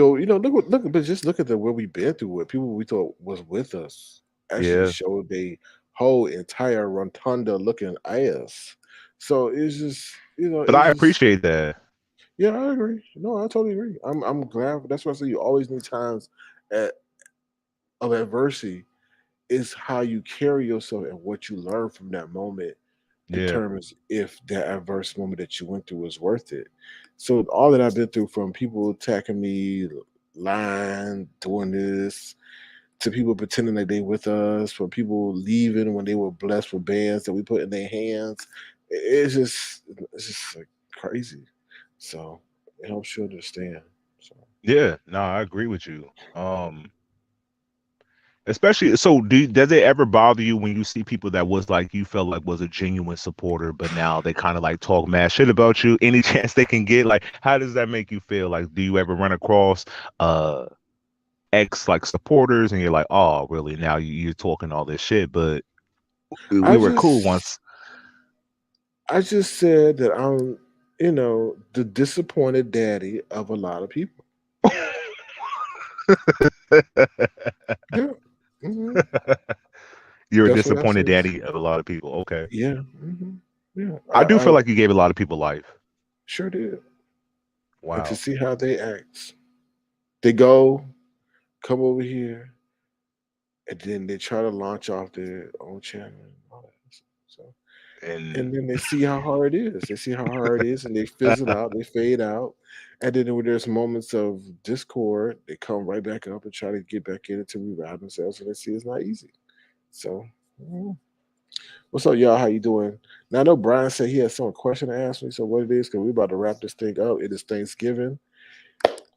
but just look at what we've been through. What people we thought was with us actually yeah. showed they whole entire rotunda looking ass. So it's just But it's I just appreciate that. yeah, I agree. No, I totally agree. I'm glad. That's why I say you always need times at of adversity. Is how you carry yourself and what you learn from that moment Yeah. determines if that adverse moment that you went through was worth it. So all that I've been through, from people attacking me, lying, doing this, to people pretending like they with us, for people leaving when they were blessed with bands that we put in their hands, it's just like crazy. So it helps you understand. So Yeah. No, I agree with you. Especially so does it ever bother you when you see people that was like you felt like was a genuine supporter, but now they kind of like talk mad shit about you any chance they can get? Like, how does that make you feel? Like, do you ever run across uh ex like supporters and you're like, oh really, now you're talking all this shit, but we I were cool just once. I just said that I'm, the disappointed daddy of a lot of people. Yeah. Hmm. You're a That's what I disappointed said. daddy of a lot of people. Okay. Yeah. Yeah. I do I feel like you gave a lot of people life. sure did. And to Wow. see how they act, they go, come over here, and then they try to launch off their own channel and all that. So, And and then they see how hard it is. They see how hard it is, and they fizzle out. They fade out, and then when there's moments of discord, they come right back up and try to get back in it to revive themselves. And they see it's not easy. So, mm. What's up, y'all? How you doing? Now I know Brian said he has some question to ask me. So what it is? Because we're about to wrap this thing up. It is Thanksgiving,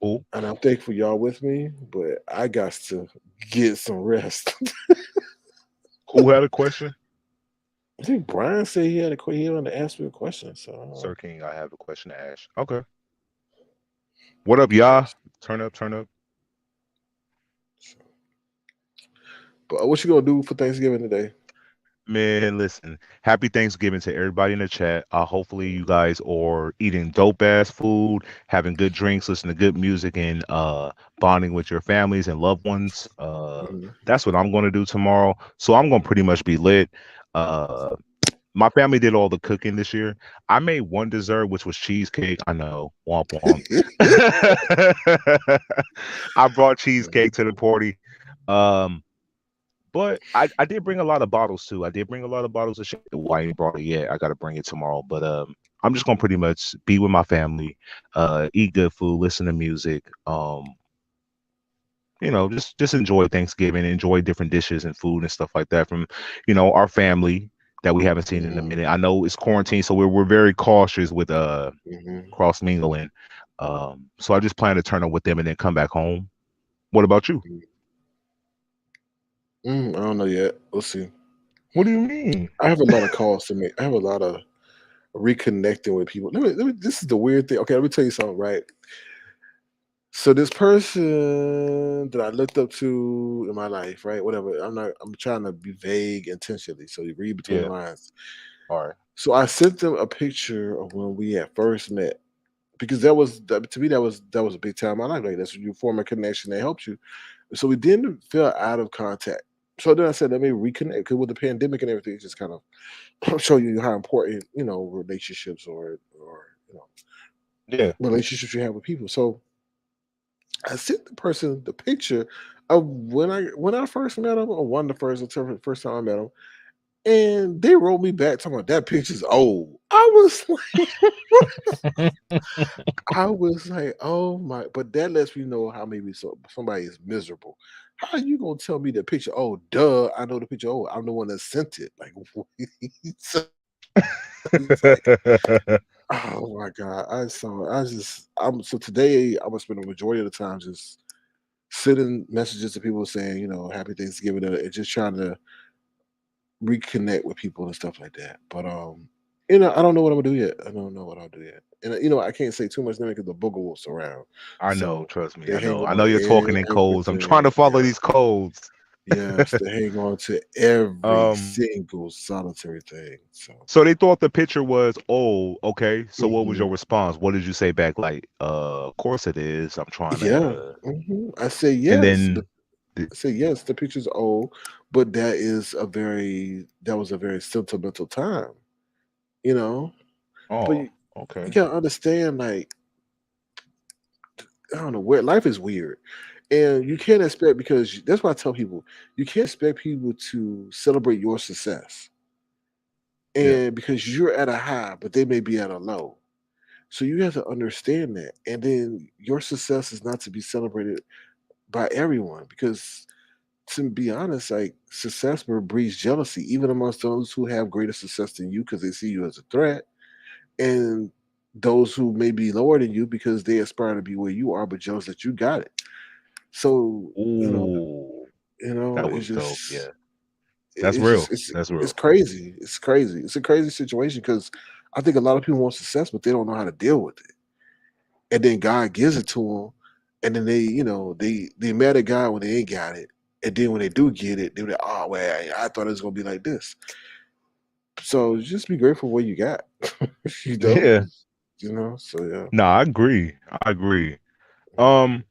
cool. and I'm thankful y'all with me, but I got to get some rest. Who had a question? I think Brian said he wanted to ask me a question. So Sir King, I have a question to ask. Okay. What up, y'all? yes. Turn up, turn up. But what you gonna do for Thanksgiving today? Man, listen. Happy Thanksgiving to everybody in the chat. Hopefully you guys are eating dope ass food, having good drinks, listening to good music, and bonding with your families and loved ones. Mhm. That's what I'm gonna do tomorrow. So I'm gonna pretty much be lit. My family did all the cooking this year. I made one dessert, which was cheesecake. I know, womp womp. I brought cheesecake to the party. Um, but I did bring a lot of bottles too. I did bring a lot of bottles of shit. Well, I ain't brought it yet. I gotta bring it tomorrow. But I'm just gonna pretty much be with my family, eat good food, listen to music. Just enjoy Thanksgiving, enjoy different dishes and food and stuff like that from, our family that we haven't seen in a Mhm. minute. I know it's quarantine, so we're very cautious with Mhm. cross mingling. So I just plan to turn up with them and then come back home. What about you? I don't know yet. We'll see. What do you mean? I have a lot of calls to make. I have a lot of reconnecting with people. This is the weird thing. Okay, let me tell you something. Right. So this person that I looked up to in my life, right? Whatever. I'm trying to be vague intentionally. So you read between the Yeah. lines. All right. So I sent them a picture of when we had first met because to me that was a big time in my life. Like that's when you form a connection that helps you. So we didn't feel out of contact. So then I said, let me reconnect because with the pandemic and everything, it's just kind of show you how important relationships or Yeah. relationships you have with people. So I sent the person the picture of when I first met him, or one of the first time I met him, and they wrote me back talking about that picture's old. I was like, oh my! But that lets me know how maybe somebody is miserable. How are you gonna tell me the picture? Oh, duh! I know the picture. Oh, I'm the one that sent it. Like, so it's like, oh my god! So today I'm gonna spend the majority of the time just sending messages to people saying, Happy Thanksgiving, and just trying to reconnect with people and stuff like that. But I don't know what I'm gonna do yet. I don't know what I'll do yet. And I can't say too much now because the booger wolf's around. I know. So Trust me. they I hang know. I on know you're talking in codes. I'm trying to everything. follow Yeah. these codes. Yes, they hang on to every Um. single solitary thing. So So they thought the picture was old. Okay. So what was mhm. your response? What did you say back? Like, of course it is. I'm trying Yeah. to. I say And yes. then, I say yes, the picture's old, but that was a very sentimental time, you know. But oh, you okay. gotta understand, like, I don't know, where life is weird. And you can't expect because that's why I tell people you can't expect people to celebrate your success. Yeah. And because you're at a high, but they may be at a low. So you have to understand that. And then your success is not to be celebrated by everyone because to be honest, like success breeds jealousy, even amongst those who have greater success than you because they see you as a threat, and those who may be lower than you because they aspire to be where you are, but jealous that you got it. So Ooh, that it's was dope. just Yeah. That's it's just real. That's it's real. crazy. It's crazy. It's a crazy situation because I think a lot of people want success, but they don't know how to deal with it. And then God gives it to them, and then they mad at God when they ain't got it, and then when they do get it, they're like, oh well, I thought it was gonna be like this. So just be grateful for what you got, you know, Yeah. So yeah. No, I agree. I agree. Um,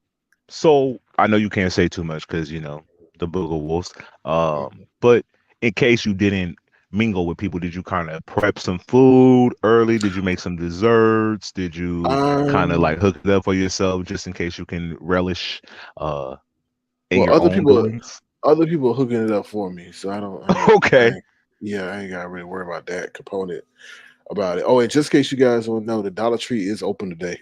so I know you can't say too much because the booger wolves. Mhm. But in case you didn't mingle with people, did you kind of prep some food early? Did you make some desserts? Did you kind of Um, like hook it up for yourself just in case you can relish uh in well, your own doings? other people are hooking it up for me, so I Okay. ain't, yeah, I ain't gotta really worry about that component about it. Oh, and just in case you guys don't know, the Dollar Tree is open today.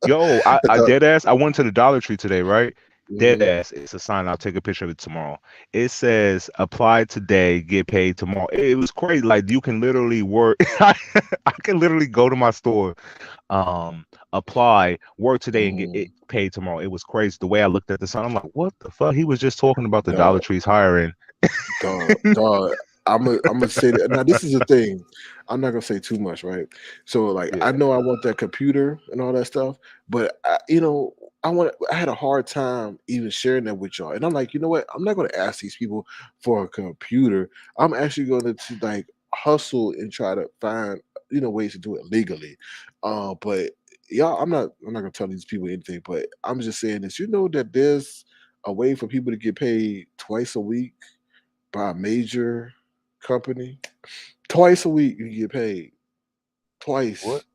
Yo, I Uh, dead ass. I went to the Dollar Tree today, right? Dead mhm. ass. It's a sign. I'll take a picture of it tomorrow. It says apply today, get paid tomorrow. It was crazy. Like you can literally work. I can literally go to my store, apply, work today, and get it Mhm. paid tomorrow. It was crazy. The way I looked at the sign, I'm like, what the fuck? He was just talking about the Dollar Dog, Tree's hiring. dog. I'm gonna say that now. This is the thing. I'm not gonna say too much, right? So, like, I Yeah. know I want that computer and all that stuff, but I had a hard time even sharing that with y'all. And I'm like, you know what? I'm not gonna ask these people for a computer. I'm actually going to like hustle and try to find ways to do it legally. But y'all, I'm not gonna tell these people anything. But I'm just saying this. You know that there's a way for people to get paid twice a week by a major company. Twice a week you get paid. What? Twice.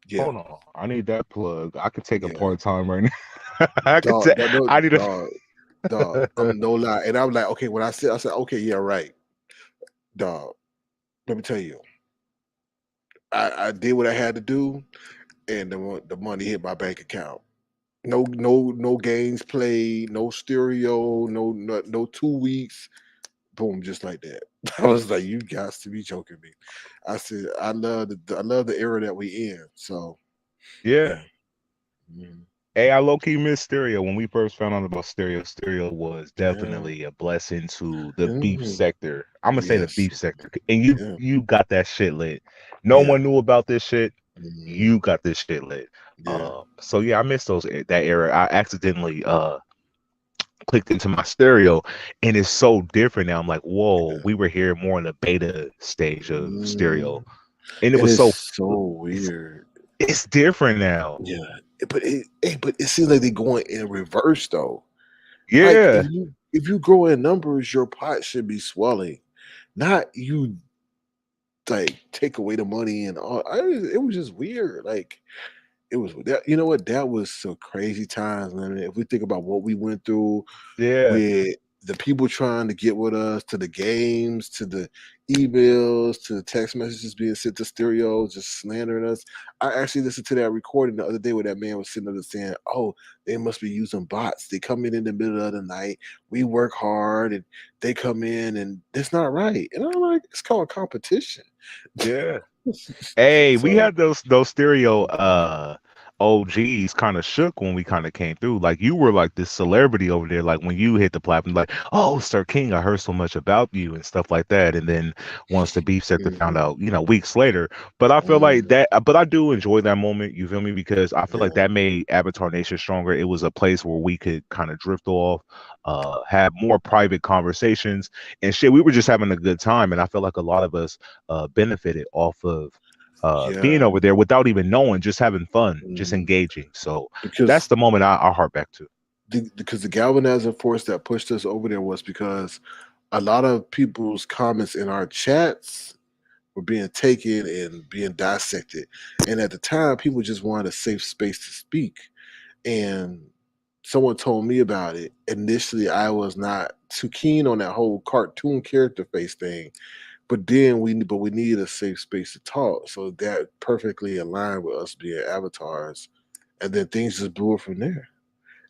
Yeah. Hold on. I need that plug. I could take a Yeah. part time right now. I could Dog, take. dog, no, I need dog, dog. a. I'm no lie. And I'm like, okay, when I said, okay, yeah, right. Dog, let me tell you, I did what I had to do, and the money hit my bank account. No games played, no stereo, no 2 weeks. Boom, just like that. I was like, you got to be joking me. I said, I love the era that we in. So Yeah. yeah. Mhm. Hey, I low key miss stereo. When we first found out about stereo, stereo was Yeah. definitely a blessing to the beef Mhm. sector. I'm gonna say the Yes. beef sector, and you Yeah. you got that shit lit. No Yeah. one knew about this shit. Mhm. You got this shit lit. Yeah. So yeah, I miss that era. I accidentally clicked into my stereo, and it's so different now. I'm like, whoa, Yeah. we were here more in the beta stage of stereo, Mm. and it It was is so so it's weird. it's different now. Yeah. But it seems like they're going in reverse though. Like Yeah, if you grow in numbers, your pot should be swelling, not you like take away the money and all. It was just weird. Like it was that. You know what? That was some crazy times, man. If we think about what we went through yeah, with the people trying to get with us, to the games, to the emails, to the text messages being sent to stereo, just slandering us. I actually listened to that recording the other day where that man was sitting there saying, "Oh, they must be using bots. They come in the middle of the night. We work hard, and they come in, and that's not right." And I'm like, "It's called competition." yeah. Hey, we So had those stereo OGs kind of shook when we kind of came through. Like you were like this celebrity over there. Like when you hit the platform, like, oh, Sir King, I heard so much about you and stuff like that. And then once the beef sector found mhm, out, weeks later. But I feel like mhm, that. But I do enjoy that moment. You feel me? Because I feel like yeah, that made Avatar Nation stronger. It was a place where we could kind of drift off, have more private conversations and shit. We were just having a good time, and I feel like a lot of us benefited off of being yeah, over there without even knowing, just having fun, just mhm. engaging. So that's Because the moment I harp back to. the galvanizing force that pushed us over there was because a lot of people's comments in our chats were being taken and being dissected. And at the time, people just wanted a safe space to speak. And someone told me about it. Initially, I was not too keen on that whole cartoon character face thing. But we needed a safe space to talk. So that perfectly aligned with us being avatars. And then things just blew up from there.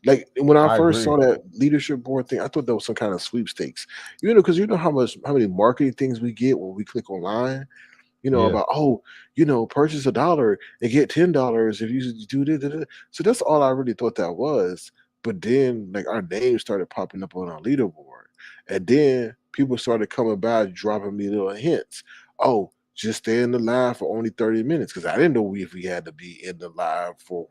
Like when I I first agree. saw that leadership board thing, I thought that was some kind of sweepstakes. Because you know how many marketing things we get when we click online. Yeah. About purchase $1 and get $10 if you do this. So that's all I really thought that was. But then like our names started popping up on our leaderboard, and then people started coming by dropping me little hints. Oh, just stay in the live for only 30 minutes because I didn't know if we had to be in the live for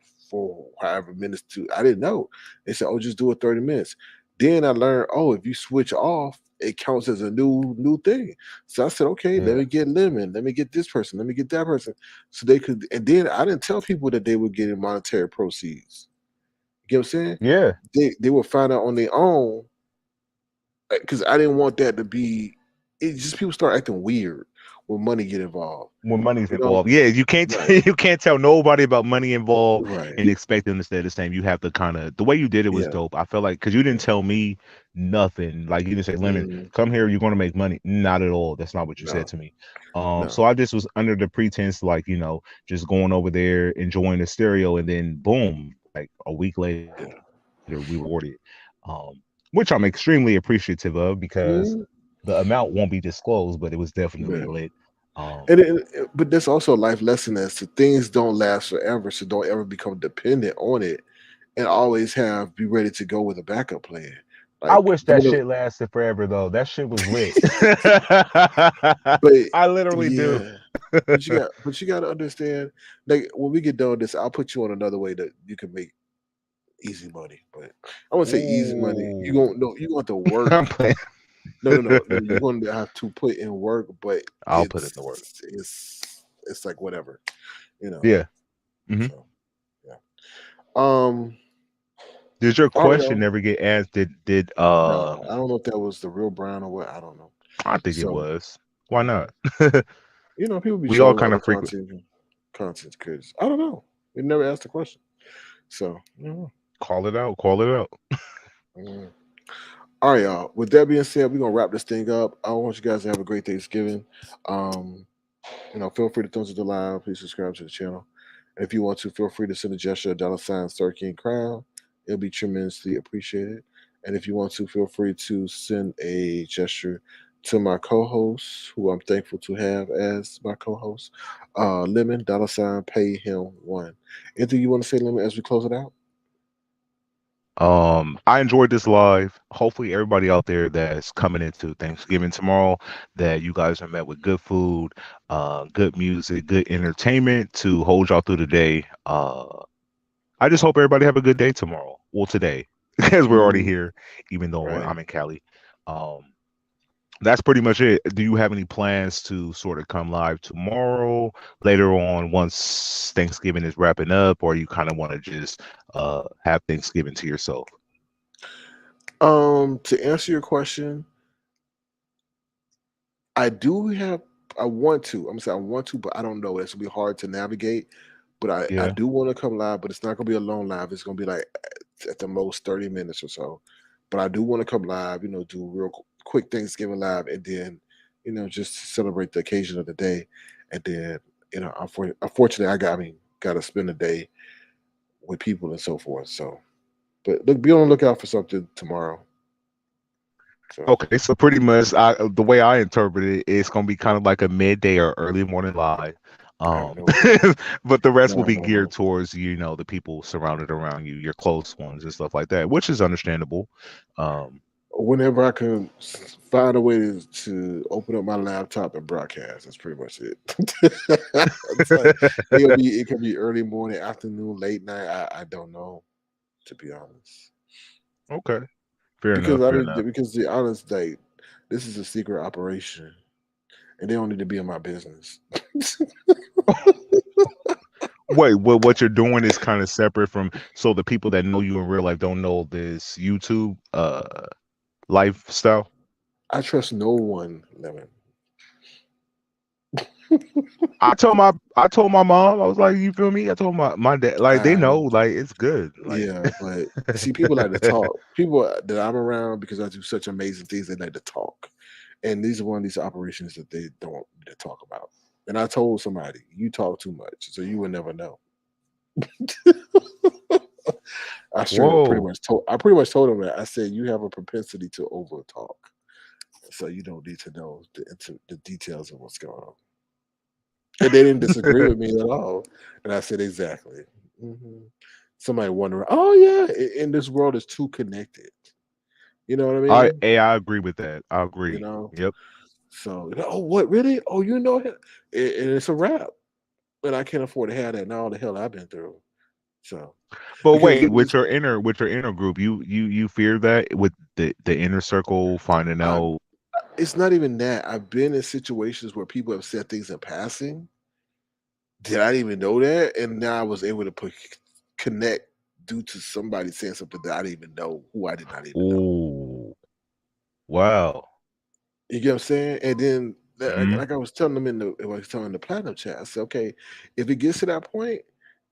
however minutes to. I didn't know. They said, oh, just do it 30 minutes. Then I learned, oh, if you switch off, it counts as a new thing. So I said, okay, let Yeah. me get Lemon, let me get this person, let me get that person. So they could, and then I didn't tell people that they were getting monetary proceeds. You know what I'm saying? Yeah. They would find out on their own because I didn't want that to be. It just people start acting weird when money get involved. When money's You know, involved, yeah, you can't right, you can't tell nobody about money involved right, and expect them to stay the same. You have to kind of the way you did it was yeah, dope. I felt like because you didn't yeah. tell me nothing. Like you didn't say, "Lemon, Mm, come here. You're going to make money." Not at all. That's not what you said no, to me. no. So I just was under the pretense, like just going over there, enjoying the stereo, and then boom, like a week later, we were awarded, which I'm extremely appreciative of because Mm, the amount won't be disclosed, but it was definitely yeah. lit. But there's also a life lesson as to things don't last forever, so don't ever become dependent on it, and always be ready to go with a backup plan. I Like wish that don't, shit lasted forever though. That shit was lit. but I literally do. yeah, but you got to understand. Like when we get done with this, I'll put you on another way that you can make easy money. But I wouldn't say easy money. You Ooh. won't know. You want to work. I'm playing. No. You're going to have to put in work, but I'll put it in the work. it's like whatever, you know. Yeah. Hmm. So yeah. Um. Did your All right, question y'all. never get asked? Did No, I don't know if that was the real Brown or what. I don't know. I think it So was. Why yeah. not? People be We all trolling kind other of frequent. content creators. I don't know. We never asked the question. So yeah. Call it out. Call it out. Mm. All right, y'all. With that being said, we're gonna wrap this thing up. I want you guys to have a great Thanksgiving. Um, feel free to thumbs up the live. Please subscribe to the channel. And if you want to, feel free to send a gesture, $ Star King Crown. It'll be tremendously appreciated. And if you want to, feel free to send a gesture to my co-host, who I'm thankful to have as my co-host, Lemon $ Pay him one. Anything you want to say, Lemon, as we close it out? I enjoyed this live. Hopefully everybody out there that's coming into Thanksgiving tomorrow, that you guys are met with good food, good music, good entertainment to hold y'all through the day. I just hope everybody have a good day tomorrow. Well, today, because we're already Mm, here, even though right. I'm in Cali. Um, that's pretty much it. Do you have any plans to sort of come live tomorrow, later on, once Thanksgiving is wrapping up, or you kind of want to just have Thanksgiving to yourself? To answer your question, I do have. I want to. I'm saying I want to, but I don't know. It's gonna be hard to navigate. But I Yeah. do want to come live, but it's not gonna be a long live. It's gonna be like at the most 30 minutes or so. But I do want to come live. Do real quick Thanksgiving live, and then just celebrate the occasion of the day, and then unfortunately, got to spend the day with people and so forth. So, but look, be on the lookout for something tomorrow. So, Okay, so pretty much, the way I interpret it, it's gonna be kind of like a midday or early morning live. I have Um, no clue. but the rest will No, be no, geared no. towards the people surrounded around you, your close ones and stuff like that, which is understandable. Um, Whenever I can find a way to open up my laptop and broadcast, that's pretty much it. It's like it could be early morning, afternoon, late night. I don't know, to be honest. okay, fair Because enough, fair enough. because the honest, like, this is a secret operation, and they don't need to be in my business. Wait, what you're doing is kind of separate from, so the people that know you in real life don't know this YouTube lifestyle. I trust no one, Lemon. I told my mom, I was like, you feel me? I told my dad, like, they know, Um, like, it's good. Like yeah, but see, people like to talk. People that I'm around, because I do such amazing things, they like to talk. And these are one of these operations that they don't need to talk about. And I told somebody, you talk too much, so you will never know. Whoa. I pretty much told them that. I said, you have a propensity to over talk, so you don't need to know the details of what's going on. And they didn't disagree with me at all. And I said, exactly. hmm Somebody wondering, oh yeah, in this world is too connected. You know what I mean? I agree with that. I You agree. know. Yep. So, oh, what really? Oh, you know him, and it's a wrap. But I can't afford to have that. Now all the hell I've been through. So, But because wait, with your inner group, you fear that with the inner circle finding I, out. it's not even that. I've been in situations where people have said things in passing. Did I even know that? And now I was able to connect due to somebody saying something that I didn't even know, who I did not even know. Oh, wow. You get what I'm saying? And then Mhm. Like I was telling them I was telling the platinum chat. I said, okay, if it gets to that point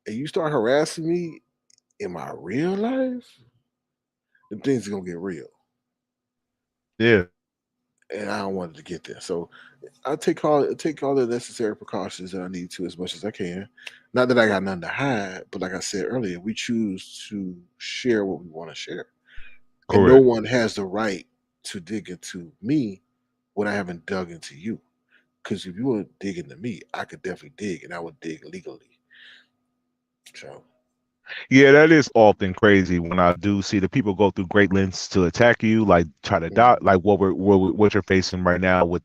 and you start harassing me in my real life, then things are gonna get real, Yeah, and I don't want it to get there. So I take all the necessary precautions that I need to as much as I can. Not that I got nothing to hide, but like I said earlier, we choose to share what we want to share, and no correct. one has the right to dig into me when I haven't dug into you. Because if you were digging into me, I could definitely dig, and I would dig legally. So, Yeah, that is often crazy when I do see the people go through great lengths to attack you, like try to mhm, dot like what you're facing right now with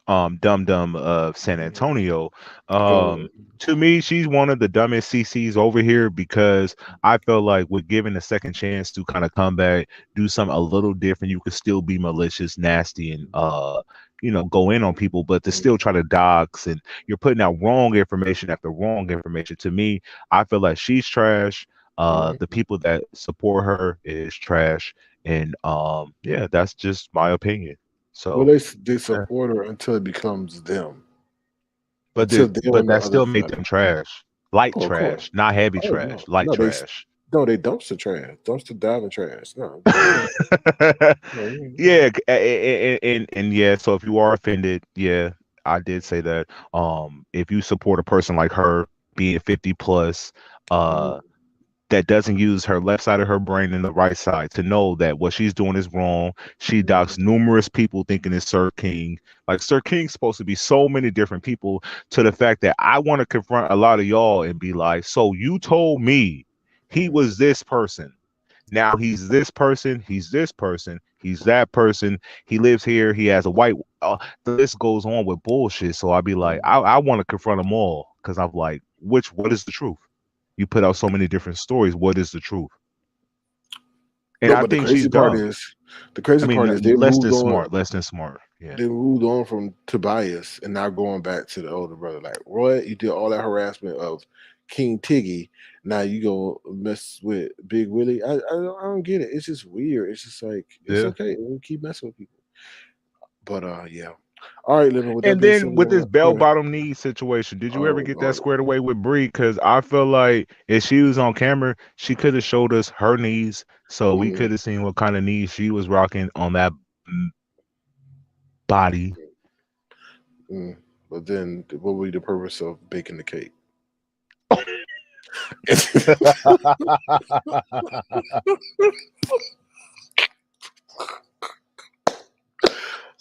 Dum Dum of San mhm. Antonio. Oh, To me, she's one of the dumbest CCs over here because I feel like with given a second chance to kind of come back, do something a little different, you could still be malicious, nasty, and go in on people, but to still try to dox and you're putting out wrong information after wrong information. To me, I feel like she's trash. mhm. The people that support her is trash, and yeah, that's just my opinion. Well, So, they yeah. support her until it becomes them, but until they're but on the that other still made side. them trash, light Oh, of course. trash, not heavy Oh trash, no, light no, trash. no, they dumpster trash, dumpster diving trash. No, no, Yeah, and yeah. So if you are offended, yeah, I did say that. If you support a person like her, being 50 plus, mhm, that doesn't use her left side of her brain and the right side to know that what she's doing is wrong. She mhm, docks numerous people thinking it's Sir King. Like Sir King's supposed to be so many different people to the fact that I want to confront a lot of y'all and be like, so you told me he mhm, was this person. Now he's this person, he's this person, he's that person. He lives here, he has a white the list goes on with bullshit. So I'd be like, mhm. I want to confront them all because I'm like, what is the truth? You put out so many different stories. What is the truth? And No, I but think she's dumb. the I crazy mean, part is less than smart, less than smart. Yeah. they moved on from Tobias and now going back to the older brother. Like, Roy, you did all that harassment of King Tiggy. Now you go mess with Big Willie. I don't get it. It's just weird. It's just like it's Yeah. okay. We'll keep messing with people. But yeah. All right, living. With that And being said, then with this go bell ahead. bottom knee situation, did you ever Oh get that Lord. squared away with Brie? Because I feel like if she was on camera, she could have showed us her knees, so we Mm, could have seen what kind of knees she was rocking on that body. mm. But then, what would be the purpose of baking the cake?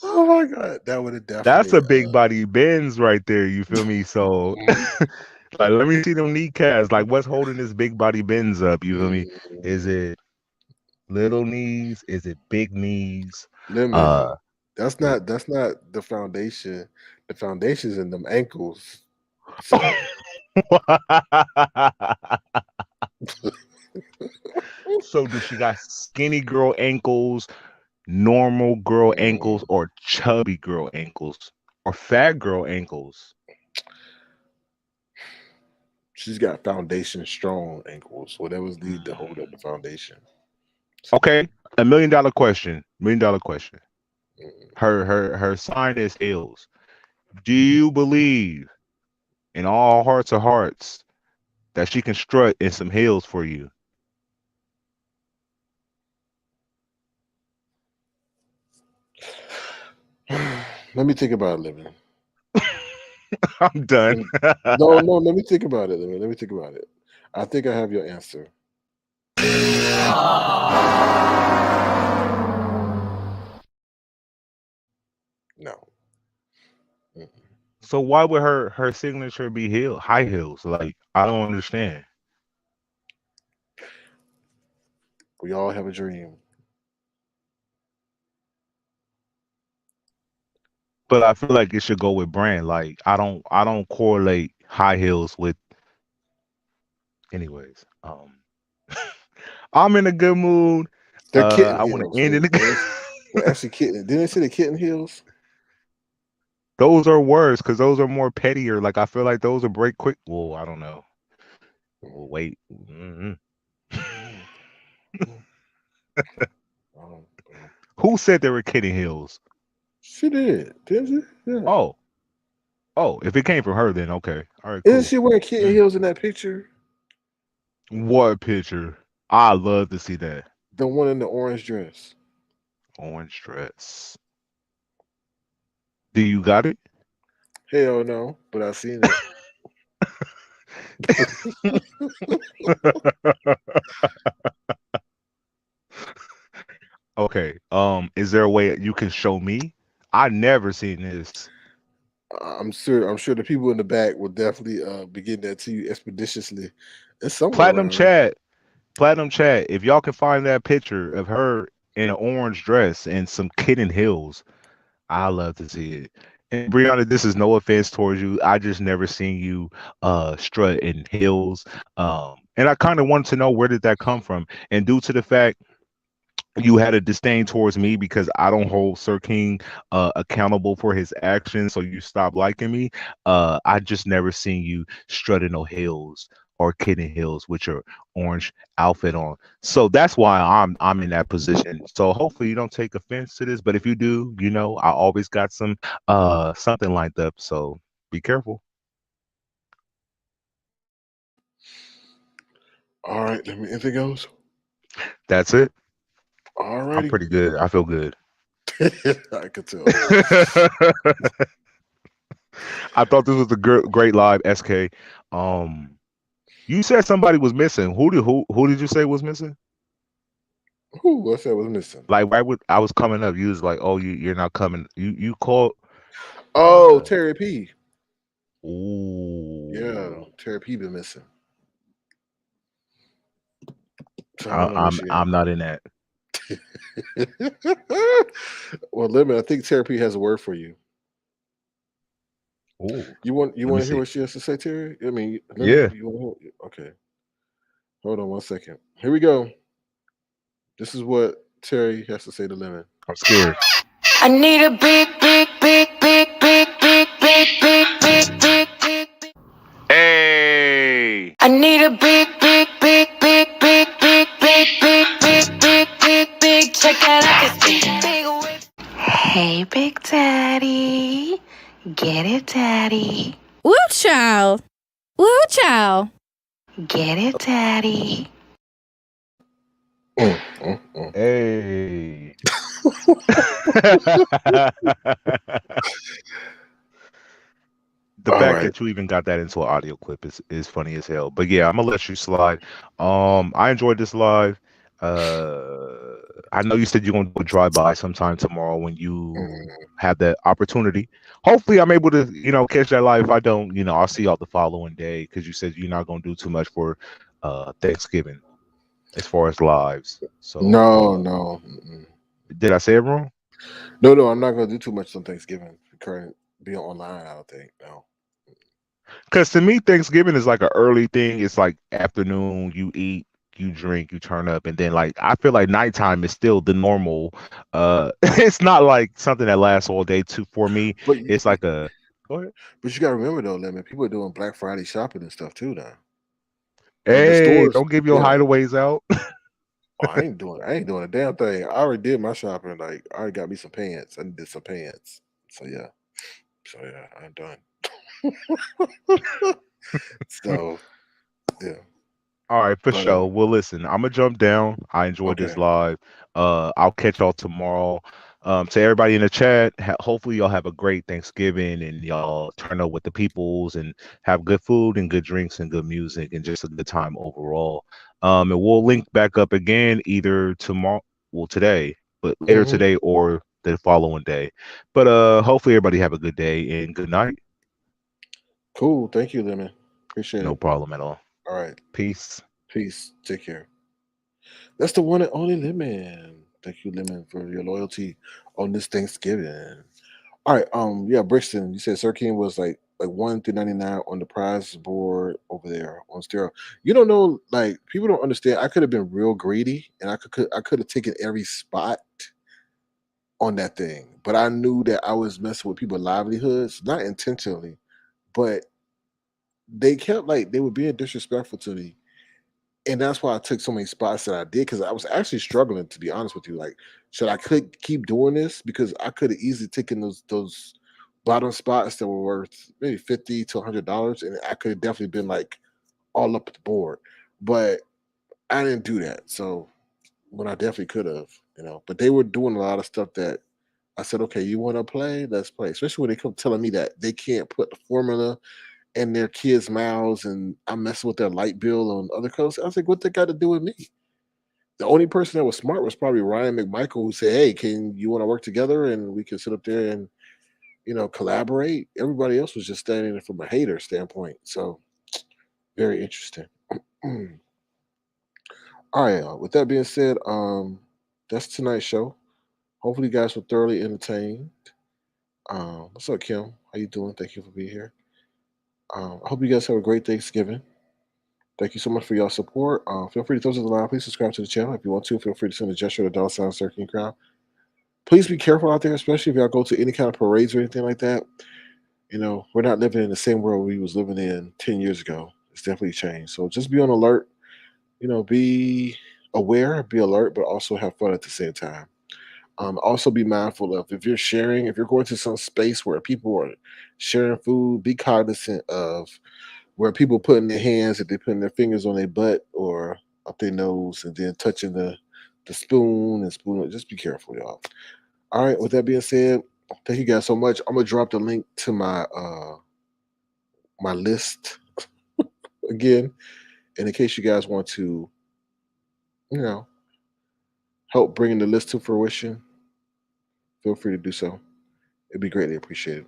Oh my god, that would have That's definitely. a big body bends right there. You feel me? So, like, let me see them kneecaps. Like, what's holding this big body bends up? You feel me? Is Mm, it little knees? Is it big knees? lemon. Uh, That's not the foundation. The foundation's in them ankles. So so do she got skinny girl ankles, normal girl ankles, mm, or chubby girl ankles, or fat girl ankles? she's got foundation strong ankles. Whatever's need to hold up Mm. the foundation. So Okay, $1 million question. $1 million question. mm, Her sign is heels. Do you believe in all hearts of hearts that she can strut in some heels for you? let me think about it, living. I'm done. No, no, let me think about it. Let me think about it. I think I have your answer. No. Mm-mm. So why would her signature be high heels? Like I don't understand. We all have a dream. But I feel like it should go with brand. Like I don't correlate high heels with anyways. I'm in a good mood. They're kitten I want to heels. end it. They're actually kitten. Didn't they say the kitten heels? Those are worse because those are more pettier. Like I feel like those will break quick. Well, I don't know. Well, wait. Mm, mm, um, Who said they were kidding heels? she did, didn't she? Yeah. Oh. Oh, if it came from her, then okay. All right, Isn't cool. she wearing kitten Mm. heels in that picture? What picture? I love to see that. The one in the orange dress. Orange dress. Do you got it? Hell no, but I seen it. Okay. Is there a way you can show me? I never seen this. I'm sure the people in the back will definitely be getting that to you expeditiously. It's somewhere Platinum around. chat. Platinum chat. If y'all can find that picture of her in an orange dress and some kitten heels, I love to see it. And Brianna, this is no offense towards you. I just never seen you strut in heels. And I kind of wanted to know, where did that come from? And due to the fact you had a disdain towards me because I don't hold Sir King accountable for his actions, so you stopped liking me. I just never seen you strutting no heels or kitten heels with your orange outfit on. So that's why I'm in that position. So hopefully you don't take offense to this, but if you do, I always got something lined up. So be careful. All right, let me. Anything else? That's it. All I'm righty. pretty good. I feel good. I could tell. I thought this was a great live, SK. Um, you said somebody was missing. Who did you say was missing? Who? What's that was missing? Like right with I was coming up, you was like, "Oh, you're not coming." You called. Oh, Terry P. Yeah, Ooh, Terry P been missing. So I I, don't know where I'm she I'm not in that. at. Well, Lemon, I think Terry P has a word for you. Ooh, You let me want to hear see. what she has to say, Terry? I mean, Lemon, Yeah, you want to? Okay, hold on one second. Here we go. This is what Terry has to say to Lemon. I'm scared. I need a big, big, big, big, big, big, big, big, big, big, big, big. Hey. I need a big, big, big, big, big, big, big, big, big, big, big, big. Check that out, this big whip. Hey, Big Daddy. Get it, Daddy. Woo child. Woo child. Get it, Daddy. Mm, mm, mm. Hey. The All fact right. that you even got that into an audio clip is funny as hell. But yeah, I'm gonna let you slide. I enjoyed this live. Uh, I know you said you're gonna do a drive by sometime tomorrow when you Mm, have that opportunity. Hopefully, I'm able to catch that live. If I don't, I'll see y'all the following day because you said you're not gonna do too much for Thanksgiving as far as lives. So, no, no, mm-mm. did I say it wrong? No. I'm not gonna do too much on Thanksgiving. Current being online, I don't think. No. Because to me, Thanksgiving is like an early thing. It's like afternoon, you eat, you drink, you turn up, and then like I feel like nighttime is still the normal. It's not like something that lasts all day. Too for me, But it's like a. Go ahead. you gotta remember though, Lemon, people are doing Black Friday shopping and stuff too now. Like the Hey, stores, don't give your yeah. hideaways out. Oh, I ain't doing a damn thing. I already did my shopping. Like I already got me some pants. I did some pants. So yeah. I'm done. So yeah. All right, for But sure. Well, listen, I'm gonna jump down. I enjoyed okay. this live. I'll catch y'all tomorrow. To everybody in the chat, hopefully y'all have a great Thanksgiving and y'all turn up with the peoples and have good food and good drinks and good music and just a good time overall. And we'll link back up again either tomorrow, well today, but later Hmm. today or the following day. But hopefully everybody have a good day and good night. Cool. Thank you, Lemon. Appreciate No it. problem at all. All right. Peace. Peace. Take care. That's the one and only Lemon. Thank you, Lemon, for your loyalty on this Thanksgiving. All right. Yeah, Brixton, you said Sir King was like 1 through 99 on the prize board over there on stereo. You don't know, like people don't understand. I could have been real greedy and I could have taken every spot on that thing. But I knew that I was messing with people's livelihoods, not intentionally, but they kept like they were being disrespectful to me. And that's why I took so many spots that I did because I was actually struggling to be honest with you. Like, should I could keep doing this? Because I could have easily taken those bottom spots that were worth maybe $50 to $100, and I could have definitely been like all up at the board, but I didn't do that. So when I definitely could have, but they were doing a lot of stuff that I said, okay, you want to play? Let's play. Especially when they come telling me that they can't put the formula in their kids' mouths, and I'm messing with their light bill on other coasts. I was like, what they got to do with me? The only person that was smart was probably Ryan McMichael, who said, hey, can you want to work together and we can sit up there and collaborate. Everybody else was just standing there from a hater standpoint. So very interesting. All right. With that being said, that's tonight's show. Hopefully, you guys were thoroughly entertained. What's up, Kim? How you doing? Thank you for being here. I hope you guys have a great Thanksgiving. Thank you so much for your support. Feel free to throw us a line. Please subscribe to the channel if you want to. Feel free to send a gesture to $sign circling crowd. Please be careful out there, especially if y'all go to any kind of parades or anything like that. We're not living in the same world we was living in 10 years ago. It's definitely changed. So just be on alert. Be aware, be alert, but also have fun at the same time. Also be mindful of if you're going to some space where people are sharing food, be cognizant of where people putting their hands, if they're putting their fingers on their butt or up their nose and then touching the spoon and spoon. Just be careful, y'all. All right, with that being said, thank you guys so much. I'm gonna drop the link to my my list again. And in case you guys want to, help bring the list to fruition, feel free to do so. It'd be greatly appreciated.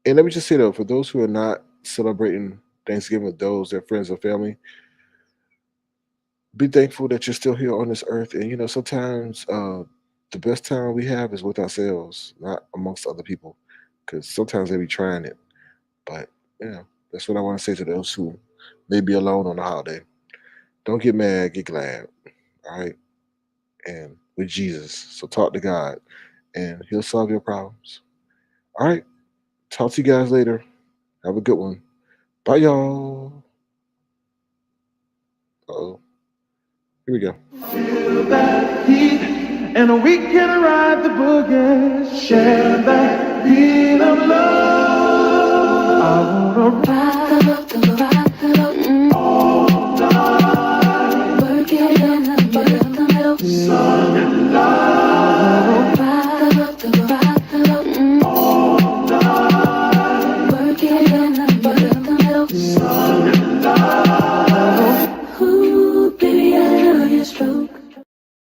And let me just say though, for those who are not celebrating Thanksgiving with those, their friends or family, be thankful that you're still here on this earth. And sometimes the best time we have is with ourselves, not amongst other people, because sometimes they be trying it. But that's what I want to say to those who may be alone on the holiday. Don't get mad, get glad. All right, and with Jesus, so talk to God, and He'll solve your problems. All right, talk to you guys later. Have a good one. Bye, y'all. Oh, here we go. Feel that heat, and we can ride the boogie. Share that beat of love.